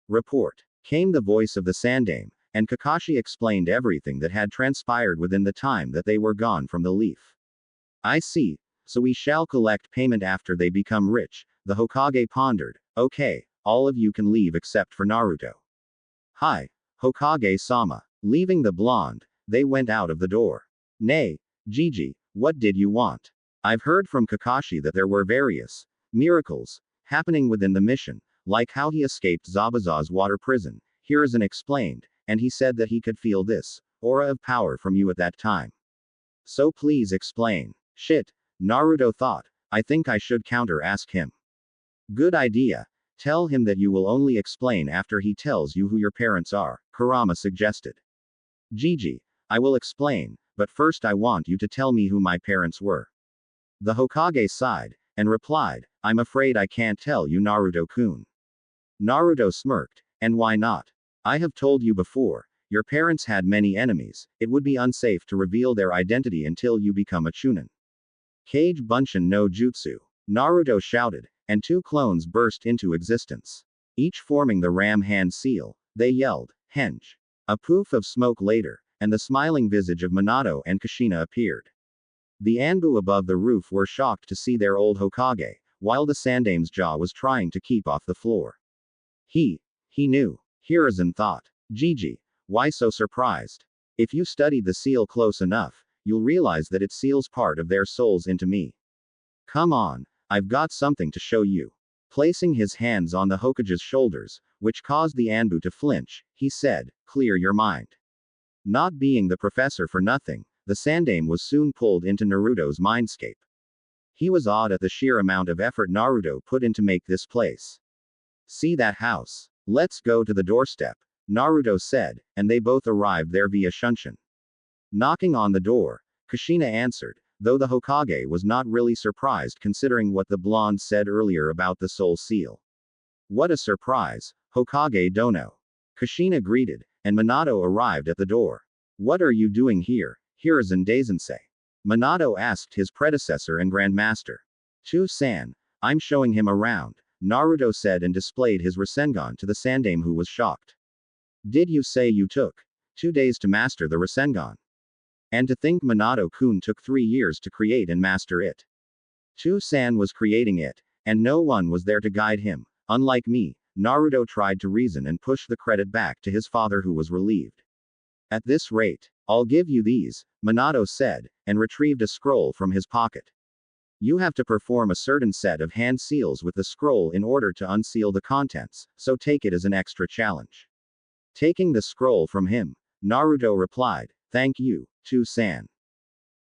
Speaker 1: Report. Came the voice of the Sandame, and Kakashi explained everything that had transpired within the time that they were gone from the leaf. I see, so we shall collect payment after they become rich, the Hokage pondered. Okay, all of you can leave except for Naruto. Hi, Hokage-sama. Leaving the blonde, they went out of the door. Nay, Jiji, what did you want? I've heard from Kakashi that there were various miracles happening within the mission, like how he escaped Zabuza's water prison, Hiruzen explained, and he said that he could feel this aura of power from you at that time. So please explain. Shit, Naruto thought, I think I should counter-ask him. Good idea. Tell him that you will only explain after he tells you who your parents are, Kurama suggested. Jiji, I will explain, but first I want you to tell me who my parents were. The Hokage sighed, and replied, I'm afraid I can't tell you Naruto-kun. Naruto smirked, and why not? I have told you before, your parents had many enemies, it would be unsafe to reveal their identity until you become a Chunin. Kage Bunshin no Jutsu. Naruto shouted, and 2 clones burst into existence. Each forming the ram hand seal, they yelled, Henge. A poof of smoke later, and the smiling visage of Minato and Kushina appeared. The Anbu above the roof were shocked to see their old Hokage, while the Sandame's jaw was trying to keep off the floor. He knew. Hiruzen thought. Jiji, why so surprised? If you studied the seal close enough, you'll realize that it seals part of their souls into me. Come on, I've got something to show you. Placing his hands on the Hokage's shoulders, which caused the Anbu to flinch, he said, clear your mind. Not being the professor for nothing, the Sandame was soon pulled into Naruto's mindscape. He was awed at the sheer amount of effort Naruto put in to make this place. See that house? Let's go to the doorstep, Naruto said, and they both arrived there via Shunshin. Knocking on the door, Kushina answered, though the Hokage was not really surprised considering what the blonde said earlier about the soul seal. What a surprise, Hokage Dono. Kushina greeted, and Minato arrived at the door. What are you doing here, Hiruzen Daisensei? Minato asked his predecessor and grandmaster. To-san, I'm showing him around, Naruto said and displayed his Rasengan to the Sandame who was shocked. Did you say you took 2 days to master the Rasengan? And to think Minato-kun took 3 years to create and master it. To-san was creating it, and no one was there to guide him. Unlike me, Naruto tried to reason and push the credit back to his father who was relieved. At this rate, I'll give you these, Minato said, and retrieved a scroll from his pocket. You have to perform a certain set of hand seals with the scroll in order to unseal the contents, so take it as an extra challenge. Taking the scroll from him, Naruto replied, thank you, To-san.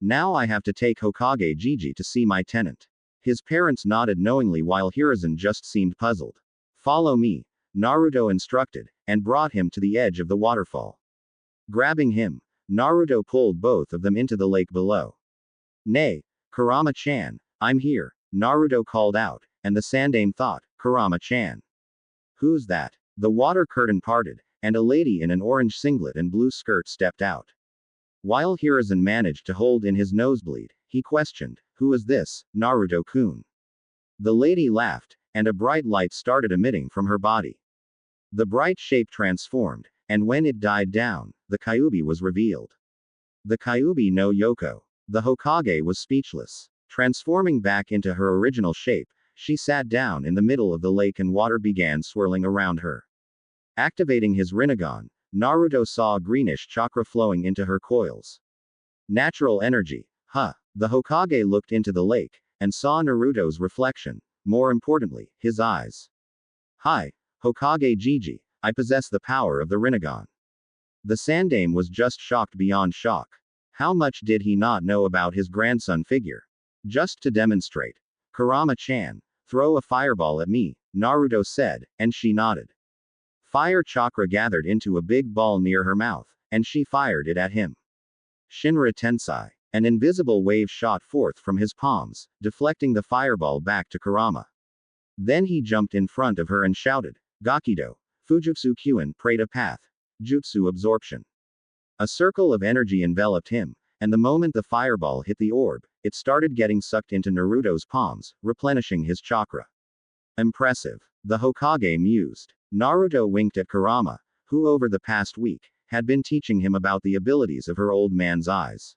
Speaker 1: Now I have to take Hokage Jiji to see my tenant. His parents nodded knowingly while Hiruzen just seemed puzzled. Follow me, Naruto instructed, and brought him to the edge of the waterfall. Grabbing him, Naruto pulled both of them into the lake below. Nay, Kurama-chan, I'm here, Naruto called out, and the Sandaime thought, Kurama-chan. Who's that? The water curtain parted, and a lady in an orange singlet and blue skirt stepped out. While Hiruzen managed to hold in his nosebleed, he questioned, who is this, Naruto-kun? The lady laughed, and a bright light started emitting from her body. The bright shape transformed, and when it died down, the Kyuubi was revealed. The Kyuubi no Yoko. The Hokage was speechless. Transforming back into her original shape, she sat down in the middle of the lake and water began swirling around her. Activating his Rinnegan, Naruto saw a greenish chakra flowing into her coils. Natural energy. Huh. The Hokage looked into the lake, and saw Naruto's reflection. More importantly, his eyes. Hi, Hokage Jiji, I possess the power of the Rinnegan. The Sandaime was just shocked beyond shock. How much did he not know about his grandson figure? Just to demonstrate. Kurama-chan, throw a fireball at me, Naruto said, and she nodded. Fire chakra gathered into a big ball near her mouth, and she fired it at him. Shinra Tensei. An invisible wave shot forth from his palms, deflecting the fireball back to Kurama. Then he jumped in front of her and shouted, Gakido, Fujutsu Kyuin Preta Path. Jutsu Absorption. A circle of energy enveloped him, and the moment the fireball hit the orb, it started getting sucked into Naruto's palms, replenishing his chakra. Impressive. The Hokage mused. Naruto winked at Kurama, who over the past week, had been teaching him about the abilities of her old man's eyes.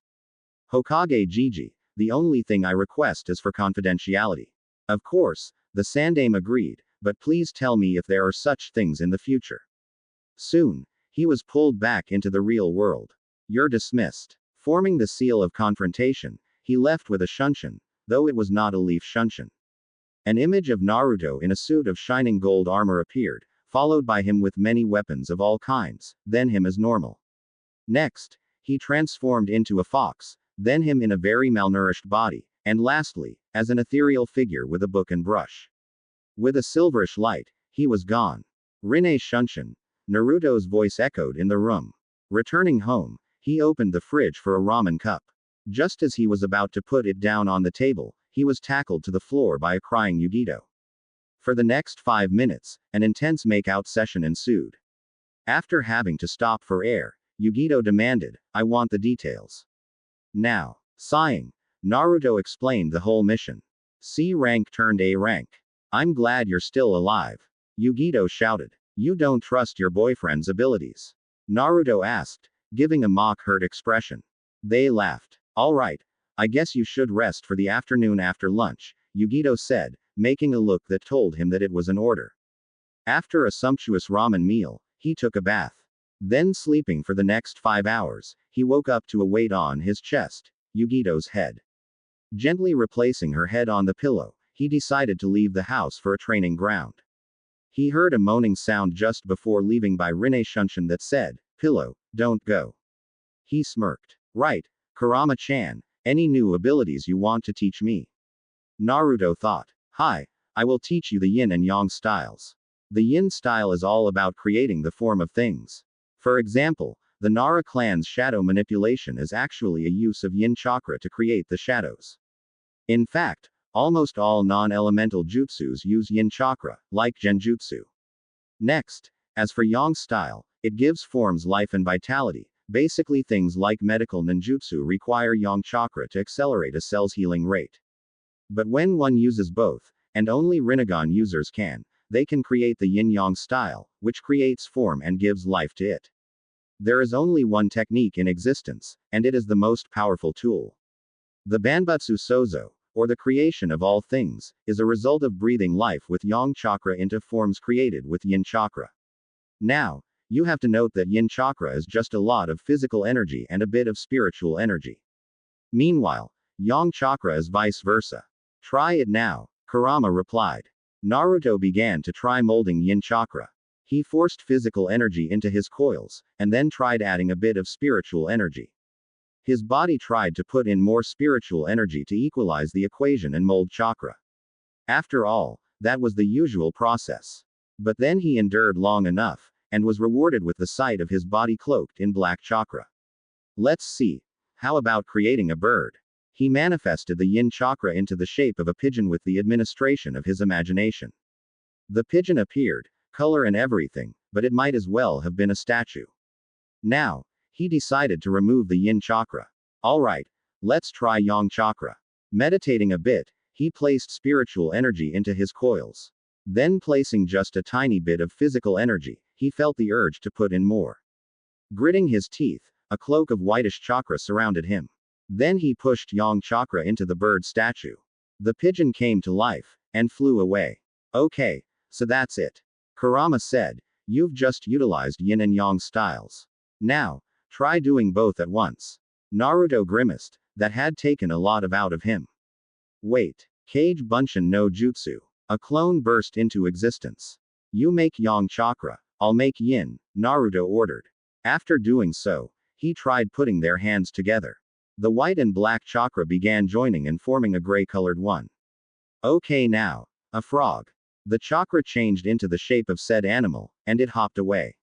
Speaker 1: Hokage Jiji, the only thing I request is for confidentiality. Of course, the Sandaime agreed, but please tell me if there are such things in the future. Soon, he was pulled back into the real world. You're dismissed. Forming the seal of confrontation, he left with a shunshin, though it was not a leaf shunshin. An image of Naruto in a suit of shining gold armor appeared, followed by him with many weapons of all kinds, then him as normal. Next, he transformed into a fox, then him in a very malnourished body, and lastly, as an ethereal figure with a book and brush. With a silverish light, he was gone. Rinne Shunshin. Naruto's voice echoed in the room. Returning home, he opened the fridge for a ramen cup. Just as he was about to put it down on the table, he was tackled to the floor by a crying Yugito. For the next 5 minutes, an intense make-out session ensued. After having to stop for air, Yugito demanded, I want the details. Now. Sighing, Naruto explained the whole mission. C rank turned A rank. I'm glad you're still alive. Yugito shouted. You don't trust your boyfriend's abilities? Naruto asked, giving a mock-hurt expression. They laughed. Alright, I guess you should rest for the afternoon after lunch, Yugito said, making a look that told him that it was an order. After a sumptuous ramen meal, he took a bath. Then sleeping for the next 5 hours, he woke up to a weight on his chest, Yugito's head. Gently replacing her head on the pillow, he decided to leave the house for a training ground. He heard a moaning sound just before leaving by Rinne Shunshin that said, Pillow, don't go. He smirked. Right, Kurama-chan, any new abilities you want to teach me? Naruto thought. Hi, I will teach you the yin and yang styles. The yin style is all about creating the form of things. For example, the Nara clan's shadow manipulation is actually a use of yin chakra to create the shadows. In fact, almost all non-elemental jutsus use yin chakra, like genjutsu. Next, as for yang style, it gives forms life and vitality. Basically things like medical ninjutsu require yang chakra to accelerate a cell's healing rate. But when one uses both, and only Rinnegan users can, they can create the yin-yang style, which creates form and gives life to it. There is only one technique in existence, and it is the most powerful tool. The Banbutsu Sozo, or the creation of all things, is a result of breathing life with yang chakra into forms created with yin chakra. Now, you have to note that yin chakra is just a lot of physical energy and a bit of spiritual energy. Meanwhile, yang chakra is vice versa. Try it now, Kurama replied. Naruto began to try molding yin chakra. He forced physical energy into his coils, and then tried adding a bit of spiritual energy. His body tried to put in more spiritual energy to equalize the equation and mold chakra. After all, that was the usual process. But then he endured long enough, and was rewarded with the sight of his body cloaked in black chakra. Let's see. How about creating a bird? He manifested the yin chakra into the shape of a pigeon with the administration of his imagination. The pigeon appeared, color and everything, but it might as well have been a statue. Now, he decided to remove the yin chakra. Alright, let's try yang chakra. Meditating a bit, he placed spiritual energy into his coils. Then placing just a tiny bit of physical energy, he felt the urge to put in more. Gritting his teeth, a cloak of whitish chakra surrounded him. Then he pushed yang chakra into the bird statue. The pigeon came to life, and flew away. Okay, so that's it. Kurama said, you've just utilized yin and yang styles. Now, try doing both at once. Naruto grimaced, that had taken a lot out of him. Wait, Kage Bunshin no Jutsu. A clone burst into existence. You make yang chakra, I'll make yin, Naruto ordered. After doing so, he tried putting their hands together. The white and black chakra began joining and forming a gray-colored one. Okay now, a frog. The chakra changed into the shape of said animal, and it hopped away.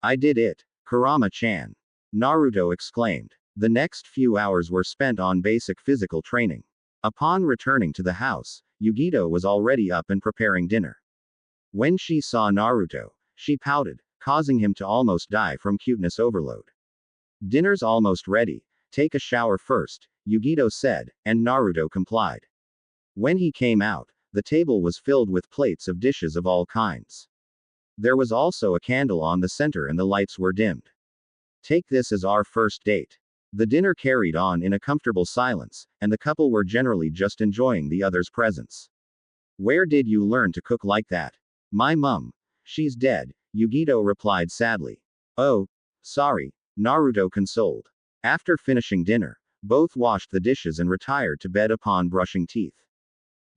Speaker 1: I did it, Kurama-chan. Naruto exclaimed. The next few hours were spent on basic physical training. Upon returning to the house, Yugito was already up and preparing dinner. When she saw Naruto, she pouted, causing him to almost die from cuteness overload. Dinner's almost ready, take a shower first, Yugito said, and Naruto complied. When he came out, the table was filled with plates of dishes of all kinds. There was also a candle on the center and the lights were dimmed. Take this as our first date. The dinner carried on in a comfortable silence, and the couple were generally just enjoying the other's presence. Where did you learn to cook like that? My mum. She's dead, Yugito replied sadly. Oh, sorry, Naruto consoled. After finishing dinner, both washed the dishes and retired to bed upon brushing teeth.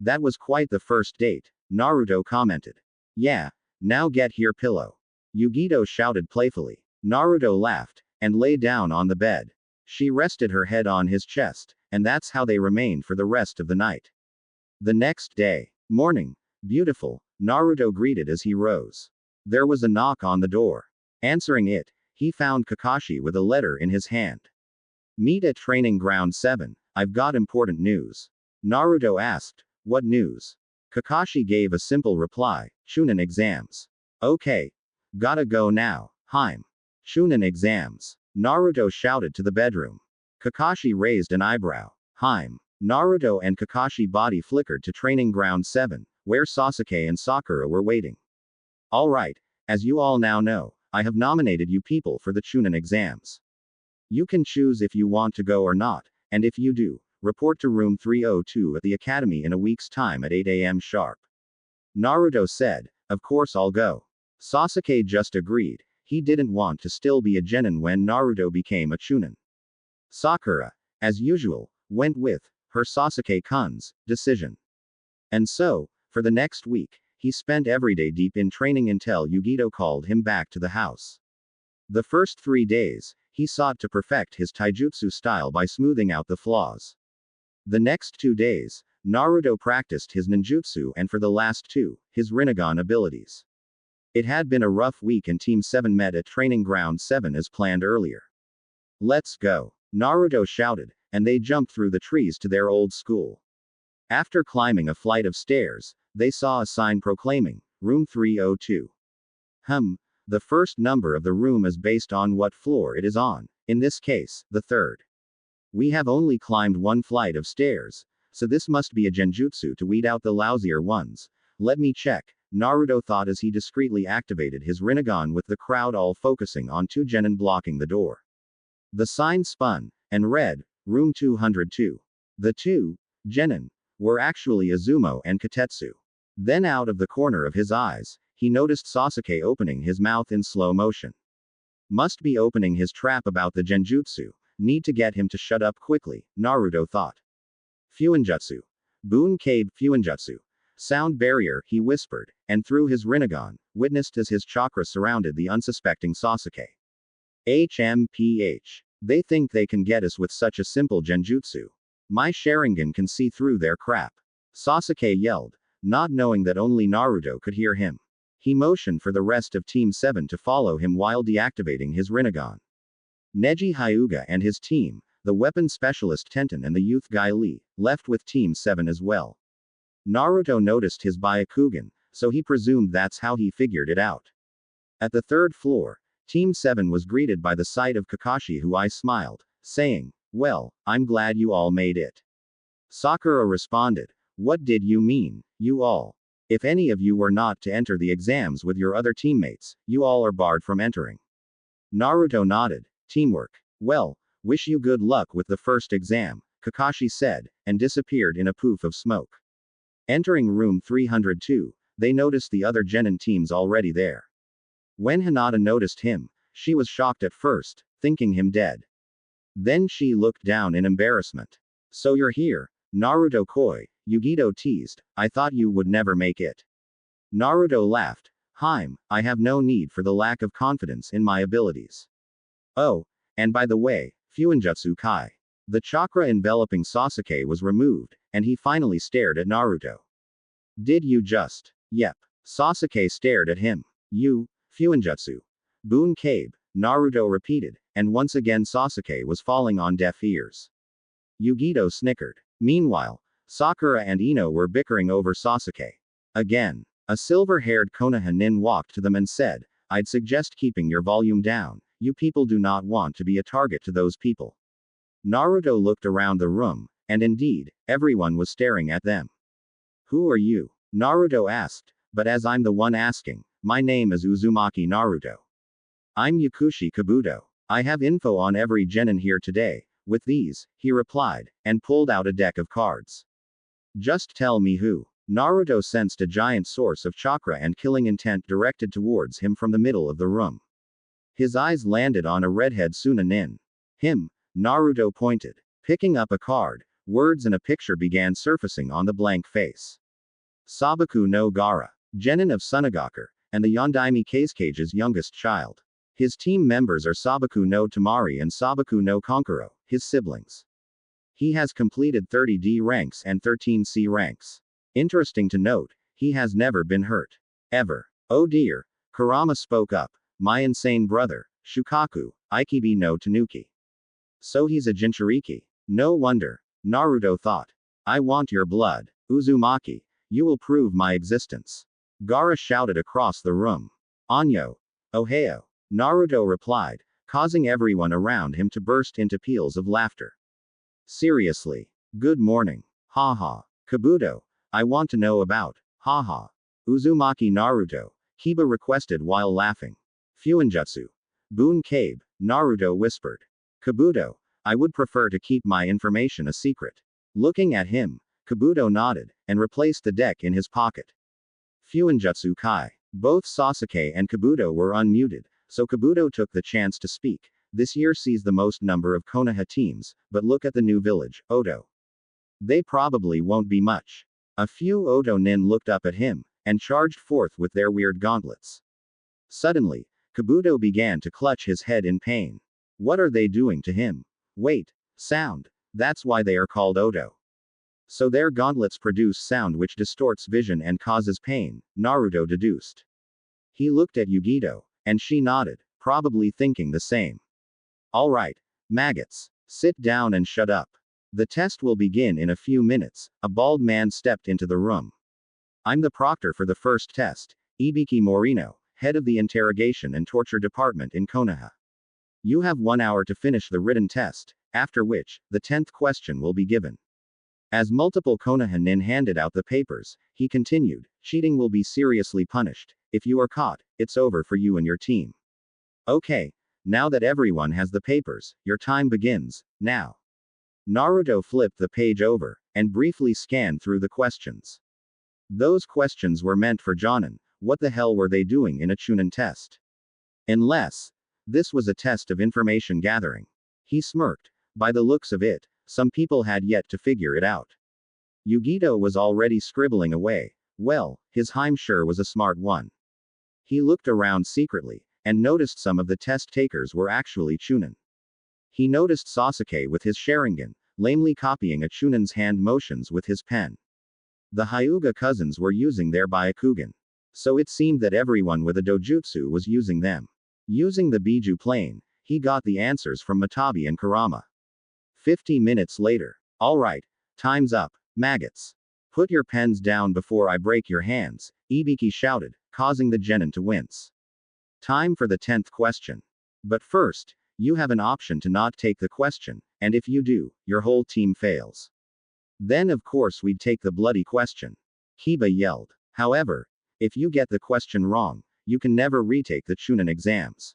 Speaker 1: That was quite the first date, Naruto commented. Yeah, now get here pillow. Yugito shouted playfully. Naruto laughed, and lay down on the bed. She rested her head on his chest, and that's how they remained for the rest of the night. The next day, morning, beautiful, Naruto greeted as he rose. There was a knock on the door. Answering it, he found Kakashi with a letter in his hand. Meet at Training Ground 7, I've got important news. Naruto asked, what news? Kakashi gave a simple reply, Chunin exams. Okay. Gotta go now, Heim. Chunin exams. Naruto shouted to the bedroom. Kakashi raised an eyebrow. Heim. Naruto and Kakashi body flickered to Training Ground 7, where Sasuke and Sakura were waiting. Alright, as you all now know, I have nominated you people for the Chunin exams. You can choose if you want to go or not, and if you do, report to room 302 at the academy in a week's time at 8 a.m. sharp. Naruto said, of course I'll go. Sasuke just agreed. He didn't want to still be a genin when Naruto became a Chunin. Sakura, as usual, went with her Sasuke-kun's decision. And so, for the next week, he spent every day deep in training until Yugito called him back to the house. The first 3 days, he sought to perfect his taijutsu style by smoothing out the flaws. The next 2 days, Naruto practiced his ninjutsu and for the last 2, his Rinnegan abilities. It had been a rough week and Team 7 met at Training Ground 7 as planned earlier. Let's go, Naruto shouted, and they jumped through the trees to their old school. After climbing a flight of stairs, they saw a sign proclaiming, Room 302. The first number of the room is based on what floor it is on, in this case, the third. We have only climbed 1 flight of stairs, so this must be a genjutsu to weed out the lousier ones. Let me check, Naruto thought as he discreetly activated his Rinnegan with the crowd all focusing on 2 genin blocking the door. The sign spun, and read, Room 202. The 2 genin were actually Izumo and Katetsu. Then out of the corner of his eyes, he noticed Sasuke opening his mouth in slow motion. Must be opening his trap about the genjutsu, need to get him to shut up quickly, Naruto thought. Fuinjutsu. Boon Cabe Fuinjutsu. Sound barrier, he whispered, and through his Rinnegan, witnessed as his chakra surrounded the unsuspecting Sasuke. HMPH. They think they can get us with such a simple genjutsu. My Sharingan can see through their crap. Sasuke yelled, not knowing that only Naruto could hear him. He motioned for the rest of Team 7 to follow him while deactivating his Rinnegan. Neji Hyuga and his team, the weapon specialist Tenten and the youth Guy Lee, left with Team 7 as well. Naruto noticed his Byakugan, so he presumed that's how he figured it out. At the third floor, Team 7 was greeted by the sight of Kakashi, who I smiled, saying, "Well, I'm glad you all made it." Sakura responded, "What did you mean, you all? If any of you were not to enter the exams with your other teammates, you all are barred from entering." Naruto nodded, "Teamwork. Well, wish you good luck with the first exam," Kakashi said, and disappeared in a poof of smoke. Entering room 302, they noticed the other genin teams already there. When Hinata noticed him, she was shocked at first, thinking him dead. Then she looked down in embarrassment. "So you're here, Naruto Koi," Yugito teased, "I thought you would never make it." Naruto laughed, I have no need for the lack of confidence in my abilities. Oh, and by the way, Fuinjutsu Kai." The chakra enveloping Sasuke was removed, and he finally stared at Naruto. "Did you just..." "Yep." Sasuke stared at him. "You, Fuinjutsu. Boon Cabe," Naruto repeated, and once again Sasuke was falling on deaf ears. Yugito snickered. Meanwhile, Sakura and Ino were bickering over Sasuke. Again. A silver-haired Konoha nin walked to them and said, "I'd suggest keeping your volume down. You people do not want to be a target to those people." Naruto looked around the room, and indeed, everyone was staring at them. "Who are you?" Naruto asked, "But as I'm the one asking, my name is Uzumaki Naruto. I'm Yakushi Kabuto. I have info on every genin here today. With these," he replied, and pulled out a deck of cards. "Just tell me who." Naruto sensed a giant source of chakra and killing intent directed towards him from the middle of the room. His eyes landed on a redhead Suna nin. "Him," Naruto pointed. Picking up a card, words and a picture began surfacing on the blank face. Sabaku no Gara, genin of Sunagakur, and the Yondaime Kazekage's youngest child. His team members are Sabaku no Tamari and Sabaku no Konkuro, his siblings. He has completed 30 D ranks and 13 C ranks. Interesting to note, he has never been hurt. Ever. Oh dear. Kurama spoke up. My insane brother, Shukaku, Ikibi no Tanuki. So he's a Jinchūriki. No wonder. Naruto thought. I want your blood. Uzumaki. You will prove my existence. Gaara shouted across the room. Anyo. Ohio. Naruto replied, causing everyone around him to burst into peals of laughter. Seriously. Good morning. Haha. Kabuto. I want to know about. Haha. Uzumaki Naruto. Kiba requested while laughing. Fuinjutsu. Boon Cabe, Naruto whispered. Kabuto. I would prefer to keep my information a secret. Looking at him, Kabuto nodded, and replaced the deck in his pocket. Fuinjutsu Kai. Both Sasuke and Kabuto were unmuted, so Kabuto took the chance to speak. This year sees the most number of Konoha teams, but look at the new village, Oto. They probably won't be much. A few Oto nin looked up at him, and charged forth with their weird gauntlets. Suddenly, Kabuto began to clutch his head in pain. What are they doing to him? Wait. Sound. That's why they are called Oto. So their gauntlets produce sound which distorts vision and causes pain, Naruto deduced. He looked at Yugito, and she nodded, probably thinking the same. Alright. Maggots. Sit down and shut up. The test will begin in a few minutes. A bald man stepped into the room. I'm the proctor for the first test, Ibiki Morino, head of the interrogation and torture department in Konoha. You have 1 hour to finish the written test, after which, the 10th question will be given. As multiple Konoha nin handed out the papers, he continued, cheating will be seriously punished. If you are caught, it's over for you and your team. Okay. Now that everyone has the papers, your time begins, now. Naruto flipped the page over, and briefly scanned through the questions. Those questions were meant for Jonin. What the hell were they doing in a Chunin test? Unless this was a test of information gathering. He smirked. By the looks of it, some people had yet to figure it out. Yugito was already scribbling away. Well, his Heim sure was a smart one. He looked around secretly, and noticed some of the test takers were actually Chunin. He noticed Sasuke with his Sharingan, lamely copying a Chunin's hand motions with his pen. The Hyuga cousins were using their Byakugan. So it seemed that everyone with a dojutsu was using them. Using the Biju plane, he got the answers from Matabi and Kurama. 50 minutes later. Alright, time's up, maggots. Put your pens down before I break your hands, Ibiki shouted, causing the genin to wince. Time for the 10th question. But first, you have an option to not take the question, and if you do, your whole team fails. Then of course we'd take the bloody question. Kiba yelled. However, if you get the question wrong, you can never retake the Chunin exams.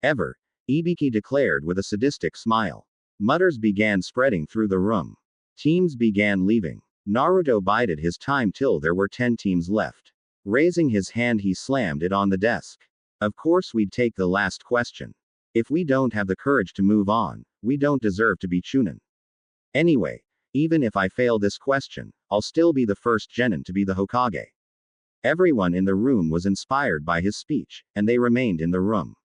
Speaker 1: Ever, Ibiki declared with a sadistic smile. Mutters began spreading through the room. Teams began leaving. Naruto bided his time till there were 10 teams left. Raising his hand, he slammed it on the desk. Of course we'd take the last question. If we don't have the courage to move on, we don't deserve to be Chunin. Anyway, even if I fail this question, I'll still be the first genin to be the Hokage. Everyone in the room was inspired by his speech, and they remained in the room.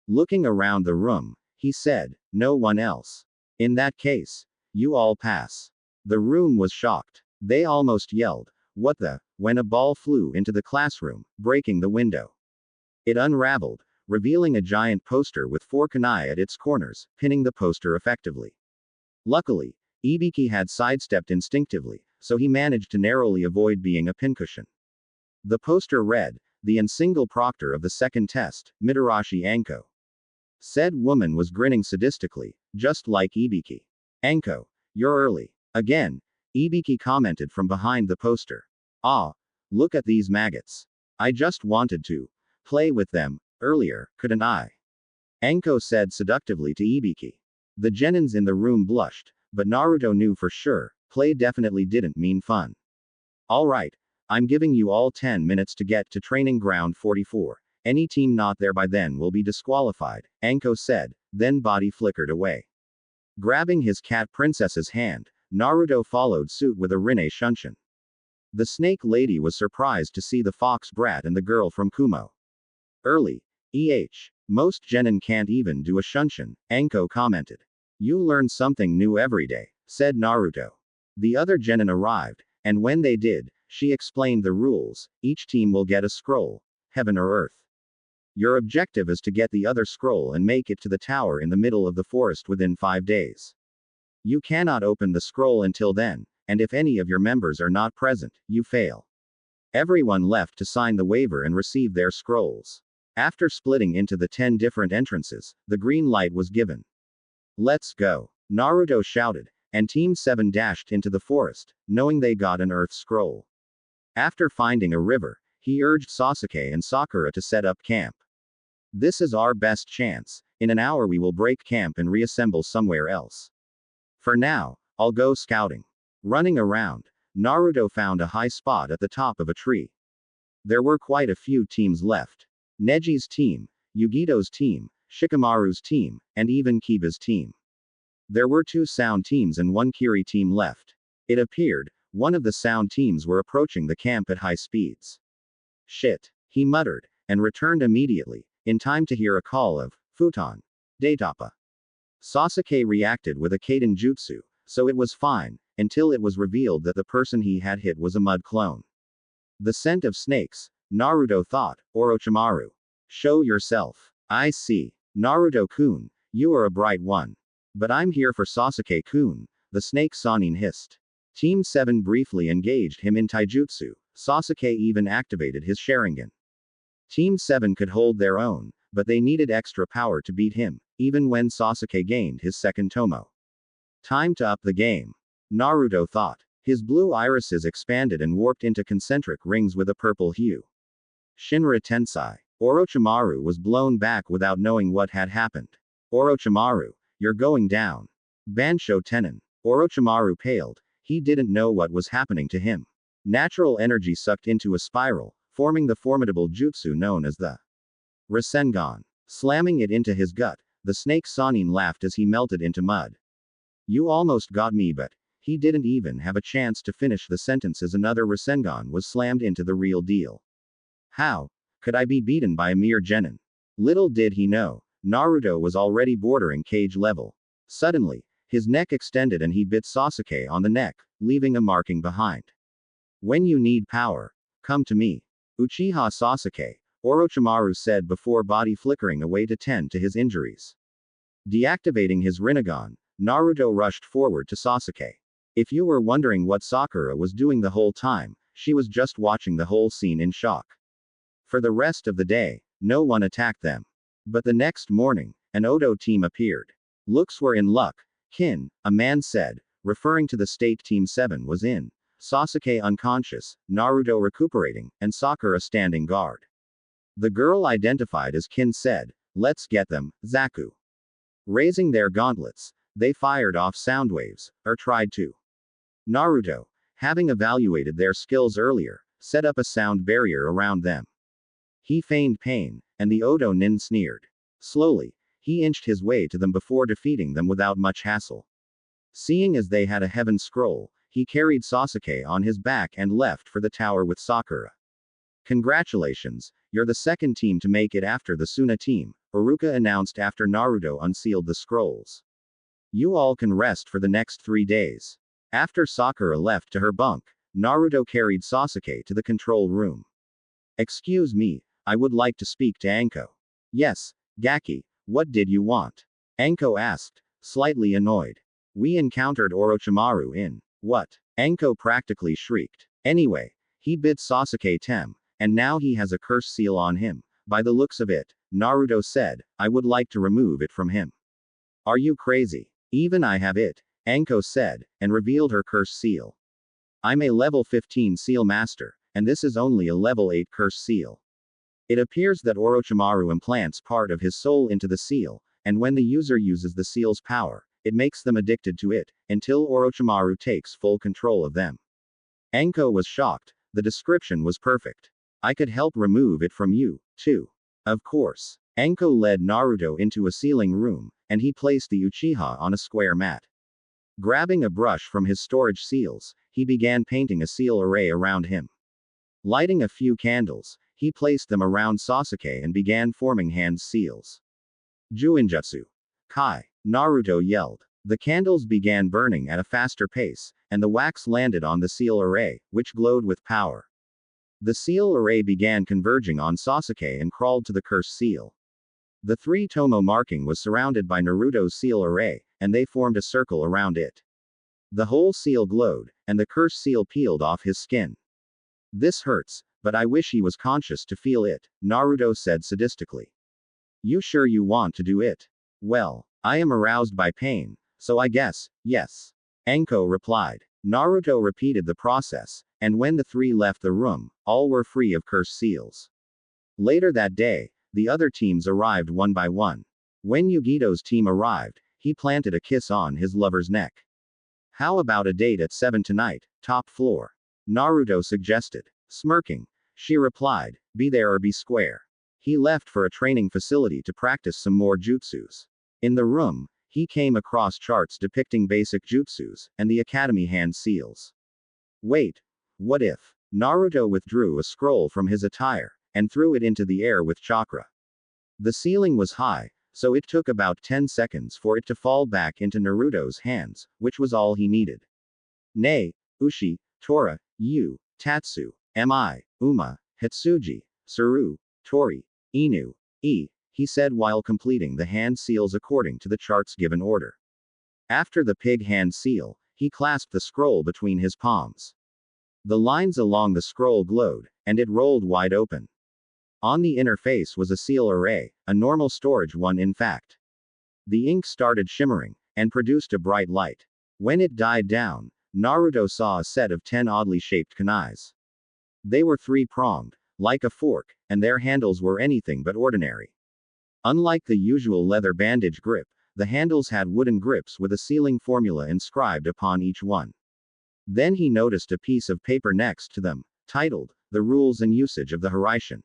Speaker 1: Looking around the room, he said, "No one else. In that case, you all pass." The room was shocked. They almost yelled, "What the?" when a ball flew into the classroom, breaking the window. It unraveled, revealing a giant poster with 4 kunai at its corners, pinning the poster effectively. Luckily, Ibiki had sidestepped instinctively, so he managed to narrowly avoid being a pincushion. The poster read, "The single proctor of the second test, Mitarashi Anko." Said woman was grinning sadistically, just like Ibiki. "Anko, you're early." Again, Ibiki commented from behind the poster. "Ah, look at these maggots. I just wanted to play with them earlier, couldn't I?" Anko said seductively to Ibiki. The genins in the room blushed, but Naruto knew for sure, play definitely didn't mean fun. "Alright, I'm giving you all 10 minutes to get to training ground 44. Any team not there by then will be disqualified," Anko said, then body flickered away. Grabbing his cat princess's hand, Naruto followed suit with a Rinne Shunshin. The snake lady was surprised to see the fox brat and the girl from Kumo. "Early. Most genin can't even do a Shunshin," Anko commented. "You learn something new every day," said Naruto. The other genin arrived, and when they did, she explained the rules. Each team will get a scroll, heaven or earth. Your objective is to get the other scroll and make it to the tower in the middle of the forest within 5 days. You cannot open the scroll until then, and if any of your members are not present, you fail. Everyone left to sign the waiver and receive their scrolls. After splitting into the 10 different entrances, the green light was given. "Let's go," Naruto shouted, and Team 7 dashed into the forest, knowing they got an earth scroll. After finding a river, he urged Sasuke and Sakura to set up camp. "This is our best chance. In an hour we will break camp and reassemble somewhere else. For now, I'll go scouting." Running around, Naruto found a high spot at the top of a tree. There were quite a few teams left. Neji's team, Yugito's team, Shikamaru's team, and even Kiba's team. There were 2 sound teams and 1 Kiri team left. It appeared, one of the sound teams were approaching the camp at high speeds. "Shit," he muttered, and returned immediately, in time to hear a call of, "Futon. Daitapa." Sasuke reacted with a Kaden Jutsu, so it was fine, until it was revealed that the person he had hit was a mud clone. The scent of snakes, Naruto thought, Orochimaru. "Show yourself." "I see. Naruto-kun, you are a bright one. But I'm here for Sasuke-kun," the snake Sanin hissed. Team 7 briefly engaged him in taijutsu. Sasuke even activated his Sharingan. Team 7 could hold their own, but they needed extra power to beat him, even when Sasuke gained his second Tomo. Time to up the game. Naruto thought. His blue irises expanded and warped into concentric rings with a purple hue. Shinra Tensei. Orochimaru was blown back without knowing what had happened. "Orochimaru, you're going down." Bansho Tenin. Orochimaru paled. He didn't know what was happening to him. Natural energy sucked into a spiral, forming the formidable jutsu known as the Rasengan. Slamming it into his gut, the snake Sanin laughed as he melted into mud. "You almost got me, but..." He didn't even have a chance to finish the sentence as another Rasengan was slammed into the real deal. How could I be beaten by a mere genin? Little did he know, Naruto was already bordering cage level. Suddenly, his neck extended and he bit Sasuke on the neck, leaving a marking behind. When you need power, come to me. Uchiha Sasuke, Orochimaru said before body flickering away to tend to his injuries. Deactivating his Rinnegan, Naruto rushed forward to Sasuke. If you were wondering what Sakura was doing the whole time, she was just watching the whole scene in shock. For the rest of the day, no one attacked them. But the next morning, an Odo team appeared. Looks were in luck, Kin, a man said, referring to the state Team 7 was in. Sasuke unconscious, Naruto recuperating, and Sakura standing guard. The girl identified as Kin said, "Let's get them, Zaku." Raising their gauntlets, they fired off sound waves, or tried to. Naruto, having evaluated their skills earlier, set up a sound barrier around them. He feigned pain, and the Odo nin sneered. Slowly, he inched his way to them before defeating them without much hassle. Seeing as they had a heaven scroll, he carried Sasuke on his back and left for the tower with Sakura. Congratulations, you're the second team to make it after the Suna team, Iruka announced after Naruto unsealed the scrolls. You all can rest for the next 3 days. After Sakura left to her bunk, Naruto carried Sasuke to the control room. Excuse me, I would like to speak to Anko. Yes, Gaki, what did you want? Anko asked, slightly annoyed. We encountered Orochimaru in. What? Anko practically shrieked. Anyway, he bit Sasuke tem, and now he has a curse seal on him. By the looks of it, Naruto said, I would like to remove it from him. Are you crazy? Even I have it, Anko said, and revealed her curse seal. I'm a level 15 seal master, and this is only a level 8 curse seal. It appears that Orochimaru implants part of his soul into the seal, and when the user uses the seal's power, it makes them addicted to it, until Orochimaru takes full control of them. Anko was shocked, the description was perfect. I could help remove it from you, too. Of course. Anko led Naruto into a sealing room, and he placed the Uchiha on a square mat. Grabbing a brush from his storage seals, he began painting a seal array around him. Lighting a few candles, he placed them around Sasuke and began forming hand seals. Juinjutsu. Kai. Naruto yelled. The candles began burning at a faster pace, and the wax landed on the seal array, which glowed with power. The seal array began converging on Sasuke and crawled to the curse seal. The 3 Tomo marking was surrounded by Naruto's seal array, and they formed a circle around it. The whole seal glowed, and the curse seal peeled off his skin. This hurts, but I wish he was conscious to feel it, Naruto said sadistically. You sure you want to do it? Well, I am aroused by pain, so I guess, yes. Anko replied. Naruto repeated the process, and when the 3 left the room, all were free of curse seals. Later that day, the other teams arrived one by one. When Yugito's team arrived, he planted a kiss on his lover's neck. How about a date at 7 tonight, top floor? Naruto suggested. Smirking, she replied, be there or be square. He left for a training facility to practice some more jutsus. In the room, he came across charts depicting basic jutsus, and the academy hand seals. Wait. What if? Naruto withdrew a scroll from his attire, and threw it into the air with chakra. The ceiling was high, so it took about 10 seconds for it to fall back into Naruto's hands, which was all he needed. Nei, Ushi, Tora, Yu, Tatsu, Mi, Uma, Hitsuji, Suru, Tori, Inu, he said while completing the hand seals according to the chart's given order. After the pig hand seal, he clasped the scroll between his palms. The lines along the scroll glowed, and it rolled wide open. On the inner face was a seal array, a normal storage one in fact. The ink started shimmering, and produced a bright light. When it died down, Naruto saw a set of 10 oddly shaped kunais. They were 3-pronged, like a fork, and their handles were anything but ordinary. Unlike the usual leather bandage grip, the handles had wooden grips with a sealing formula inscribed upon each one. Then he noticed a piece of paper next to them, titled, The Rules and Usage of the Hiraishin.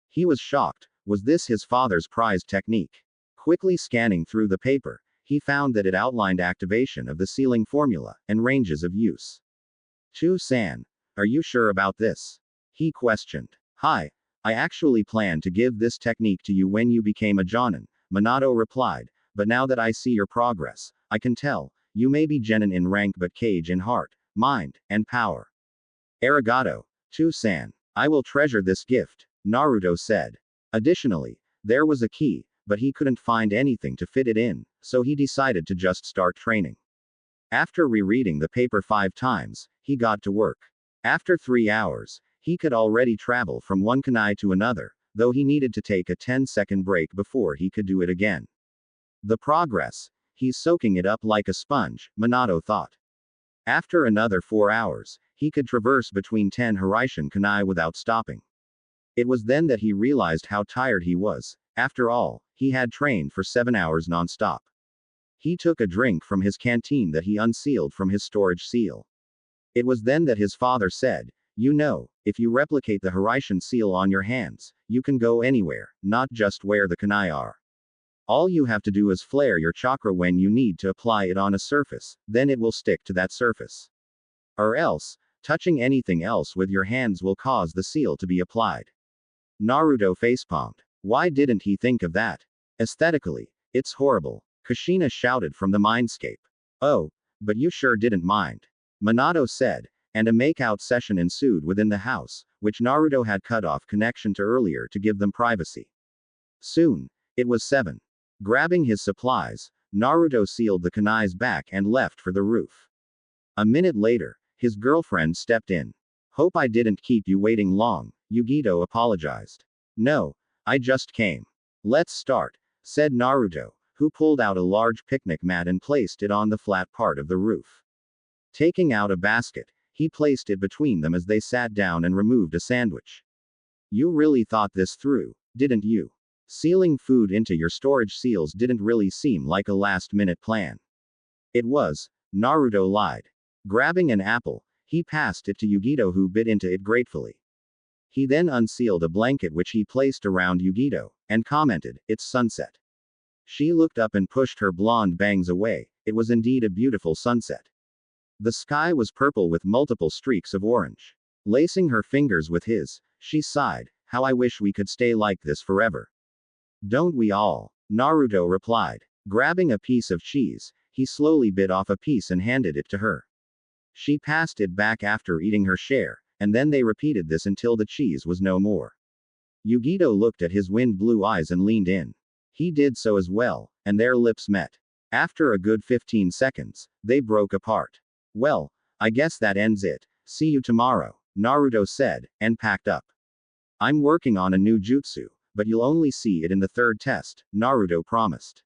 Speaker 1: He was shocked. Was this his father's prized technique? Quickly scanning through the paper, he found that it outlined activation of the sealing formula, and ranges of use. San, are you sure about this? He questioned. Hi, I actually planned to give this technique to you when you became a Jonin, Minato replied, but now that I see your progress, I can tell, you may be genin in rank but cage in heart, mind, and power. Arigato, to-san. I will treasure this gift, Naruto said. Additionally, there was a key, but he couldn't find anything to fit it in, so he decided to just start training. After rereading the paper 5 times, he got to work. After 3 hours, he could already travel from one kunai to another, though he needed to take a 10-second break before he could do it again. The progress. He's soaking it up like a sponge, Minato thought. After another 4 hours, he could traverse between 10 Hiraishin kunai without stopping. It was then that he realized how tired he was. After all, he had trained for 7 hours non-stop. He took a drink from his canteen that he unsealed from his storage seal. It was then that his father said, you know, if you replicate the Hiraishin seal on your hands, you can go anywhere, not just where the kunai are. All you have to do is flare your chakra when you need to apply it on a surface, then it will stick to that surface. Or else, touching anything else with your hands will cause the seal to be applied. Naruto facepalmed. Why didn't he think of that? Aesthetically, it's horrible, Kushina shouted from the mindscape. Oh, but you sure didn't mind. Minato said, and a make-out session ensued within the house, which Naruto had cut off connection to earlier to give them privacy. Soon, it was 7. Grabbing his supplies, Naruto sealed the kunai's back and left for the roof. A minute later, his girlfriend stepped in. Hope I didn't keep you waiting long, Yugito apologized. No, I just came. Let's start, said Naruto, who pulled out a large picnic mat and placed it on the flat part of the roof. Taking out a basket, he placed it between them as they sat down and removed a sandwich. You really thought this through, didn't you? Sealing food into your storage seals didn't really seem like a last-minute plan. It was, Naruto lied. Grabbing an apple, he passed it to Yugito, who bit into it gratefully. He then unsealed a blanket which he placed around Yugito, and commented, it's sunset. She looked up and pushed her blonde bangs away. It was indeed a beautiful sunset. The sky was purple with multiple streaks of orange. Lacing her fingers with his, she sighed, how I wish we could stay like this forever. Don't we all? Naruto replied. Grabbing a piece of cheese, he slowly bit off a piece and handed it to her. She passed it back after eating her share, and then they repeated this until the cheese was no more. Yugito looked at his wind-blue eyes and leaned in. He did so as well, and their lips met. After a good 15 seconds, they broke apart. Well, I guess that ends it. See you tomorrow, Naruto said, and packed up. I'm working on a new jutsu, but you'll only see it in the 3rd test, Naruto promised.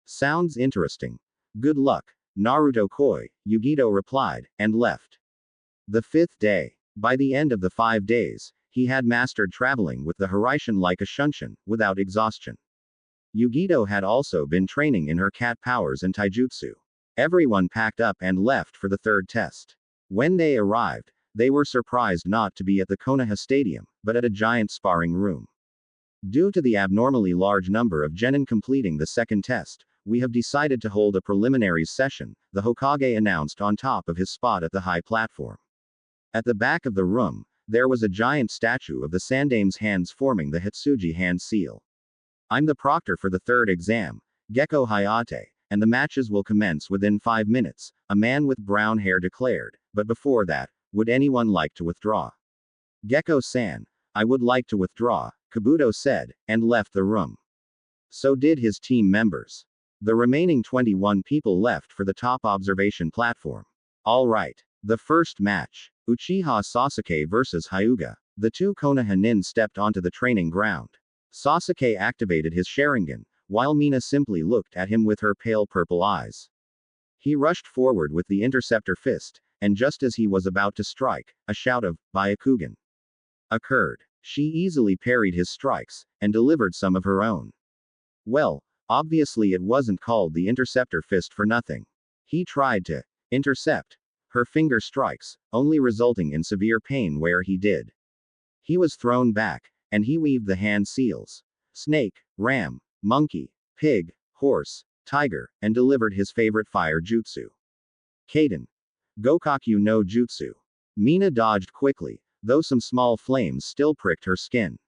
Speaker 1: Sounds interesting. Good luck, Naruto Koi, Yugito replied, and left. The 5th day. By the end of the 5 days, he had mastered traveling with the Hiraishin like a shunshin, without exhaustion. Yugito had also been training in her cat powers and taijutsu. Everyone packed up and left for the 3rd test. When they arrived, they were surprised not to be at the Konoha Stadium, but at a giant sparring room. Due to the abnormally large number of genin completing the 2nd test, we have decided to hold a preliminaries session, the Hokage announced on top of his spot at the high platform. At the back of the room, there was a giant statue of the Sandame's hands forming the Hitsuji hand seal. I'm the proctor for the 3rd exam, Gekko Hayate, and the matches will commence within 5 minutes, a man with brown hair declared, but before that, would anyone like to withdraw? Gekko-san, I would like to withdraw, Kabuto said, and left the room. So did his team members. The remaining 21 people left for the top observation platform. Alright. The first match. Uchiha Sasuke vs Hyuga. The 2 Konoha nin stepped onto the training ground. Sasuke activated his Sharingan, while Mina simply looked at him with her pale purple eyes. He rushed forward with the interceptor fist, and just as he was about to strike, a shout of Byakugan occurred. She easily parried his strikes, and delivered some of her own. Well, obviously it wasn't called the interceptor fist for nothing. He tried to intercept her finger strikes, only resulting in severe pain where he did. He was thrown back, and he weaved the hand seals. Snake, ram, monkey, pig, horse, tiger, and delivered his favorite fire jutsu. Kaden. Gokaku no Jutsu. Mina dodged quickly, though some small flames still pricked her skin.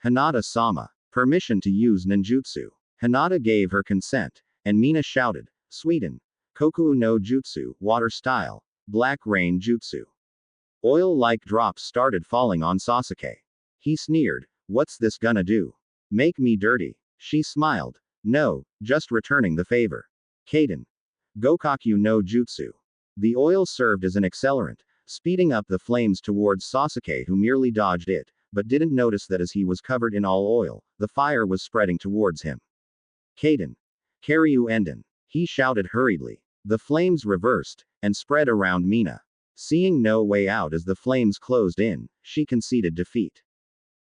Speaker 1: Hinata-sama. Permission to use ninjutsu. Hinata gave her consent, and Mina shouted, Sweden. Koku no Jutsu, water style. Black rain jutsu. Oil-like drops started falling on Sasuke. He sneered, what's this gonna do? Make me dirty? She smiled. No, just returning the favor. Kaden. Gokaku no Jutsu. The oil served as an accelerant, speeding up the flames towards Sasuke, who merely dodged it, but didn't notice that as he was covered in all oil, the fire was spreading towards him. Kaden. Karyu Enden. He shouted hurriedly. The flames reversed, and spread around Mina. Seeing no way out as the flames closed in, she conceded defeat.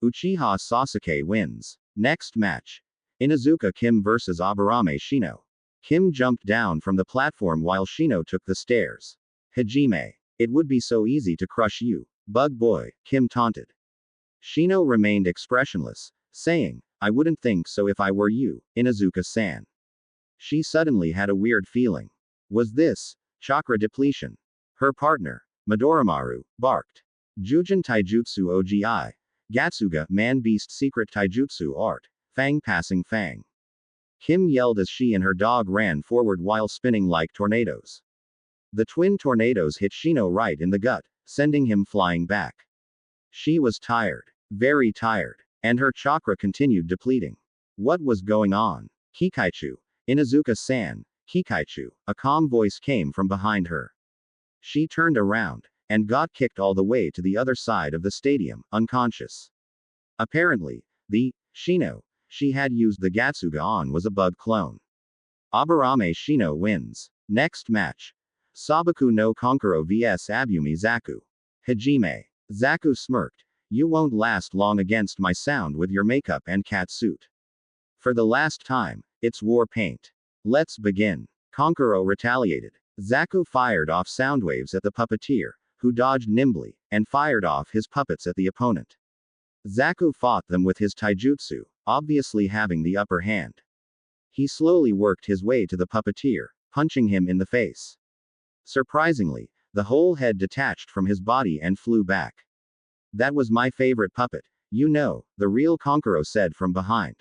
Speaker 1: Uchiha Sasuke wins. Next match. Inuzuka Kim vs Aburame Shino. Kim jumped down from the platform while Shino took the stairs. Hajime. It would be so easy to crush you, bug boy, Kim taunted. Shino remained expressionless, saying, I wouldn't think so if I were you, Inuzuka-san. She suddenly had a weird feeling. Was this chakra depletion? Her partner, Midorimaru, barked. Jujin Taijutsu Ogi. Gatsuga, man-beast secret taijutsu art. Fang passing Fang. Kim yelled as she and her dog ran forward while spinning like tornadoes. The twin tornadoes hit Shino right in the gut, sending him flying back. She was tired. Very tired. And her chakra continued depleting. What was going on? Kikaichu. Inuzuka-san, Kikaichu. A calm voice came from behind her. She turned around, and got kicked all the way to the other side of the stadium, unconscious. Apparently, the Shino she had used the Gatsuga on was a bug clone. Aburame Shino wins. Next match. Sabaku no Konkuro vs Abumi Zaku. Hajime. Zaku smirked. You won't last long against my sound with your makeup and cat suit. For the last time, it's war paint. Let's begin. Konkuro retaliated. Zaku fired off sound waves at the puppeteer, who dodged nimbly, and fired off his puppets at the opponent. Zaku fought them with his taijutsu, obviously having the upper hand. He slowly worked his way to the puppeteer, punching him in the face. Surprisingly, the whole head detached from his body and flew back. That was my favorite puppet, you know, the real Konkuro said from behind.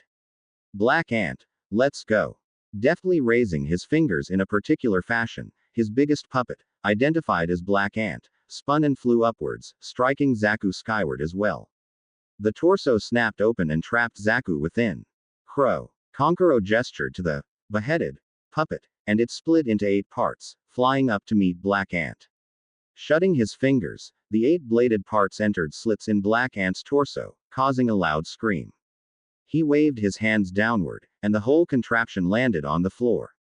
Speaker 1: Black Ant, let's go. Deftly raising his fingers in a particular fashion, his biggest puppet, identified as Black Ant, spun and flew upwards, striking Zaku skyward as well. The torso snapped open and trapped Zaku within. Crow. Konkuro gestured to the beheaded puppet, and it split into 8 parts, flying up to meet Black Ant. Shutting his fingers, the 8-bladed parts entered slits in Black Ant's torso, causing a loud scream. He waved his hands downward, and the whole contraption landed on the floor.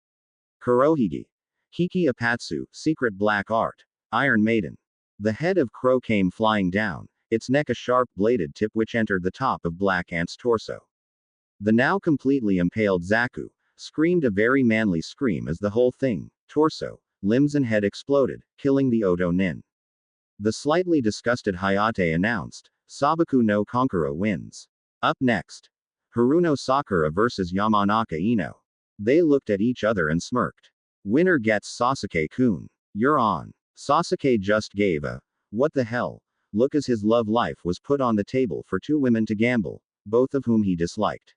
Speaker 1: Kurohige. Hiki Apatsu, secret black art. Iron Maiden. The head of Crow came flying down, its neck a sharp bladed tip which entered the top of Black Ant's torso. The now completely impaled Zaku screamed a very manly scream as the whole thing, torso, limbs and head exploded, killing the Oto Nin. The slightly disgusted Hayate announced, Sabaku no Konkuro wins. Up next. Haruno Sakura vs Yamanaka Ino. They looked at each other and smirked. Winner gets Sasuke-kun. You're on. Sasuke just gave a, what the hell, look as his love life was put on the table for 2 women to gamble, both of whom he disliked.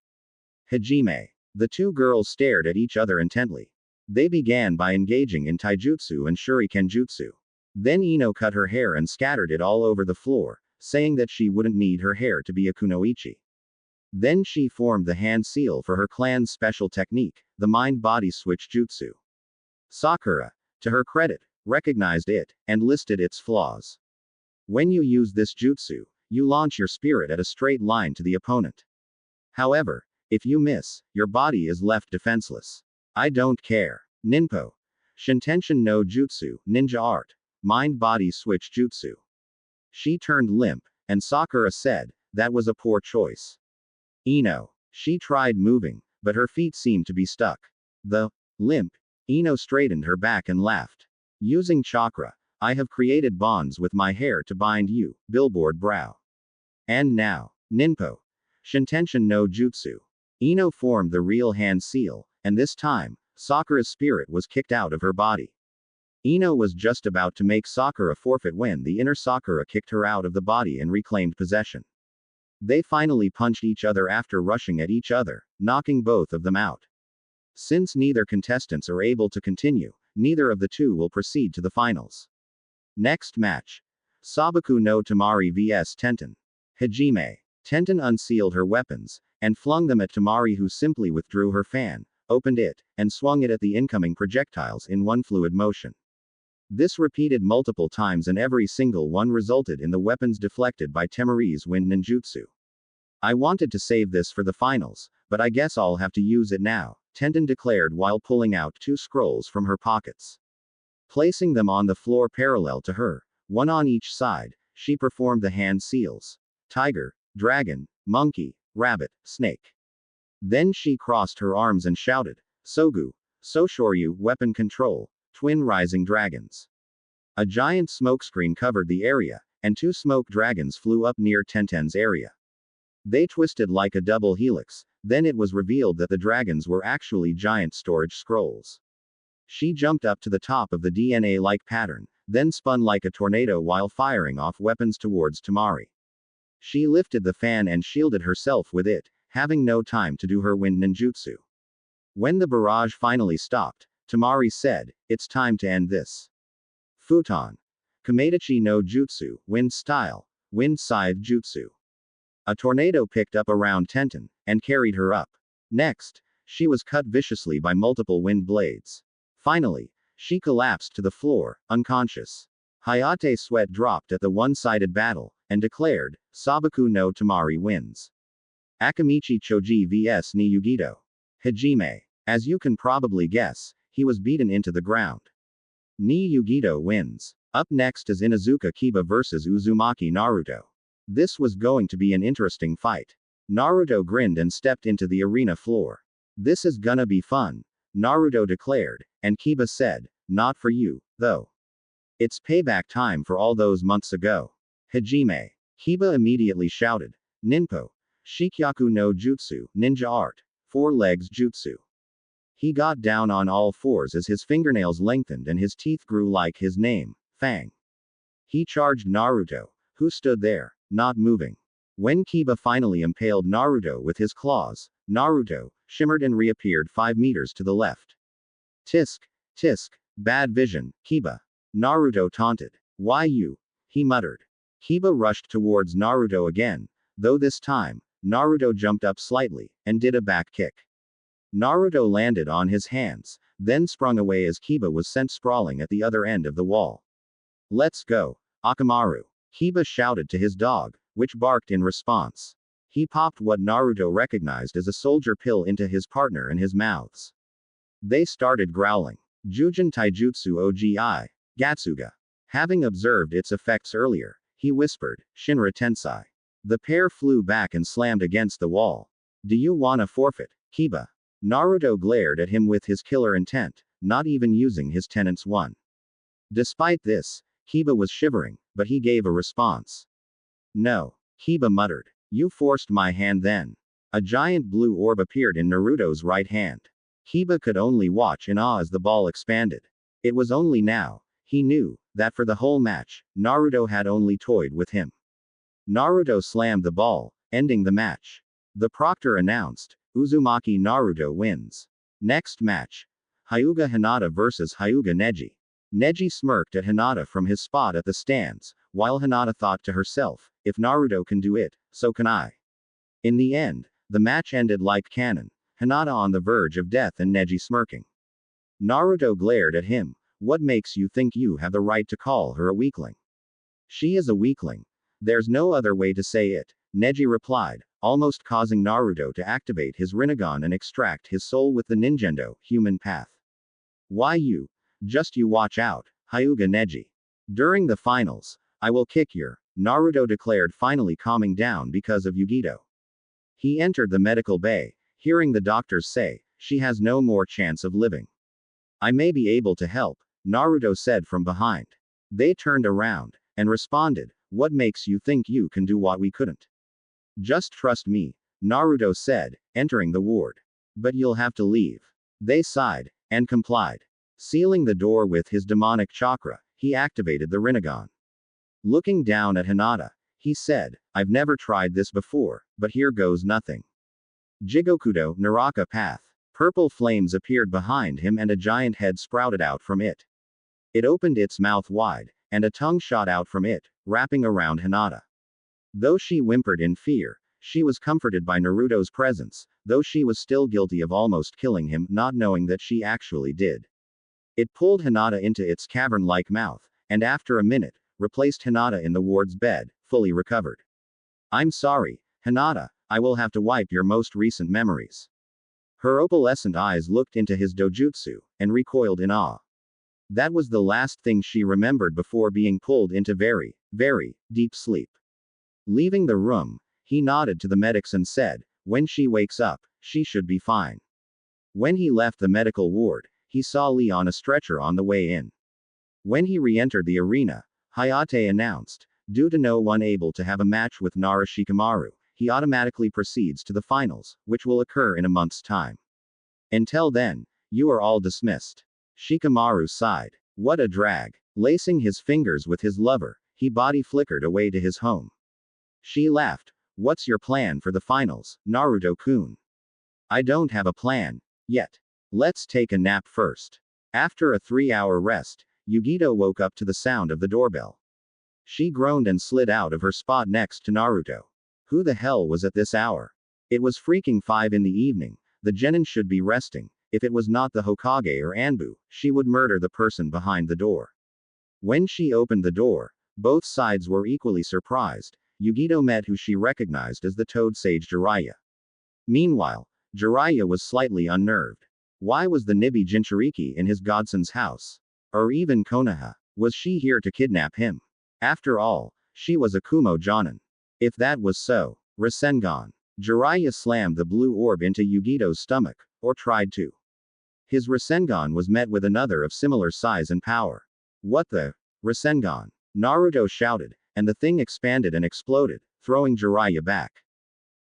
Speaker 1: Hajime. The 2 girls stared at each other intently. They began by engaging in taijutsu and shuriken jutsu. Then Ino cut her hair and scattered it all over the floor, saying that she wouldn't need her hair to be a kunoichi. Then she formed the hand seal for her clan's special technique, the mind-body switch jutsu. Sakura, to her credit, recognized it, and listed its flaws. When you use this jutsu, you launch your spirit at a straight line to the opponent. However, if you miss, your body is left defenseless. I don't care. Ninpo. Shintenshin no Jutsu, ninja art. Mind-body switch jutsu. She turned limp, and Sakura said, that was a poor choice. Ino. She tried moving, but her feet seemed to be stuck. The limp. Ino straightened her back and laughed. Using chakra, I have created bonds with my hair to bind you, billboard brow. And now, Ninpo. Shintenshin no Jutsu. Ino formed the real hand seal, and this time, Sakura's spirit was kicked out of her body. Ino was just about to make Sakura forfeit when the inner Sakura kicked her out of the body and reclaimed possession. They finally punched each other after rushing at each other, knocking both of them out. Since neither contestants are able to continue, neither of the two will proceed to the finals. Next match. Sabaku no Tamari vs Tenten. Hajime. Tenten unsealed her weapons, and flung them at Tamari, who simply withdrew her fan, opened it, and swung it at the incoming projectiles in one fluid motion. This repeated multiple times, and every single one resulted in the weapons deflected by Tamari's wind ninjutsu. I wanted to save this for the finals, but I guess I'll have to use it now, Tenten declared while pulling out 2 scrolls from her pockets. Placing them on the floor parallel to her, one on each side, she performed the hand seals. Tiger, dragon, monkey, rabbit, snake. Then she crossed her arms and shouted, Sogu, Soshoryu, weapon control, twin rising dragons. A giant smokescreen covered the area, and 2 smoke dragons flew up near Tenten's area. They twisted like a double helix, then it was revealed that the dragons were actually giant storage scrolls. She jumped up to the top of the DNA-like pattern, then spun like a tornado while firing off weapons towards Tamari. She lifted the fan and shielded herself with it, having no time to do her wind ninjutsu. When the barrage finally stopped, Tamari said, "It's time to end this." Futon. Kamedachi no Jutsu, wind style, wind scythe jutsu. A tornado picked up around Tenten, and carried her up. Next, she was cut viciously by multiple wind blades. Finally, she collapsed to the floor, unconscious. Hayate sweat dropped at the one-sided battle, and declared, Sabaku no Tamari wins. Akamichi Choji vs Niyugito. Hajime. As you can probably guess, he was beaten into the ground. Niyugito wins. Up next is Inuzuka Kiba vs Uzumaki Naruto. This was going to be an interesting fight. Naruto grinned and stepped into the arena floor. This is gonna be fun, Naruto declared, and Kiba said, not for you, though. It's payback time for all those months ago. Hajime. Kiba immediately shouted, Ninpo. Shikyaku no Jutsu, ninja art. 4 legs jutsu. He got down on all fours as his fingernails lengthened and his teeth grew like his name, Fang. He charged Naruto, who stood there, not moving. When Kiba finally impaled Naruto with his claws, Naruto shimmered and reappeared 5 meters to the left. Tisk, tisk, bad vision, Kiba. Naruto taunted. Why you? He muttered. Kiba rushed towards Naruto again, though this time, Naruto jumped up slightly, and did a back kick. Naruto landed on his hands, then sprung away as Kiba was sent sprawling at the other end of the wall. Let's go, Akamaru. Kiba shouted to his dog, which barked in response. He popped what Naruto recognized as a soldier pill into his partner and his mouths. They started growling. Jujin Taijutsu Ogi. Gatsuga. Having observed its effects earlier, he whispered, Shinra Tensai. The pair flew back and slammed against the wall. Do you wanna forfeit, Kiba? Naruto glared at him with his killer intent, not even using his tenets 1. Despite this, Kiba was shivering, but he gave a response. No. Kiba muttered. You forced my hand then. A giant blue orb appeared in Naruto's right hand. Kiba could only watch in awe as the ball expanded. It was only now he knew that for the whole match, Naruto had only toyed with him. Naruto slammed the ball, ending the match. The proctor announced, Uzumaki Naruto wins. Next match. Hyuga Hinata vs Hyuga Neji. Neji smirked at Hinata from his spot at the stands, while Hinata thought to herself, if Naruto can do it, so can I. In the end, the match ended like canon, Hinata on the verge of death and Neji smirking. Naruto glared at him. What makes you think you have the right to call her a weakling? She is a weakling. There's no other way to say it, Neji replied, almost causing Naruto to activate his Rinnegan and extract his soul with the Ninjendo, human path. Why you? Just you watch out, Hyuga Neji. During the finals, I will kick your, Naruto declared, finally calming down because of Yugito. He entered the medical bay, hearing the doctors say, she has no more chance of living. I may be able to help, Naruto said from behind. They turned around, and responded, what makes you think you can do what we couldn't? Just trust me, Naruto said, entering the ward. But you'll have to leave. They sighed, and complied. Sealing the door with his demonic chakra, he activated the Rinnegan. Looking down at Hinata, he said, I've never tried this before, but here goes nothing. Jigokudo, Naraka Path. Purple flames appeared behind him and a giant head sprouted out from it. It opened its mouth wide, and a tongue shot out from it, wrapping around Hinata. Though she whimpered in fear, she was comforted by Naruto's presence, though she was still guilty of almost killing him, not knowing that she actually did. It pulled Hinata into its cavern-like mouth, and after a minute, replaced Hinata in the ward's bed, fully recovered. I'm sorry, Hinata, I will have to wipe your most recent memories. Her opalescent eyes looked into his dojutsu, and recoiled in awe. That was the last thing she remembered before being pulled into very, very, deep sleep. Leaving the room, he nodded to the medics and said, when she wakes up, she should be fine. When he left the medical ward, he saw Lee on a stretcher on the way in. When he re-entered the arena, Hayate announced, due to no one able to have a match with Nara Shikamaru, he automatically proceeds to the finals, which will occur in a month's time. Until then, you are all dismissed. Shikamaru sighed. What a drag. Lacing his fingers with his lover, he body flickered away to his home. She laughed. What's your plan for the finals, Naruto-kun? I don't have a plan, yet. Let's take a nap first. After a 3-hour rest, Yugito woke up to the sound of the doorbell. She groaned and slid out of her spot next to Naruto. Who the hell was at this hour? It was freaking 5 in the evening, the genin should be resting. If it was not the Hokage or Anbu, she would murder the person behind the door. When she opened the door, both sides were equally surprised. Yugito met who she recognized as the Toad Sage Jiraiya. Meanwhile, Jiraiya was slightly unnerved. Why was the Nibi Jinchūriki in his godson's house? Or even Konoha? Was she here to kidnap him? After all, she was a Kumo Jonin. If that was so, Rasengan. Jiraiya slammed the blue orb into Yugito's stomach, or tried to. His Rasengan was met with another of similar size and power. What the? Rasengan. Naruto shouted, and the thing expanded and exploded, throwing Jiraiya back.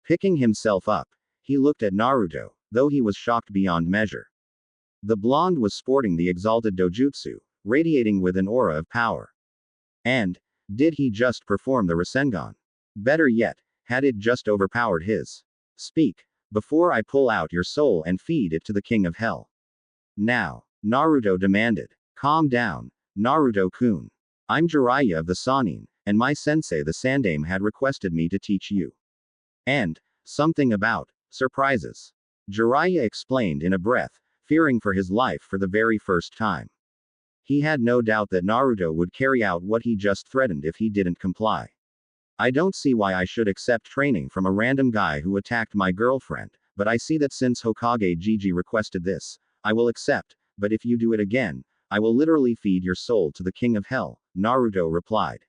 Speaker 1: Picking himself up, he looked at Naruto, though he was shocked beyond measure. The blonde was sporting the exalted dojutsu, radiating with an aura of power. And, did he just perform the Rasengan? Better yet, had it just overpowered his? Speak, before I pull out your soul and feed it to the King of Hell. Now, Naruto demanded. Calm down, Naruto-kun. I'm Jiraiya of the Sannin, and my sensei the Sandaime had requested me to teach you. And, something about surprises. Jiraiya explained in a breath, fearing for his life for the very first time. He had no doubt that Naruto would carry out what he just threatened if he didn't comply. I don't see why I should accept training from a random guy who attacked my girlfriend, but I see that since Hokage Gigi requested this, I will accept, but if you do it again, I will literally feed your soul to the King of Hell, Naruto replied.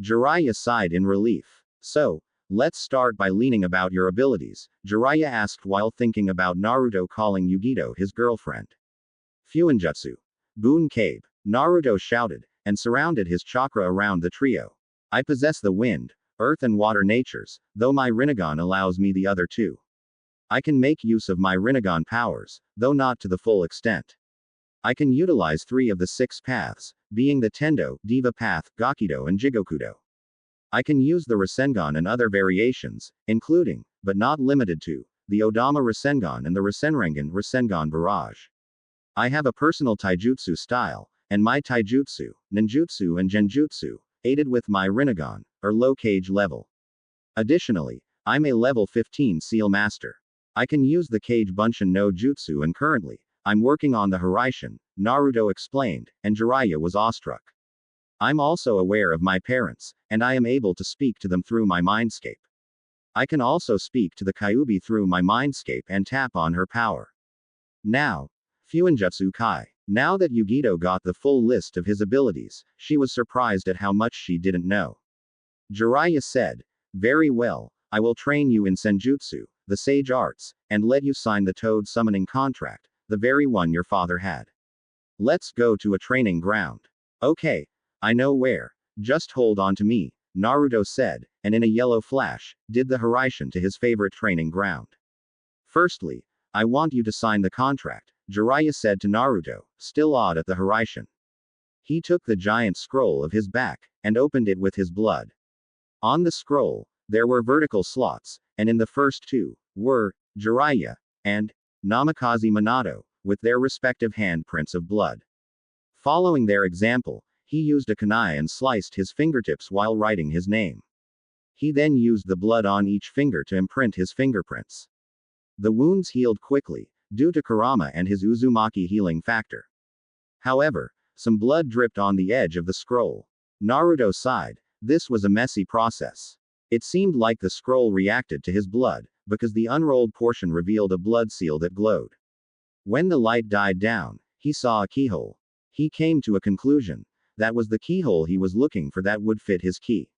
Speaker 1: Jiraiya sighed in relief. So, let's start by learning about your abilities, Jiraiya asked while thinking about Naruto calling Yugito his girlfriend. Fuinjutsu. Boon Cabe. Naruto shouted, and surrounded his chakra around the trio. I possess the wind, earth and water natures, though my Rinnegan allows me the other two. I can make use of my Rinnegan powers, though not to the full extent. I can utilize 3 of the 6 paths, being the Tendo, Diva Path, Gakido and Jigokudo. I can use the Rasengan and other variations, including, but not limited to, the Odama Rasengan and the Rasengan Barrage. I have a personal taijutsu style, and my taijutsu, ninjutsu and genjutsu, aided with my Rinnegan, are low cage level. Additionally, I'm a level 15 seal master. I can use the Kage Bunshin no Jutsu and currently, I'm working on the Hiraishin, Naruto explained, and Jiraiya was awestruck. I'm also aware of my parents, and I am able to speak to them through my mindscape. I can also speak to the Kyuubi through my mindscape and tap on her power. Now, Fuinjutsu Kai. Now that Yugito got the full list of his abilities, she was surprised at how much she didn't know. Jiraiya said, very well, I will train you in Senjutsu, the sage arts, and let you sign the Toad summoning contract, the very one your father had. Let's go to a training ground. Okay. I know where. Just hold on to me, Naruto said, and in a yellow flash, did the Hiraishin to his favorite training ground. Firstly, I want you to sign the contract, Jiraiya said to Naruto, still awed at the Hiraishin. He took the giant scroll of his back, and opened it with his blood. On the scroll, there were vertical slots, and in the first 2, were, Jiraiya, and Namikaze Minato, with their respective handprints of blood. Following their example, he used a kunai and sliced his fingertips while writing his name. He then used the blood on each finger to imprint his fingerprints. The wounds healed quickly, due to Kurama and his Uzumaki healing factor. However, some blood dripped on the edge of the scroll. Naruto sighed. This was a messy process. It seemed like the scroll reacted to his blood, because the unrolled portion revealed a blood seal that glowed. When the light died down, he saw a keyhole. He came to a conclusion. That was the keyhole he was looking for that would fit his key.